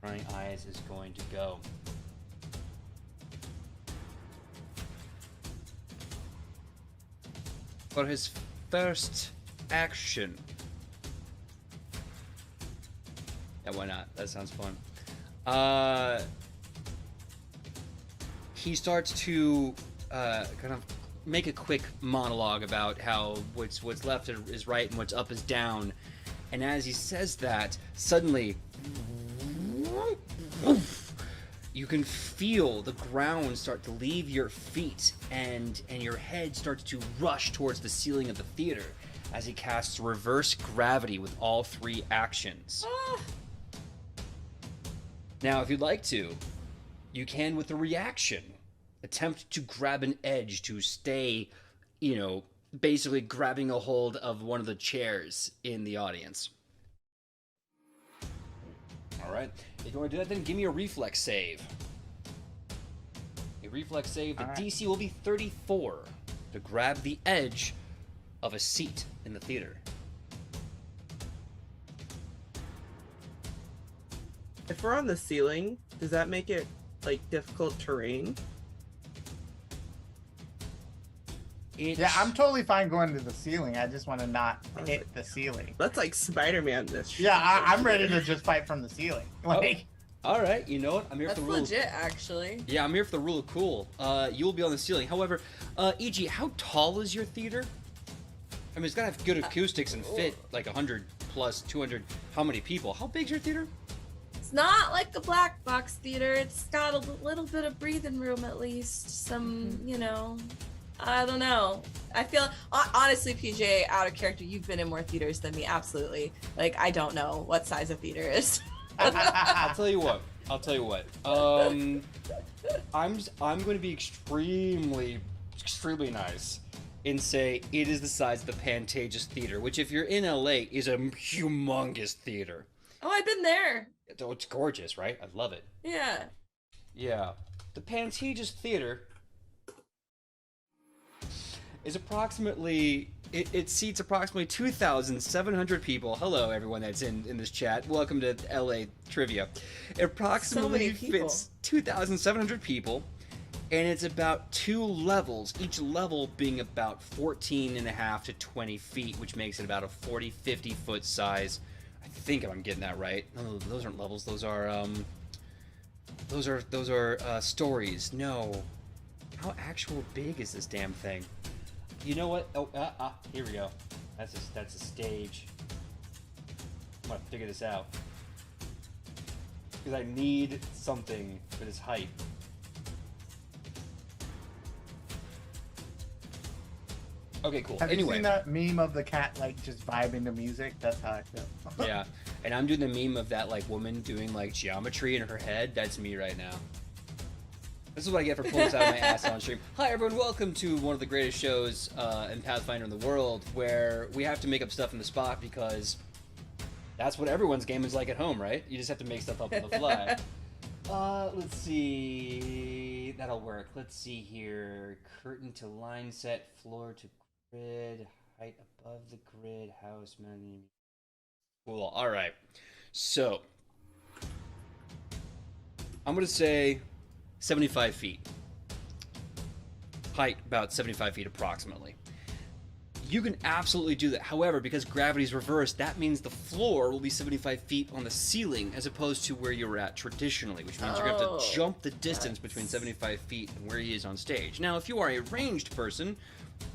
[SPEAKER 1] Crying Eyes is going to go. For his first action. Yeah, why not? That sounds fun. He starts to kind of make a quick monologue about how what's left is right and what's up is down. And as he says that, suddenly you can feel the ground start to leave your feet, and your head starts to rush towards the ceiling of the theater as he casts reverse gravity with all 3 actions. Now, if you'd like to, you can, with a reaction, attempt to grab an edge to stay, basically grabbing a hold of one of the chairs in the audience. All right. If you want to do that, then give me a reflex save. A reflex save. The DC will be 34 to grab the edge of a seat in the theater.
[SPEAKER 4] If we're on the ceiling, does that make it like difficult terrain?
[SPEAKER 3] Yeah, I'm totally fine going to the ceiling. I just want to not hit the ceiling.
[SPEAKER 4] That's like Spider-Man. This.
[SPEAKER 3] Yeah, I'm ready to just fight from the ceiling. Like,
[SPEAKER 1] all right, you know what? I'm here
[SPEAKER 2] That's
[SPEAKER 1] for the rule.
[SPEAKER 2] legit, actually.
[SPEAKER 1] Yeah, I'm here for the rule of cool. You will be on the ceiling. However, E.G., how tall is your theater? I mean, it's gotta have good acoustics and fit like 100 plus 200. How many people? How big's your theater?
[SPEAKER 2] It's not like a black box theater. It's got a little bit of breathing room, at least. Some, I don't know. I feel, honestly, PJ, out of character, you've been in more theaters than me, absolutely. Like, I don't know what size a theater is.
[SPEAKER 1] I'll tell you what. I'm going to be extremely nice and say it is the size of the Pantages Theater, which, if you're in LA, is a humongous theater.
[SPEAKER 2] Oh, I've been there.
[SPEAKER 1] It's gorgeous, right? I love it.
[SPEAKER 2] Yeah.
[SPEAKER 1] Yeah. The Pantages Theater is approximately, it seats approximately 2,700 people. Hello, everyone that's in this chat. Welcome to LA Trivia. It approximately fits 2,700 people, and it's about 2 levels, each level being about 14.5 to 20 feet, which makes it about a 40, 50 foot size. I think I'm getting that right. No, those aren't levels. Those are stories. No. How actual big is this damn thing? You know what? Oh, here we go. That's a stage. I'm gonna figure this out because I need something for this height. Okay, cool.
[SPEAKER 3] Have
[SPEAKER 1] Anyway,
[SPEAKER 3] you seen that meme of the cat like just vibing to music? That's how I feel.
[SPEAKER 1] yeah, and I'm doing the meme of that like woman doing like geometry in her head. That's me right now. This is what I get for pulling this out of my ass on stream. Hi everyone, welcome to one of the greatest shows in Pathfinder in the world, where we have to make up stuff in the spot because that's what everyone's game is like at home, right? You just have to make stuff up on the fly. Let's see. That'll work. Let's see here. Curtain to line set, floor to grid, Height above the grid, house, man. Cool. All right. So, I'm going to say 75 feet. Height about 75 feet approximately. You can absolutely do that. However, because gravity is reversed, that means the floor will be 75 feet on the ceiling as opposed to where you're at traditionally, which means you're going to have to jump the distance between 75 feet and where he is on stage. Now, if you are a ranged person,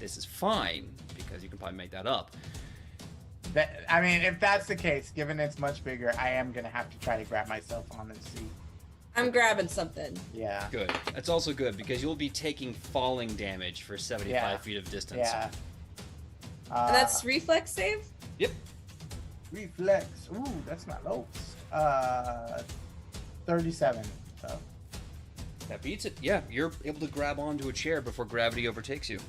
[SPEAKER 1] this is fine because you can probably make that up.
[SPEAKER 3] I mean, if that's the case, given it's much bigger, I am going to have to try to grab myself on the seat.
[SPEAKER 2] I'm grabbing something.
[SPEAKER 3] Yeah.
[SPEAKER 1] Good. That's also good because you'll be taking falling damage for 75 feet of distance.
[SPEAKER 3] Yeah.
[SPEAKER 2] And that's reflex save?
[SPEAKER 1] Yep.
[SPEAKER 3] Reflex. Ooh, that's not low. 37. So.
[SPEAKER 1] That beats it. Yeah, you're able to grab onto a chair before gravity overtakes you.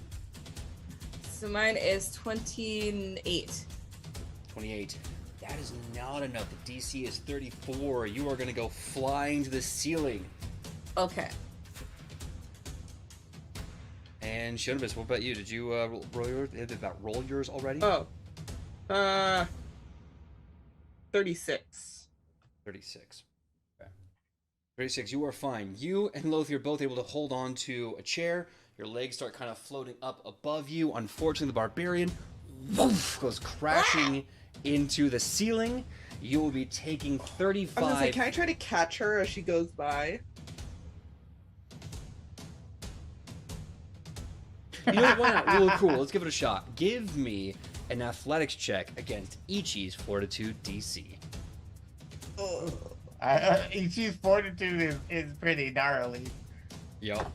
[SPEAKER 2] So mine is 28.
[SPEAKER 1] 28. That is not enough. The DC is 34. You are going to go flying to the ceiling.
[SPEAKER 2] Okay.
[SPEAKER 1] And Shonibus, what about you? Did you roll yours? Did that roll yours already?
[SPEAKER 4] Oh. 36.
[SPEAKER 1] 36. Okay. 36, you are fine. You and Lothier are both able to hold on to a chair. Your legs start kind of floating up above you. Unfortunately, the barbarian woof, goes crashing into the ceiling. You will be taking 35.
[SPEAKER 4] I was gonna say, can I try to catch her as she goes by?
[SPEAKER 1] You know what? Why not? Really cool. Let's give it a shot. Give me an athletics check against Ichi's Fortitude DC.
[SPEAKER 3] Ichi's fortitude is pretty gnarly.
[SPEAKER 1] Yup.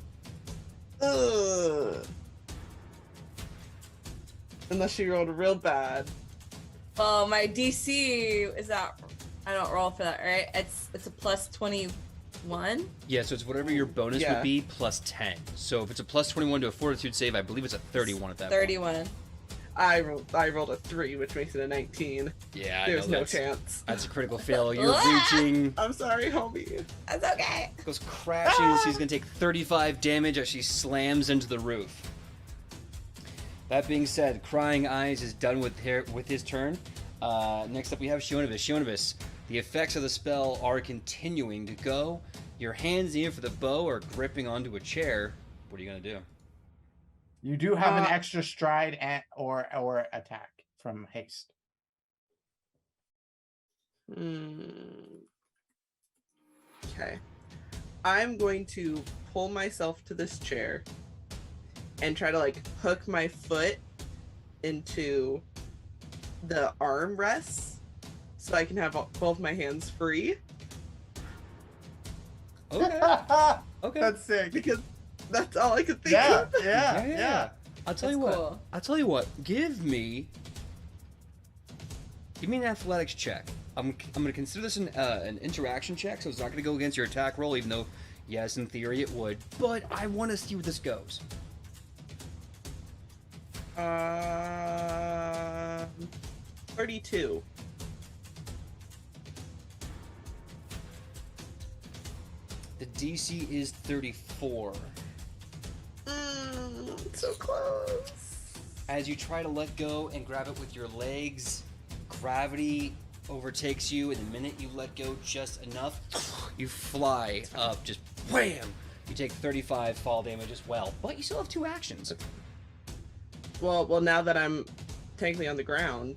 [SPEAKER 4] Unless she rolled real bad.
[SPEAKER 2] Well, my DC is that I don't roll for that, right? It's a plus 21.
[SPEAKER 1] Yeah, so it's whatever your bonus
[SPEAKER 4] Yeah.
[SPEAKER 1] would be plus 10. So if it's a plus 21 to a Fortitude save, I believe it's a 31 at that
[SPEAKER 2] 31.
[SPEAKER 1] point.
[SPEAKER 4] I rolled a 3, which makes it a 19.
[SPEAKER 1] Yeah,
[SPEAKER 4] There's
[SPEAKER 1] no
[SPEAKER 4] no chance.
[SPEAKER 1] That's a critical fail. You're reaching.
[SPEAKER 4] I'm sorry, homie.
[SPEAKER 2] That's okay.
[SPEAKER 1] Goes crashing. She's going to take 35 damage as she slams into the roof. That being said, Crying Eyes is done with his turn. Next up we have Shionibus. Shionibus, the effects of the spell are continuing to go. Your hands in for the bow are gripping onto a chair. What are you going to do?
[SPEAKER 3] You do have an extra stride or attack from haste.
[SPEAKER 4] Okay. I'm going to pull myself to this chair and try to like hook my foot into the armrests so I can have both my hands free.
[SPEAKER 1] Okay. Okay.
[SPEAKER 3] That's sick.
[SPEAKER 4] Because that's all I could think
[SPEAKER 3] Yeah,
[SPEAKER 4] of.
[SPEAKER 3] yeah.
[SPEAKER 1] I'll tell
[SPEAKER 2] That's
[SPEAKER 1] you what.
[SPEAKER 2] cool.
[SPEAKER 1] I'll tell you what. Give me an athletics check. I'm going to consider this an interaction check, so it's not going to go against your attack roll, even though, yes, in theory it would. But I want to see where this goes.
[SPEAKER 4] 32.
[SPEAKER 1] The DC is 34.
[SPEAKER 4] So close.
[SPEAKER 1] As you try to let go and grab it with your legs, gravity overtakes you, and the minute you let go just enough, you fly up, just wham! You take 35 fall damage as well, but you still have 2 actions.
[SPEAKER 4] Well, now that I'm technically on the ground,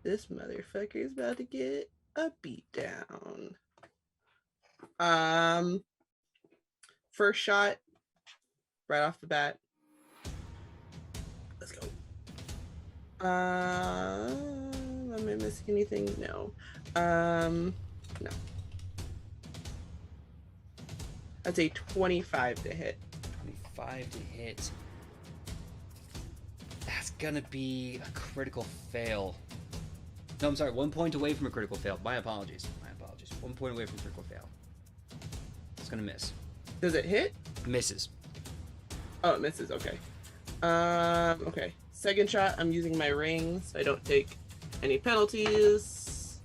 [SPEAKER 4] this motherfucker is about to get a beat down. First shot, right off the bat. Let's go. Am I missing anything? No. No. That's a 25 to hit.
[SPEAKER 1] 25 to hit. That's gonna be a critical fail. No, I'm sorry, 1 point away from a critical fail. My apologies. 1 point away from critical fail. It's gonna miss.
[SPEAKER 4] Does it hit?
[SPEAKER 1] Misses.
[SPEAKER 4] Oh, it misses. Okay. Okay. Second shot, I'm using my ring, so I don't take any penalties.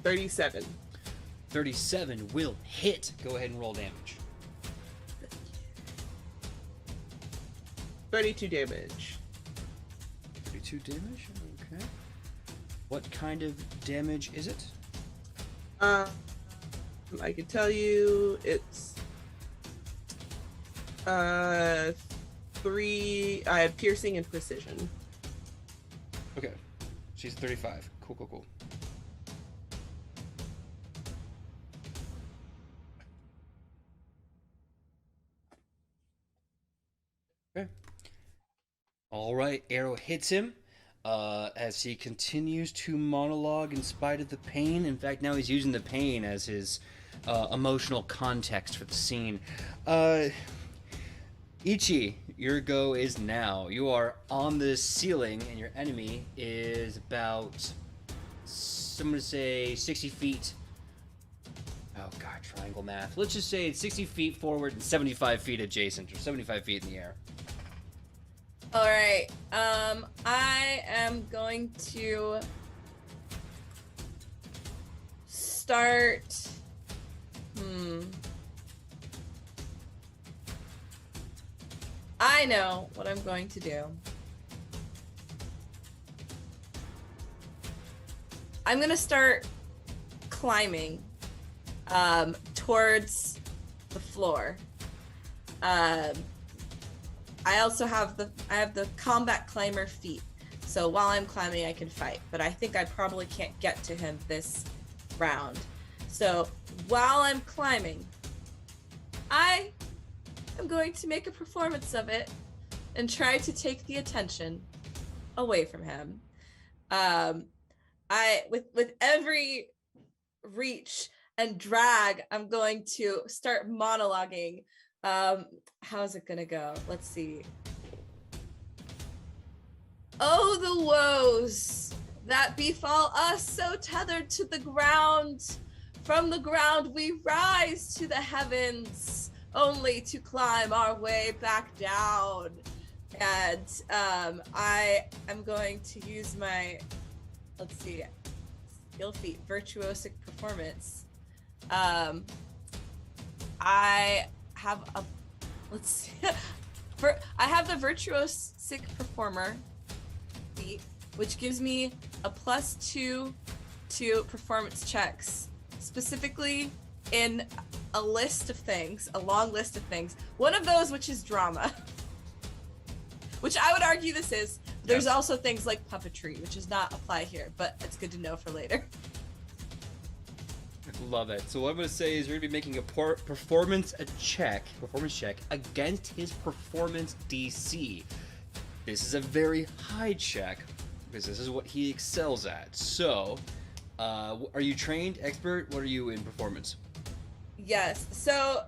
[SPEAKER 4] 37.
[SPEAKER 1] 37 will hit. Go ahead and roll damage.
[SPEAKER 4] 32 damage.
[SPEAKER 1] 32 damage? Okay. What kind of damage is it?
[SPEAKER 4] I can tell you it's 3. I have piercing and precision.
[SPEAKER 1] Okay. She's 35. Cool. Okay. All right. Arrow hits him as he continues to monologue in spite of the pain. In fact, now he's using the pain as his emotional context for the scene. Ichi, your go is now. You are on the ceiling, and your enemy is about, I'm going to say, 60 feet. Oh, God, triangle math. Let's just say it's 60 feet forward and 75 feet adjacent, or 75 feet in the air.
[SPEAKER 2] All right. I am going to start. I know what I'm going to do. I'm going to start climbing towards the floor. I also have the combat climber feat. So while I'm climbing, I can fight, but I think I probably can't get to him this round. So while I'm climbing, I am going to make a performance of it and try to take the attention away from him. With every reach and drag, I'm going to start monologuing. How's it gonna go? Let's see. Oh, the woes that befall us, so tethered to the ground. From the ground we rise to the heavens, only to climb our way back down. And I am going to use my, let's see, skill feat, virtuosic performance. I have a, let's see, I have the virtuosic performer feat, which gives me a +2 to performance checks, specifically in a list of things, a long list of things. One of those, which is drama, which I would argue this is. There's also things like puppetry, which does not apply here, but it's good to know for later.
[SPEAKER 1] Love it. So what I'm going to say is you're going to be making a performance check against his performance DC. This is a very high check because this is what he excels at. So, are you trained, expert? What are you in performance?
[SPEAKER 2] Yes. So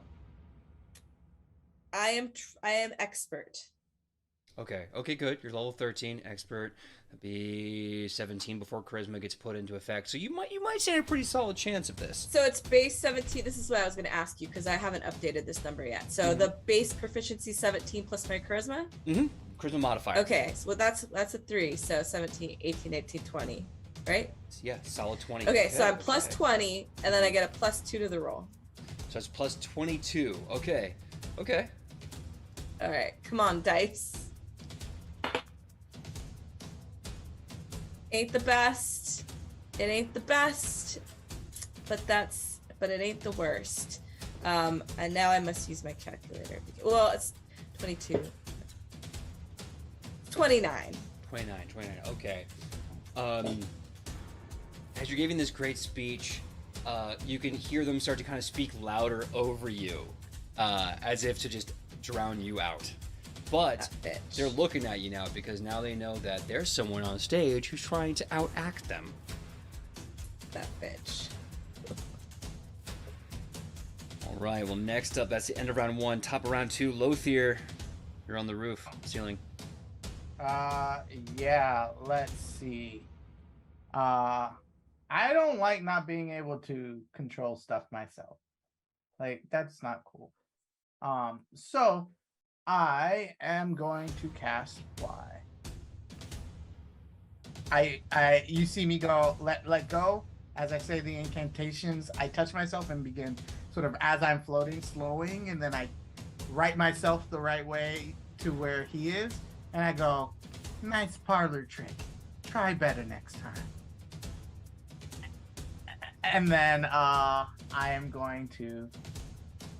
[SPEAKER 2] I am expert.
[SPEAKER 1] Okay, good. You're level 13, expert. That'd be 17 before charisma gets put into effect. So you might stand a pretty solid chance of this.
[SPEAKER 2] So it's base 17. This is what I was going to ask you because I haven't updated this number yet. So the base proficiency 17 plus my charisma?
[SPEAKER 1] Charisma modifier.
[SPEAKER 2] Okay, so that's a 3. So 17, 18, 19, 20, right?
[SPEAKER 1] Yeah, solid 20.
[SPEAKER 2] Okay, so I'm plus 20, and then I get a +2 to the roll.
[SPEAKER 1] So that's plus 22. Okay.
[SPEAKER 2] All right, come on, dice. Ain't the best. It ain't the best, but it ain't the worst. And now I must use my calculator. Well, it's 22. 29.
[SPEAKER 1] 29. Okay. As you're giving this great speech, you can hear them start to kind of speak louder over you, as if to just drown you out. But they're looking at you now because now they know that there's someone on stage who's trying to outact them.
[SPEAKER 2] That bitch.
[SPEAKER 1] All right, well, next up, that's the end of round 1. Top of round 2, Lothier. You're on the roof, ceiling.
[SPEAKER 3] Yeah, let's see. I don't like not being able to control stuff myself. Like, that's not cool. So I am going to cast Fly. You see me go, let go. As I say the incantations, I touch myself and begin sort of as I'm floating, slowing, and then I right myself the right way to where he is, and I go, "Nice parlor trick. Try better next time." And then I am going to,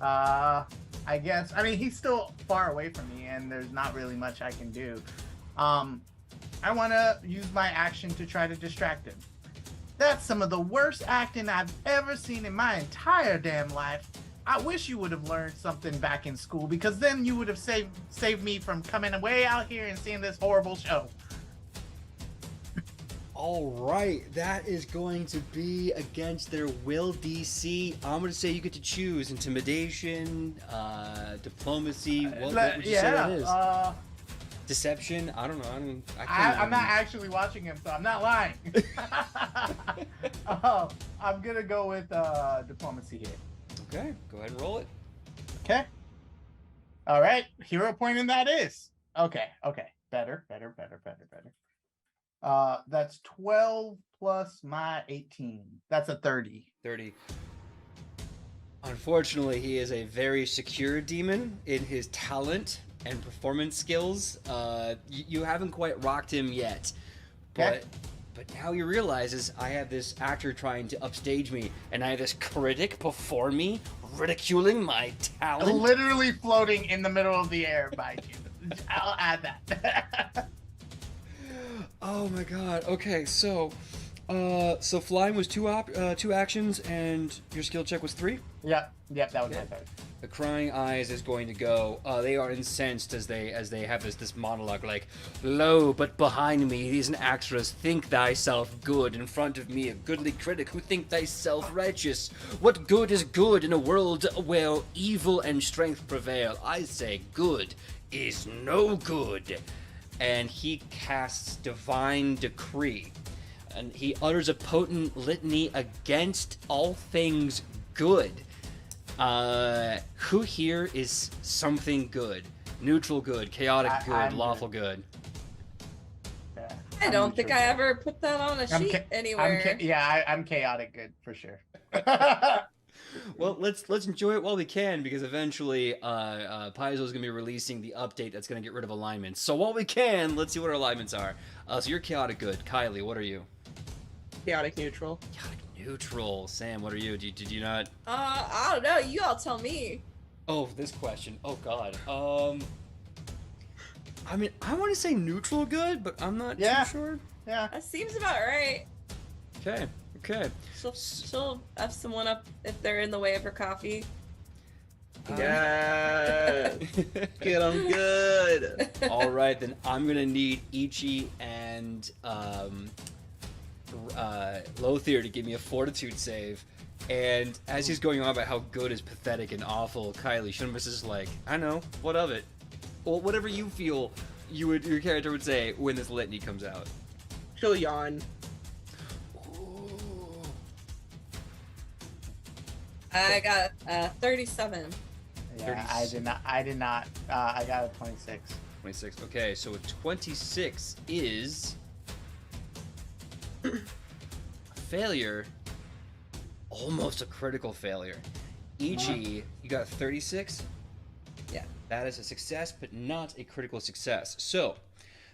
[SPEAKER 3] I guess, I mean, he's still far away from me, and there's not really much I can do. I want to use my action to try to distract him. That's some of the worst acting I've ever seen in my entire damn life. I wish you would have learned something back in school, because then you would have saved me from coming way out here and seeing this horrible show.
[SPEAKER 1] All right, that is going to be against their will DC. I'm going to say you get to choose intimidation, diplomacy. What would you say that is? Deception? I don't know.
[SPEAKER 3] I'm not actually watching him, so I'm not lying. I'm gonna go with diplomacy here.
[SPEAKER 1] Okay, go ahead and roll it.
[SPEAKER 3] Okay. All right. Hero point in that is. Okay. Better. That's 12 plus my 18. That's a 30.
[SPEAKER 1] 30. Unfortunately, he is a very secure demon in his talent and performance skills. You haven't quite rocked him yet, but now he realizes I have this actor trying to upstage me, and I have this critic before me ridiculing my talent.
[SPEAKER 3] Literally floating in the middle of the air by you. I'll add that.
[SPEAKER 1] Oh my god. Okay, so flying was two actions, and your skill check was 3.
[SPEAKER 3] Yep, that was my third.
[SPEAKER 1] The crying eyes is going to go. They are incensed as they have this monologue like, "Lo, but behind me these an actress think thyself good, in front of me a goodly critic who think thyself righteous. What good is good in a world where evil and strength prevail? I say good is no good." And he casts Divine Decree, and he utters a potent litany against all things good. Who here is something good? Neutral good, chaotic good,
[SPEAKER 3] I'm
[SPEAKER 1] lawful good.
[SPEAKER 3] Yeah,
[SPEAKER 2] I don't think I ever put that on a sheet anywhere.
[SPEAKER 3] I'm chaotic good for sure.
[SPEAKER 1] Well, let's enjoy it while we can, because eventually Paizo is going to be releasing the update that's going to get rid of alignments. So while we can, let's see what our alignments are. So you're chaotic good. Kylie, what are you?
[SPEAKER 4] Chaotic neutral.
[SPEAKER 1] Chaotic neutral. Sam, what are you? Did you not?
[SPEAKER 2] I don't know. You all tell me.
[SPEAKER 1] Oh, this question. Oh God. I mean, I want to say neutral good, but I'm not too sure.
[SPEAKER 3] Yeah.
[SPEAKER 2] That seems about right.
[SPEAKER 1] Okay.
[SPEAKER 2] She'll F someone up if they're in the way of her coffee.
[SPEAKER 4] Yeah. Get them good.
[SPEAKER 1] All right, then I'm gonna need Ichi and Lothier to give me a fortitude save. And as he's going on about how good is pathetic and awful, Kylie Shunmus is like, I know, what of it? Well, whatever you feel your character would say when this litany comes out.
[SPEAKER 4] She'll yawn.
[SPEAKER 2] I got 37.
[SPEAKER 3] Yeah, I did not. I got a 26.
[SPEAKER 1] 26. Okay, so a 26 is a failure, almost a critical failure. Ichi, you got a 36?
[SPEAKER 2] Yeah.
[SPEAKER 1] That is a success, but not a critical success. So,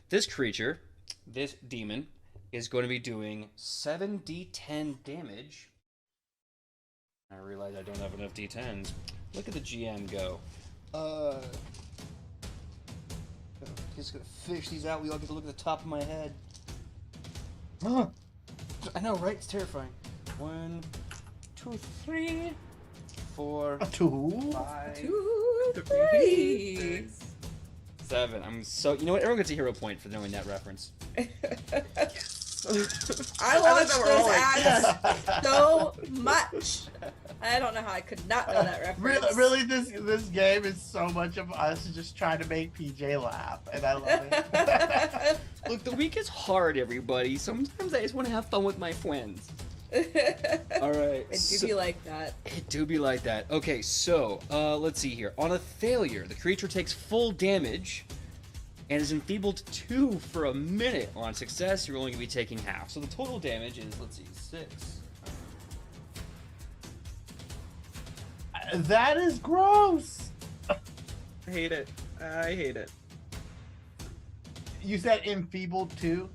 [SPEAKER 1] this creature, this demon, is going to be doing 7d10 damage. I realize I don't have enough d10s. Look at the GM go. Just gonna fish these out. We all get to look at the top of my head. I know, right? It's terrifying. 1, 2, 3, 4, 5,
[SPEAKER 2] 3.
[SPEAKER 1] 7. I'm so. You know what? Everyone gets a hero point for knowing that reference.
[SPEAKER 2] I watched those ads so much. I don't know how I could not know that reference.
[SPEAKER 3] Really, this game is so much of us just trying to make PJ laugh, and I love it.
[SPEAKER 1] Look, the week is hard, everybody. Sometimes I just want to have fun with my friends. All right.
[SPEAKER 2] It do be like that.
[SPEAKER 1] It do be like that. Okay, so let's see here. On a failure, the creature takes full damage and is enfeebled 2 for a minute. On success, you're only going to be taking half. So the total damage is, let's see, 6.
[SPEAKER 3] That is gross.
[SPEAKER 4] I hate it.
[SPEAKER 3] You said enfeebled too?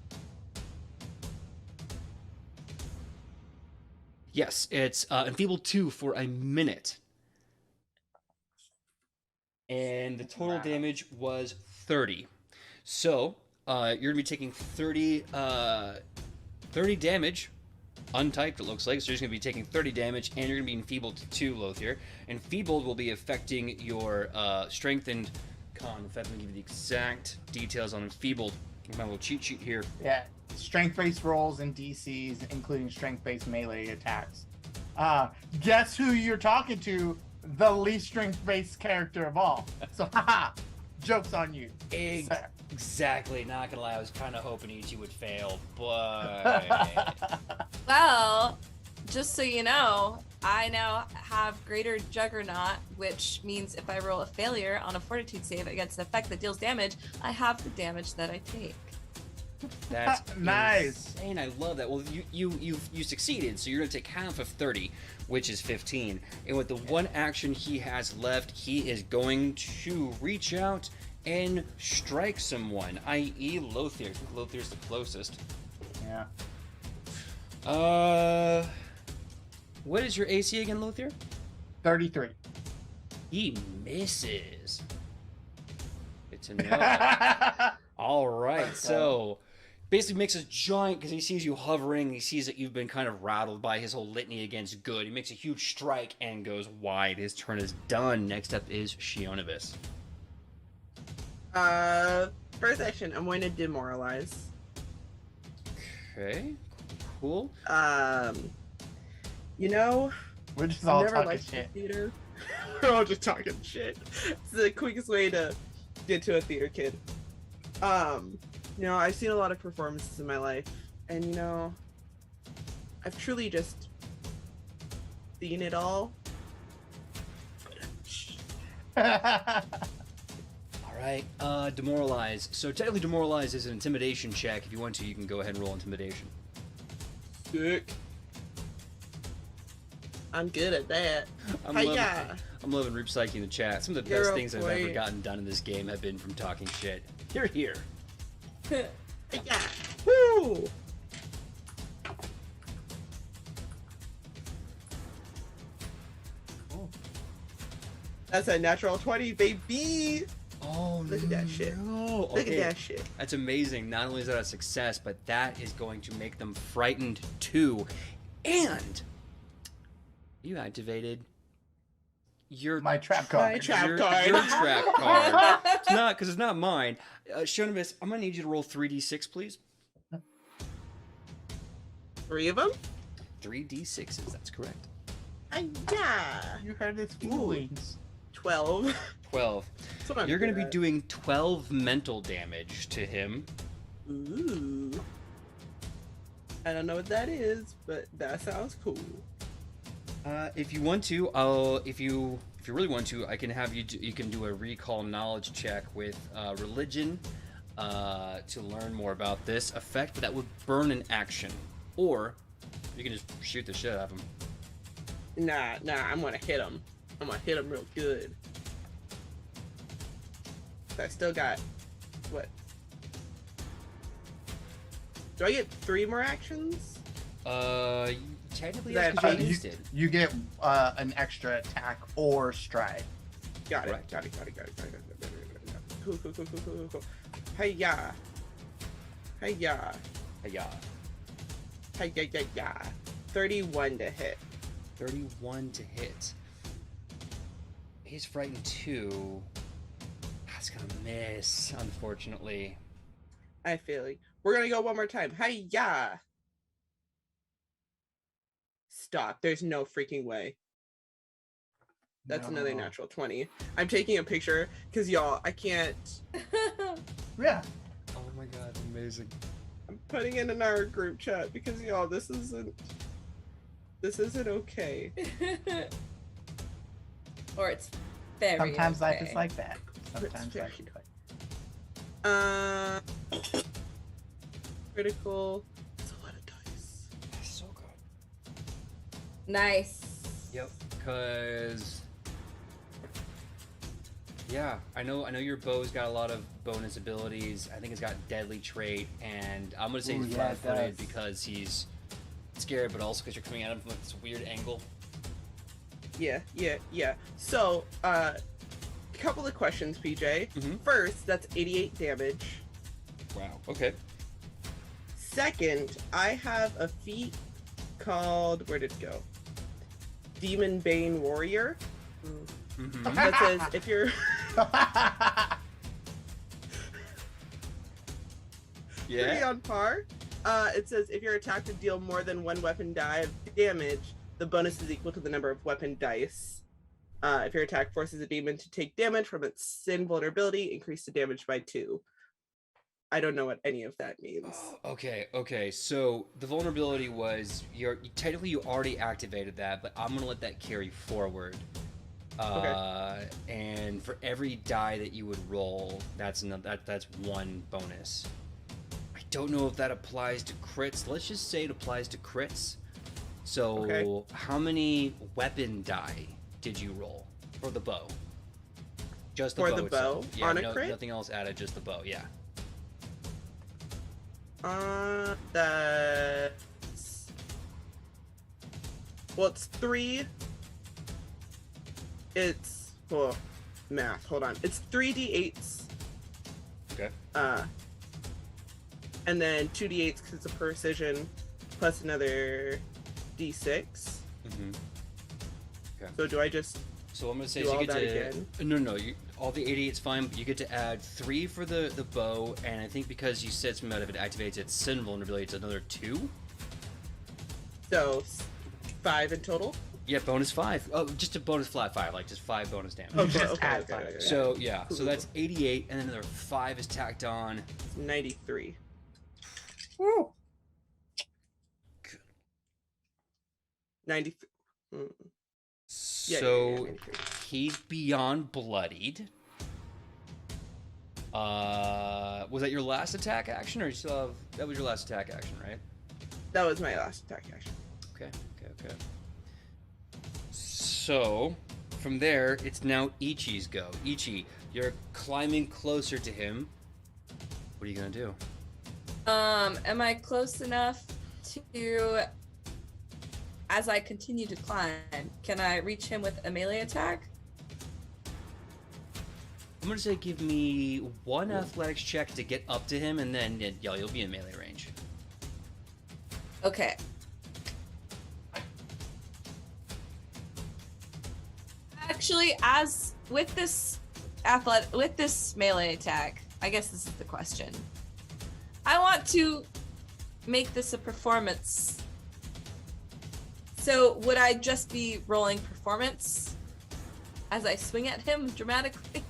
[SPEAKER 1] Yes, it's enfeebled 2 for a minute. And the total damage was 30. So, you're going to be taking 30 damage, untyped it looks like, so you're just going to be taking 30 damage, and you're going to be enfeebled to 2, Lothier. Enfeebled will be affecting your strength and con. In fact, I'm going to give you the exact details on enfeebled. My little cheat sheet here.
[SPEAKER 3] Yeah, strength-based rolls and DCs, including strength-based melee attacks. Guess who you're talking to? The least strength-based character of all. So, haha, joke's on you.
[SPEAKER 1] Exactly. Not gonna lie, I was kind of hoping Ichi would fail, but
[SPEAKER 2] Well, just so you know, I now have Greater Juggernaut, which means if I roll a failure on a Fortitude save against an effect that deals damage, I have the damage that I take.
[SPEAKER 1] that's
[SPEAKER 3] Nice.
[SPEAKER 1] insane. I love that. Well, you succeeded, so you're gonna take half of 30, which is 15. And with the one action he has left, he is going to reach out and strike someone, i.e. Lothier. I think Lothier's the closest.
[SPEAKER 3] Yeah.
[SPEAKER 1] What is your AC again, Lothier?
[SPEAKER 3] 33.
[SPEAKER 1] He misses. It's a no. All right, so basically makes a giant, because he sees you hovering, he sees that you've been kind of rattled by his whole litany against good. He makes a huge strike and goes wide. His turn is done. Next up is Shionovis.
[SPEAKER 4] First action, I'm going to demoralize.
[SPEAKER 1] Okay, cool.
[SPEAKER 4] You know,
[SPEAKER 3] We're just
[SPEAKER 4] I've
[SPEAKER 3] all
[SPEAKER 4] never
[SPEAKER 3] talking
[SPEAKER 4] liked
[SPEAKER 3] shit.
[SPEAKER 4] theater. We're all just talking shit. It's the quickest way to get to a theater kid. You know, I've seen a lot of performances in my life, and you know, I've truly just seen it all.
[SPEAKER 1] All right, demoralize. So technically demoralize is an intimidation check. If you want to, you can go ahead and roll intimidation.
[SPEAKER 4] Sick. I'm good at that.
[SPEAKER 1] I'm loving Reap Psyche in the chat. Some of the
[SPEAKER 4] You're
[SPEAKER 1] best
[SPEAKER 4] a
[SPEAKER 1] things I've
[SPEAKER 4] boy.
[SPEAKER 1] ever gotten done in this game have been from talking shit. You're here.
[SPEAKER 4] Yeah. Woo! That's a natural 20, baby!
[SPEAKER 1] Oh,
[SPEAKER 4] Look at that shit.
[SPEAKER 1] no.
[SPEAKER 4] Look at that shit.
[SPEAKER 1] That's amazing. Not only is that a success, but that is going to make them frightened too. And you activated your
[SPEAKER 3] My trap card.
[SPEAKER 4] My trap
[SPEAKER 1] your,
[SPEAKER 4] card.
[SPEAKER 1] your trap card. It's not, because it's not mine. Shionovis, I'm gonna need you to roll 3d6, please.
[SPEAKER 4] 3 of them?
[SPEAKER 1] 3d6s. That's correct.
[SPEAKER 4] Yeah.
[SPEAKER 3] You heard his feelings.
[SPEAKER 4] 12.
[SPEAKER 1] 12.
[SPEAKER 4] That's what I'm
[SPEAKER 1] You're going to
[SPEAKER 4] good
[SPEAKER 1] be
[SPEAKER 4] at.
[SPEAKER 1] doing 12 mental damage to him.
[SPEAKER 4] Ooh. I don't know what that is, but that sounds cool.
[SPEAKER 1] If you want to, if you really want to, I can have you you can do a recall knowledge check with religion to learn more about this effect, but that would burn an action. Or you can just shoot the shit out of him.
[SPEAKER 4] Nah, I'm gonna hit him. I'm gonna hit him real good. I still got, what? Do I get 3 more actions?
[SPEAKER 1] Technically,
[SPEAKER 4] That-
[SPEAKER 1] yes, because you
[SPEAKER 3] you,
[SPEAKER 1] used it.
[SPEAKER 3] you get an extra attack or stride.
[SPEAKER 4] Got it.
[SPEAKER 1] Correct.
[SPEAKER 4] Got it. Cool. Hey-ya. Hey-ya.
[SPEAKER 1] Yeah.
[SPEAKER 4] Hey-ya. 31 to hit.
[SPEAKER 1] 31 to hit. He's frightened too. That's gonna miss, unfortunately.
[SPEAKER 4] I feel like we're gonna go one more time. Hi-ya. Stop. There's no freaking way. That's another
[SPEAKER 3] No.
[SPEAKER 4] natural 20. I'm taking a picture because y'all, I can't.
[SPEAKER 3] Yeah.
[SPEAKER 1] Oh my god, amazing.
[SPEAKER 4] I'm putting it in our group chat because y'all, this isn't okay.
[SPEAKER 2] Or it's very
[SPEAKER 3] Sometimes life
[SPEAKER 2] okay.
[SPEAKER 3] is like that. Sometimes
[SPEAKER 4] very-
[SPEAKER 3] life is like
[SPEAKER 4] Critical. It's a lot of dice.
[SPEAKER 1] That's so good.
[SPEAKER 2] Nice.
[SPEAKER 1] Yep, because Yeah, I know your bow's got a lot of bonus abilities. I think it's got deadly trait, and I'm gonna say
[SPEAKER 3] Ooh,
[SPEAKER 1] he's
[SPEAKER 3] yeah, it
[SPEAKER 1] flat-footed
[SPEAKER 3] does.
[SPEAKER 1] because he's scared, but also because you're coming at him from like, this weird angle.
[SPEAKER 4] Yeah. So, couple of questions, PJ.
[SPEAKER 1] Mhm.
[SPEAKER 4] First, that's 88 damage.
[SPEAKER 1] Wow. Okay.
[SPEAKER 4] Second, I have a feat called, where did it go? Demon Bane Warrior.
[SPEAKER 1] Mm-hmm.
[SPEAKER 4] That says if you're pretty on par. It says if you're attacked to deal more than one weapon die of damage, the bonus is equal to the number of weapon dice. If your attack forces a demon to take damage from its sin vulnerability, increase the damage by 2. I don't know what any of that means.
[SPEAKER 1] Okay. So the vulnerability was technically you already activated that, but I'm gonna let that carry forward. And for every die that you would roll, that's one bonus. I don't know if that applies to crits. Let's just say it applies to crits. So how many weapon die did you roll for the bow? Just the
[SPEAKER 4] For
[SPEAKER 1] bow
[SPEAKER 4] the
[SPEAKER 1] itself.
[SPEAKER 4] bow?
[SPEAKER 1] Yeah,
[SPEAKER 4] On a crit?
[SPEAKER 1] nothing else added, just the bow. Yeah.
[SPEAKER 4] That's... Well, it's 3. It's... Well, math. Hold on. It's 3d8s.
[SPEAKER 1] Okay.
[SPEAKER 4] And then 2d8s because it's a precision, plus another d6.
[SPEAKER 1] Mm-hmm. Okay.
[SPEAKER 4] So do I just...
[SPEAKER 1] So I'm gonna say
[SPEAKER 4] Do
[SPEAKER 1] so you
[SPEAKER 4] all
[SPEAKER 1] get
[SPEAKER 4] that
[SPEAKER 1] to
[SPEAKER 4] again?
[SPEAKER 1] no. All the 88's fine, but you get to add 3 for the bow, and I think because you said something about if it activates its sin vulnerability, it's another 2.
[SPEAKER 4] So 5 in total?
[SPEAKER 1] Yeah, bonus 5. Oh, just a bonus flat 5, like just 5 bonus damage.
[SPEAKER 3] Just add 5.
[SPEAKER 1] So yeah, so that's 88, and then another 5 is tacked on.
[SPEAKER 4] 93.
[SPEAKER 3] Woo.
[SPEAKER 4] 93.
[SPEAKER 1] So
[SPEAKER 4] 93.
[SPEAKER 1] he's beyond bloodied. Was that your last attack action, or you still have? That was your last attack action, right?
[SPEAKER 4] That was my last attack action.
[SPEAKER 1] Okay. So, from there, it's now Ichi's go. Ichi, you're climbing closer to him. What are you gonna do?
[SPEAKER 2] Am I close enough to, as I continue to climb, can I reach him with a melee attack?
[SPEAKER 1] I'm gonna say give me one athletics check to get up to him, and then you'll be in melee range.
[SPEAKER 2] Okay. Actually, as with this melee attack, I guess this is the question. I want to make this a performance. So would I just be rolling performance as I swing at him dramatically?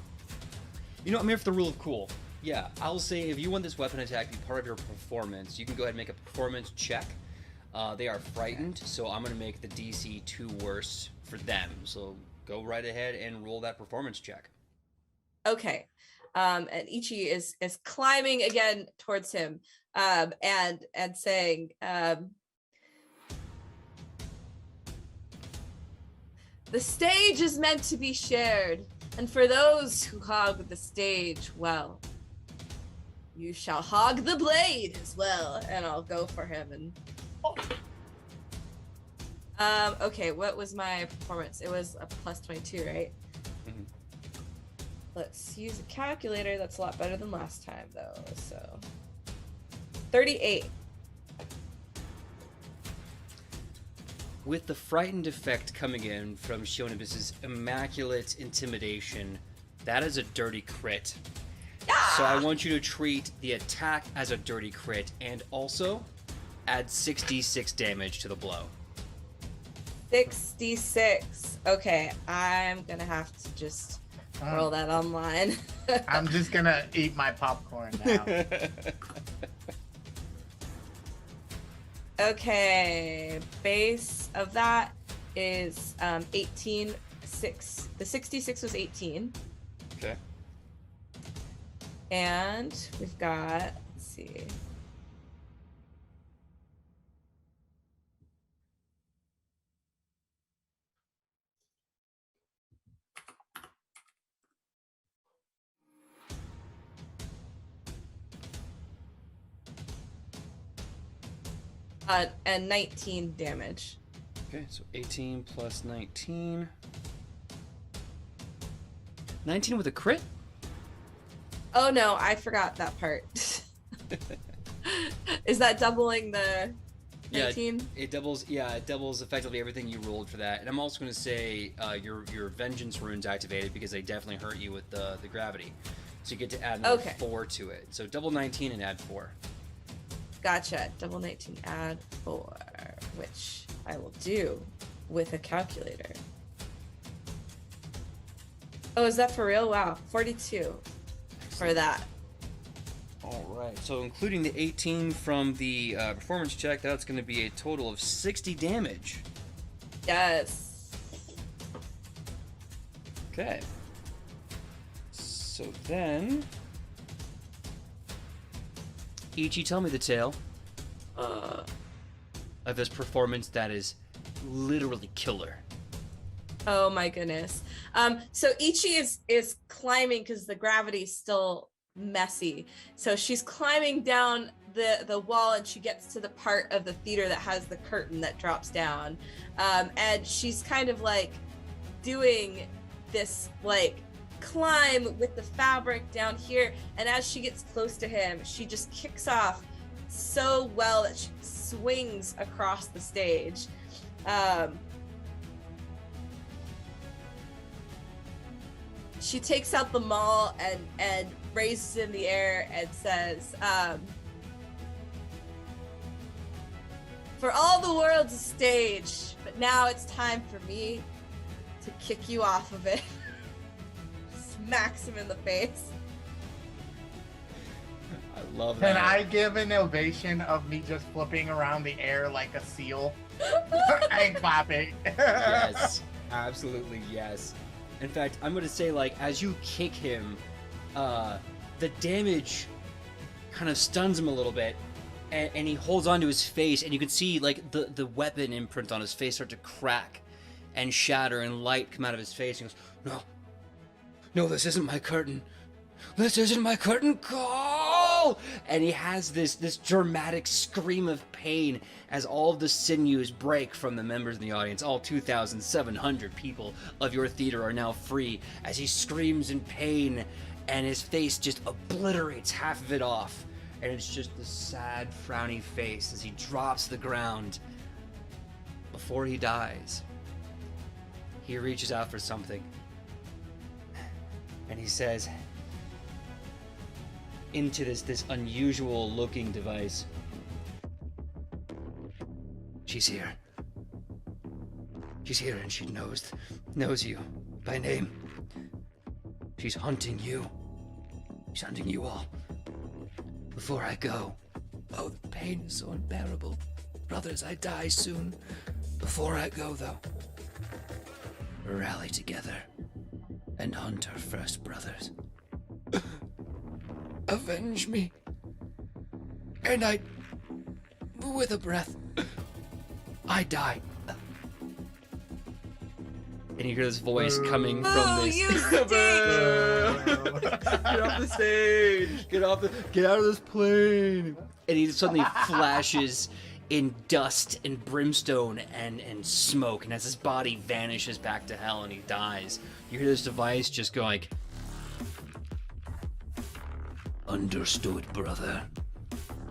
[SPEAKER 1] You know, I'm here for the rule of cool. Yeah, I'll say if you want this weapon attack to be part of your performance, you can go ahead and make a performance check. They are frightened, so I'm going to make the DC 2 worse for them. So go right ahead and roll that performance check.
[SPEAKER 2] Okay. And Ichi is climbing again towards him, and saying, the stage is meant to be shared, and for those who hog the stage, well, you shall hog the blade as well. And I'll go for him. And okay, what was my performance? It was a plus 22, right?
[SPEAKER 1] Mm-hmm.
[SPEAKER 2] Let's use a calculator. That's a lot better than last time, though. So 38.
[SPEAKER 1] With the frightened effect coming in from Shionibus's immaculate intimidation, that is a dirty crit. So I want you to treat the attack as a dirty crit and also add 66 damage to the blow.
[SPEAKER 2] 66. Okay, I'm gonna have to just roll that online.
[SPEAKER 3] I'm just gonna eat my popcorn now.
[SPEAKER 2] Okay, base of that is 18. 6. The 66 was 18.
[SPEAKER 1] Okay.
[SPEAKER 2] And we've got, let's see. And 19 damage.
[SPEAKER 1] Okay, so 18 plus 19. 19 with a crit?
[SPEAKER 2] Oh no, I forgot that part. Is that doubling the 19?
[SPEAKER 1] Yeah, it doubles. Yeah, it doubles effectively everything you rolled for that. And I'm also going to say your vengeance rune's activated because they definitely hurt you with the gravity. So you get to add another 4 to it. So double 19 and add 4.
[SPEAKER 2] Gotcha. Double 19, add 4, which I will do with a calculator. Oh, is that for real? Wow, 42 for that.
[SPEAKER 1] All right. So including the 18 from the performance check, that's going to be a total of 60 damage.
[SPEAKER 2] Yes.
[SPEAKER 1] Okay. So then, Ichi, tell me the tale of this performance that is literally killer.
[SPEAKER 2] Oh my goodness. So Ichi is climbing because the gravity's still messy. So she's climbing down the wall and she gets to the part of the theater that has the curtain that drops down. And she's kind of like doing this like climb with the fabric down here. And as she gets close to him, she just kicks off so well that she swings across the stage. She takes out the maul and raises in the air and says, for all the world's a stage, but now it's time for me to kick you off of it. Smacks him in the face.
[SPEAKER 1] I love that.
[SPEAKER 3] Can I give an ovation of me just flipping around the air like a seal and clapping?
[SPEAKER 1] Yes, absolutely yes. In fact, I'm going to say, like, as you kick him, the damage kind of stuns him a little bit, and he holds onto his face, and you can see, like, the weapon imprint on his face start to crack and shatter, and light come out of his face, and he goes, no, this isn't my curtain. This isn't my curtain. Go! And he has this dramatic scream of pain as all of the sinews break from the members in the audience. All 2,700 people of your theater are now free as he screams in pain, and his face just obliterates half of it off. And it's just this sad, frowny face as he drops to the ground. Before he dies, he reaches out for something. And he says, into this unusual looking device, She's here. She's here and she knows you by name. She's hunting you. She's hunting you all. Before I go. Oh, the pain is so unbearable. Brothers, I die soon. Before I go, though, rally together and hunt our first brothers. Avenge me. And with a breath, I die. And you hear this voice coming from this.
[SPEAKER 2] You stink!
[SPEAKER 4] Get off the stage!
[SPEAKER 1] Get out of this plane! And he suddenly flashes in dust and brimstone and smoke, and as his body vanishes back to hell and he dies, you hear this device just go like, understood, brother.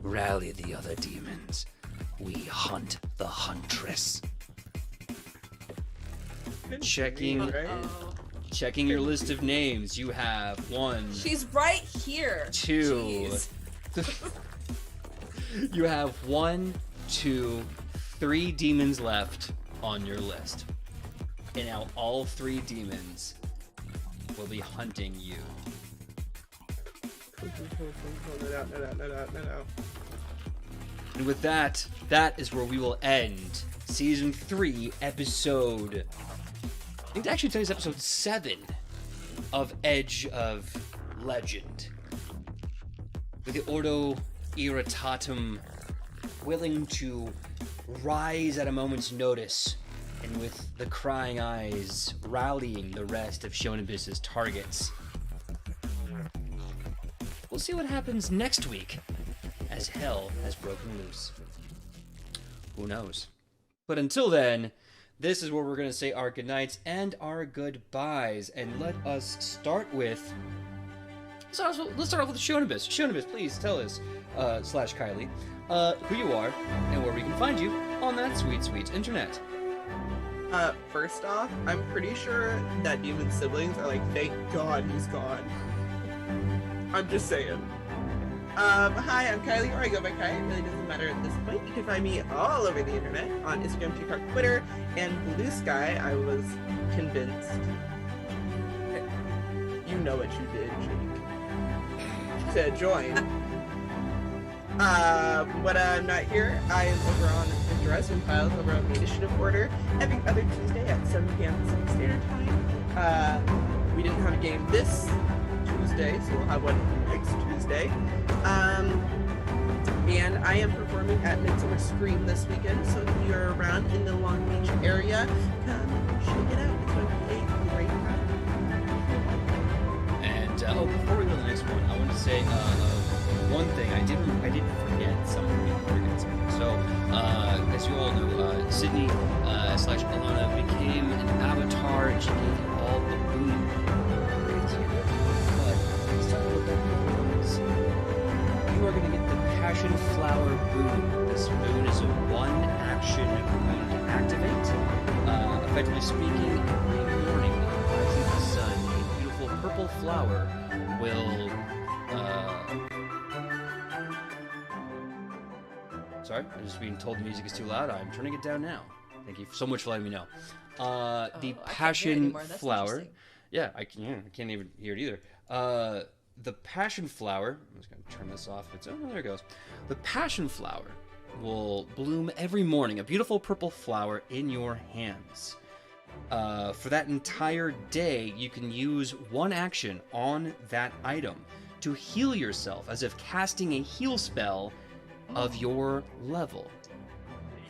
[SPEAKER 1] Rally the other demons. We hunt the huntress. Checking your list of names. You have 1.
[SPEAKER 2] She's right here.
[SPEAKER 1] 2.
[SPEAKER 2] Jeez.
[SPEAKER 1] You have 1, 2, 3 demons left on your list. And now all 3 demons will be hunting you.
[SPEAKER 4] No.
[SPEAKER 1] And with that is where we will end Season 3, Episode... I think actually today's Episode 7 of Edge of Legend. With the Ordo Iratorum willing to rise at a moment's notice, and with the crying eyes rallying the rest of Shonibis's targets. We'll see what happens next week as hell has broken loose. Who knows? But until then, this is where we're going to say our goodnights and our goodbyes. And let us start with... So let's start off with Shonibus. Shonibus, please tell us, slash Kylie, who you are and where we can find you on that sweet, sweet internet.
[SPEAKER 4] First off, I'm pretty sure that Demon's siblings are like, thank God he's gone. I'm just saying. Hi, I'm Kylie, or I go by Kai. It really doesn't matter at this point. You can find me all over the internet on Instagram, TikTok, Twitter, and Blue Sky. I was convinced. You know what you did, Jake. To join. When I'm not here, I am over on Interesting Files over on the Initiative Order every other Tuesday at 7 p.m. Pacific Standard Time. We didn't have a game this Tuesday, so we'll have one next Tuesday. And I am performing at Midsummer Scream this weekend, so if you're around in the Long Beach area, come check it out. It's going to be a great time.
[SPEAKER 1] And before we go to the next one, I want to say one thing. I did forget something important. So, as you all know, Sidney slash Alana became an avatar, and she gave you all the boon. But let's talk about that boon. You are going to get the Passion Flower boon. This boon is a one-action boon to activate. Effectively speaking, every morning when you rise in the sun, a beautiful purple flower will. Sorry, I'm just being told the music is too loud. I'm turning it down now. Thank you so much for letting me know. The Passion Flower. Yeah, I can't even hear it either. The Passion Flower. I'm just gonna turn this off. Oh, there it goes. The Passion Flower will bloom every morning. A beautiful purple flower in your hands. For that entire day, you can use one action on that item to heal yourself, as if casting a heal spell of your level.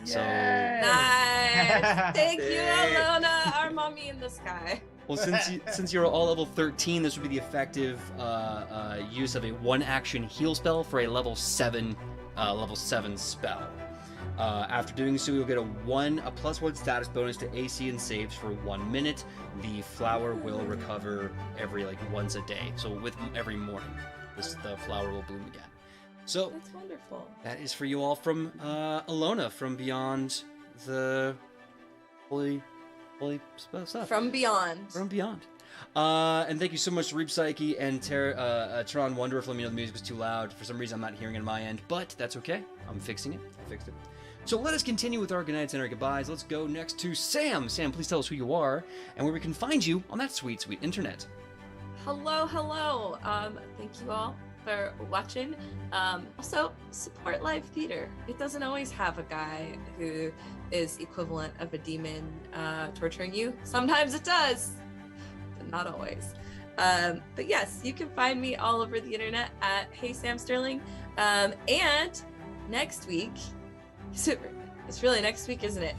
[SPEAKER 1] So
[SPEAKER 2] nice. Thank you, Alona, our mommy in the sky.
[SPEAKER 1] Well, since you're all level 13, this would be the effective use of a one-action heal spell for a level 7 spell. After doing so, you'll get a +1 status bonus to AC and saves for 1 minute. The flower will recover every once a day. So with every morning, the flower will bloom again. So
[SPEAKER 2] that's wonderful.
[SPEAKER 1] That is for you all from Alona from Beyond the Holy stuff.
[SPEAKER 2] From Beyond.
[SPEAKER 1] From Beyond. And thank you so much to Reap Psyche and Tron Wonder for letting me know the music was too loud. For some reason, I'm not hearing it on my end, but that's okay. I'm fixing it. I fixed it. So let us continue with our goodnights and our goodbyes. Let's go next to Sam. Sam, please tell us who you are and where we can find you on that sweet, sweet internet.
[SPEAKER 2] Hello. Thank you all for watching. Also, support live theater. It doesn't always have a guy who is equivalent of a demon torturing you. Sometimes it does, but not always. But yes, you can find me all over the internet at Hey Sam Sterling. And next week, it's really next week, isn't it?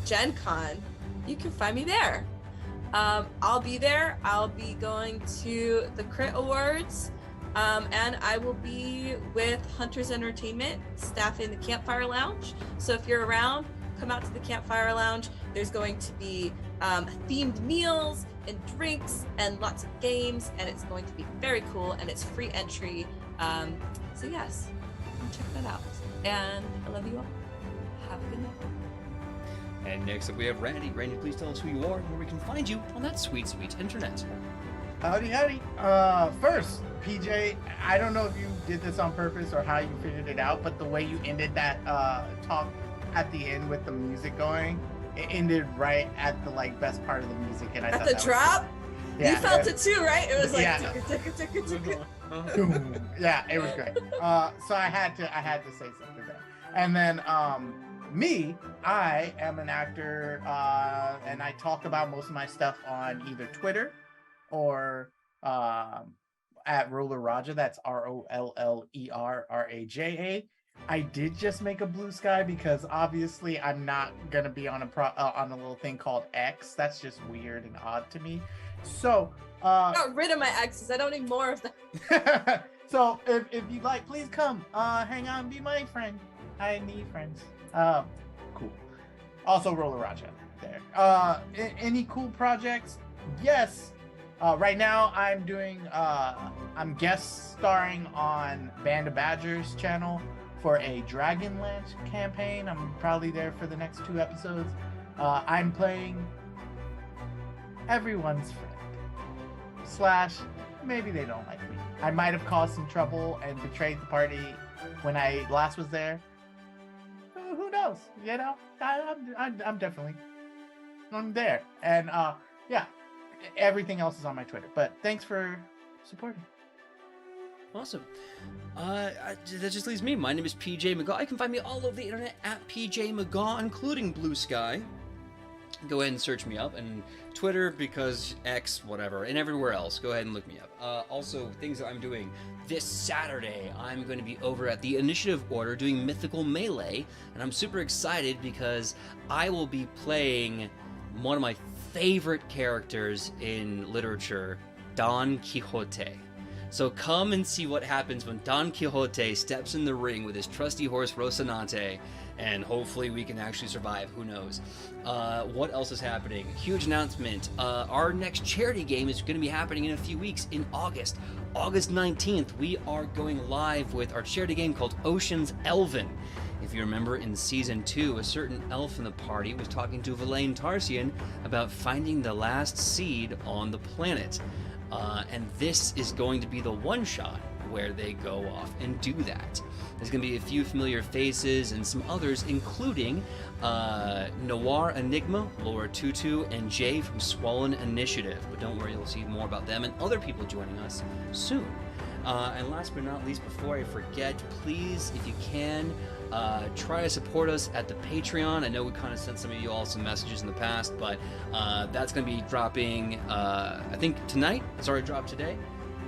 [SPEAKER 2] Gen Con, you can find me there. I'll be there. I'll be going to the Crit Awards. And I will be with Hunter's Entertainment, staffing the Campfire Lounge. So if you're around, come out to the Campfire Lounge. There's going to be themed meals and drinks and lots of games, and it's going to be very cool, and it's free entry. So yes, check that out. And I love you all. Have a good night.
[SPEAKER 1] And next up we have Randy. Randy, please tell us who you are and where we can find you on that sweet, sweet internet.
[SPEAKER 3] Howdy. First, PJ, I don't know if you did this on purpose or how you figured it out, but the way you ended that talk at the end with the music going, it ended right at the best part of the music, and I thought
[SPEAKER 2] at the drop.
[SPEAKER 3] Yeah,
[SPEAKER 2] you felt it too, right? It was like
[SPEAKER 3] yeah. Yeah, it was great. So I had to say something there. And then me, I am an actor, and I talk about most of my stuff on either Twitter or at Roller Raja. That's ROLLERRAJA. I did just make a Blue Sky because obviously I'm not gonna be on a little thing called X. That's just weird and odd to me. So
[SPEAKER 2] I got rid of my exes. I don't need more of them.
[SPEAKER 3] So if you'd like, please come hang out and be my friend. I need friends. cool. Also, Roller Raja there. Any cool projects? Yes. Right now, I'm guest starring on Band of Badgers channel for a Dragonlance campaign. I'm probably there for the next 2 episodes. I'm playing everyone's friend. / maybe they don't like me. I might have caused some trouble and betrayed the party when I last was there. Who knows? You know, I'm definitely there. And yeah, everything else is on my Twitter. But thanks for supporting.
[SPEAKER 1] Awesome. That just leaves me. My name is PJ Megaw. You can find me all over the internet at PJ Megaw, including Blue Sky. Go ahead and search me up, and Twitter, because X, whatever, and everywhere else. Go ahead and look me up. Also, things that I'm doing this Saturday, I'm going to be over at the Initiative Order doing Mythical Melee, and I'm super excited because I will be playing one of my favorite characters in literature, Don Quixote. So come and see what happens when Don Quixote steps in the ring with his trusty horse Rocinante, and hopefully we can actually survive. Who knows? What else is happening? Huge announcement. Our next charity game is going to be happening in a few weeks in August. August 19th, we are going live with our charity game called Ocean's Elven. If you remember, in Season 2, a certain elf in the party was talking to Villain Tarsian about finding the last seed on the planet. And this is going to be the one-shot where they go off and do that. There's going to be a few familiar faces and some others, including Noir Enigma, Laura Tutu, and Jay from Swollen Initiative. But don't worry, you'll see more about them and other people joining us soon. And last but not least, before I forget, please, if you can, try to support us at the Patreon. I know we kind of sent some of you all some messages in the past, but that's going to be dropping, I think tonight. It's already dropped today,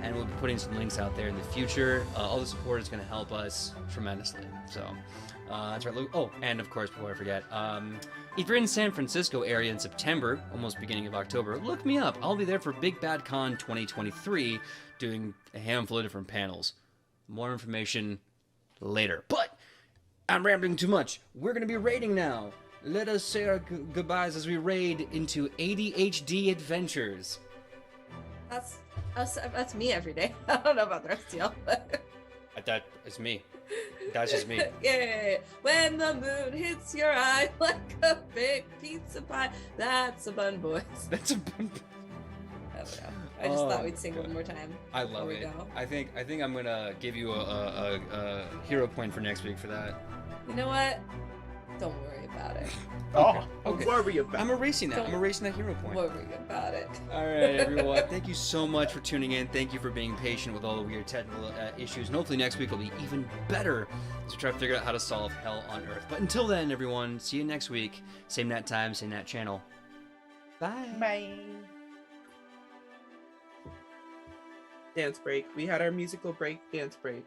[SPEAKER 1] and we'll be putting some links out there in the future. All the support is going to help us tremendously. So that's right. Oh, and of course, before I forget, if you're in San Francisco area in September, almost beginning of October, look me up. I'll be there for Big Bad Con 2023, doing a handful of different panels. More information later. But I'm rambling too much. We're going to be raiding now. Let us say our goodbyes as we raid into ADHD Adventures.
[SPEAKER 2] That's me every day. I don't know about the rest of y'all.
[SPEAKER 1] That is me. That's just me.
[SPEAKER 2] Yay! When the moon hits your eye like a big pizza pie. That's a Bun Boys.
[SPEAKER 1] That's a bun.
[SPEAKER 2] I don't know. I just thought we'd sing one more time.
[SPEAKER 1] I love it. I think I'm gonna give you a hero point for next week for that.
[SPEAKER 2] You know what? Don't worry about it.
[SPEAKER 3] Oh,
[SPEAKER 1] Okay.
[SPEAKER 4] Worry about
[SPEAKER 1] I'm erasing that. I'm erasing that hero point.
[SPEAKER 2] Worry about it.
[SPEAKER 1] All right, everyone. Thank you so much for tuning in. Thank you for being patient with all the weird technical issues. And hopefully next week will be even better as we try to figure out how to solve Hell on Earth. But until then, everyone, see you next week. Same Nat time, same Nat channel. Bye.
[SPEAKER 3] bye.
[SPEAKER 4] dance break. We had our musical break, dance break.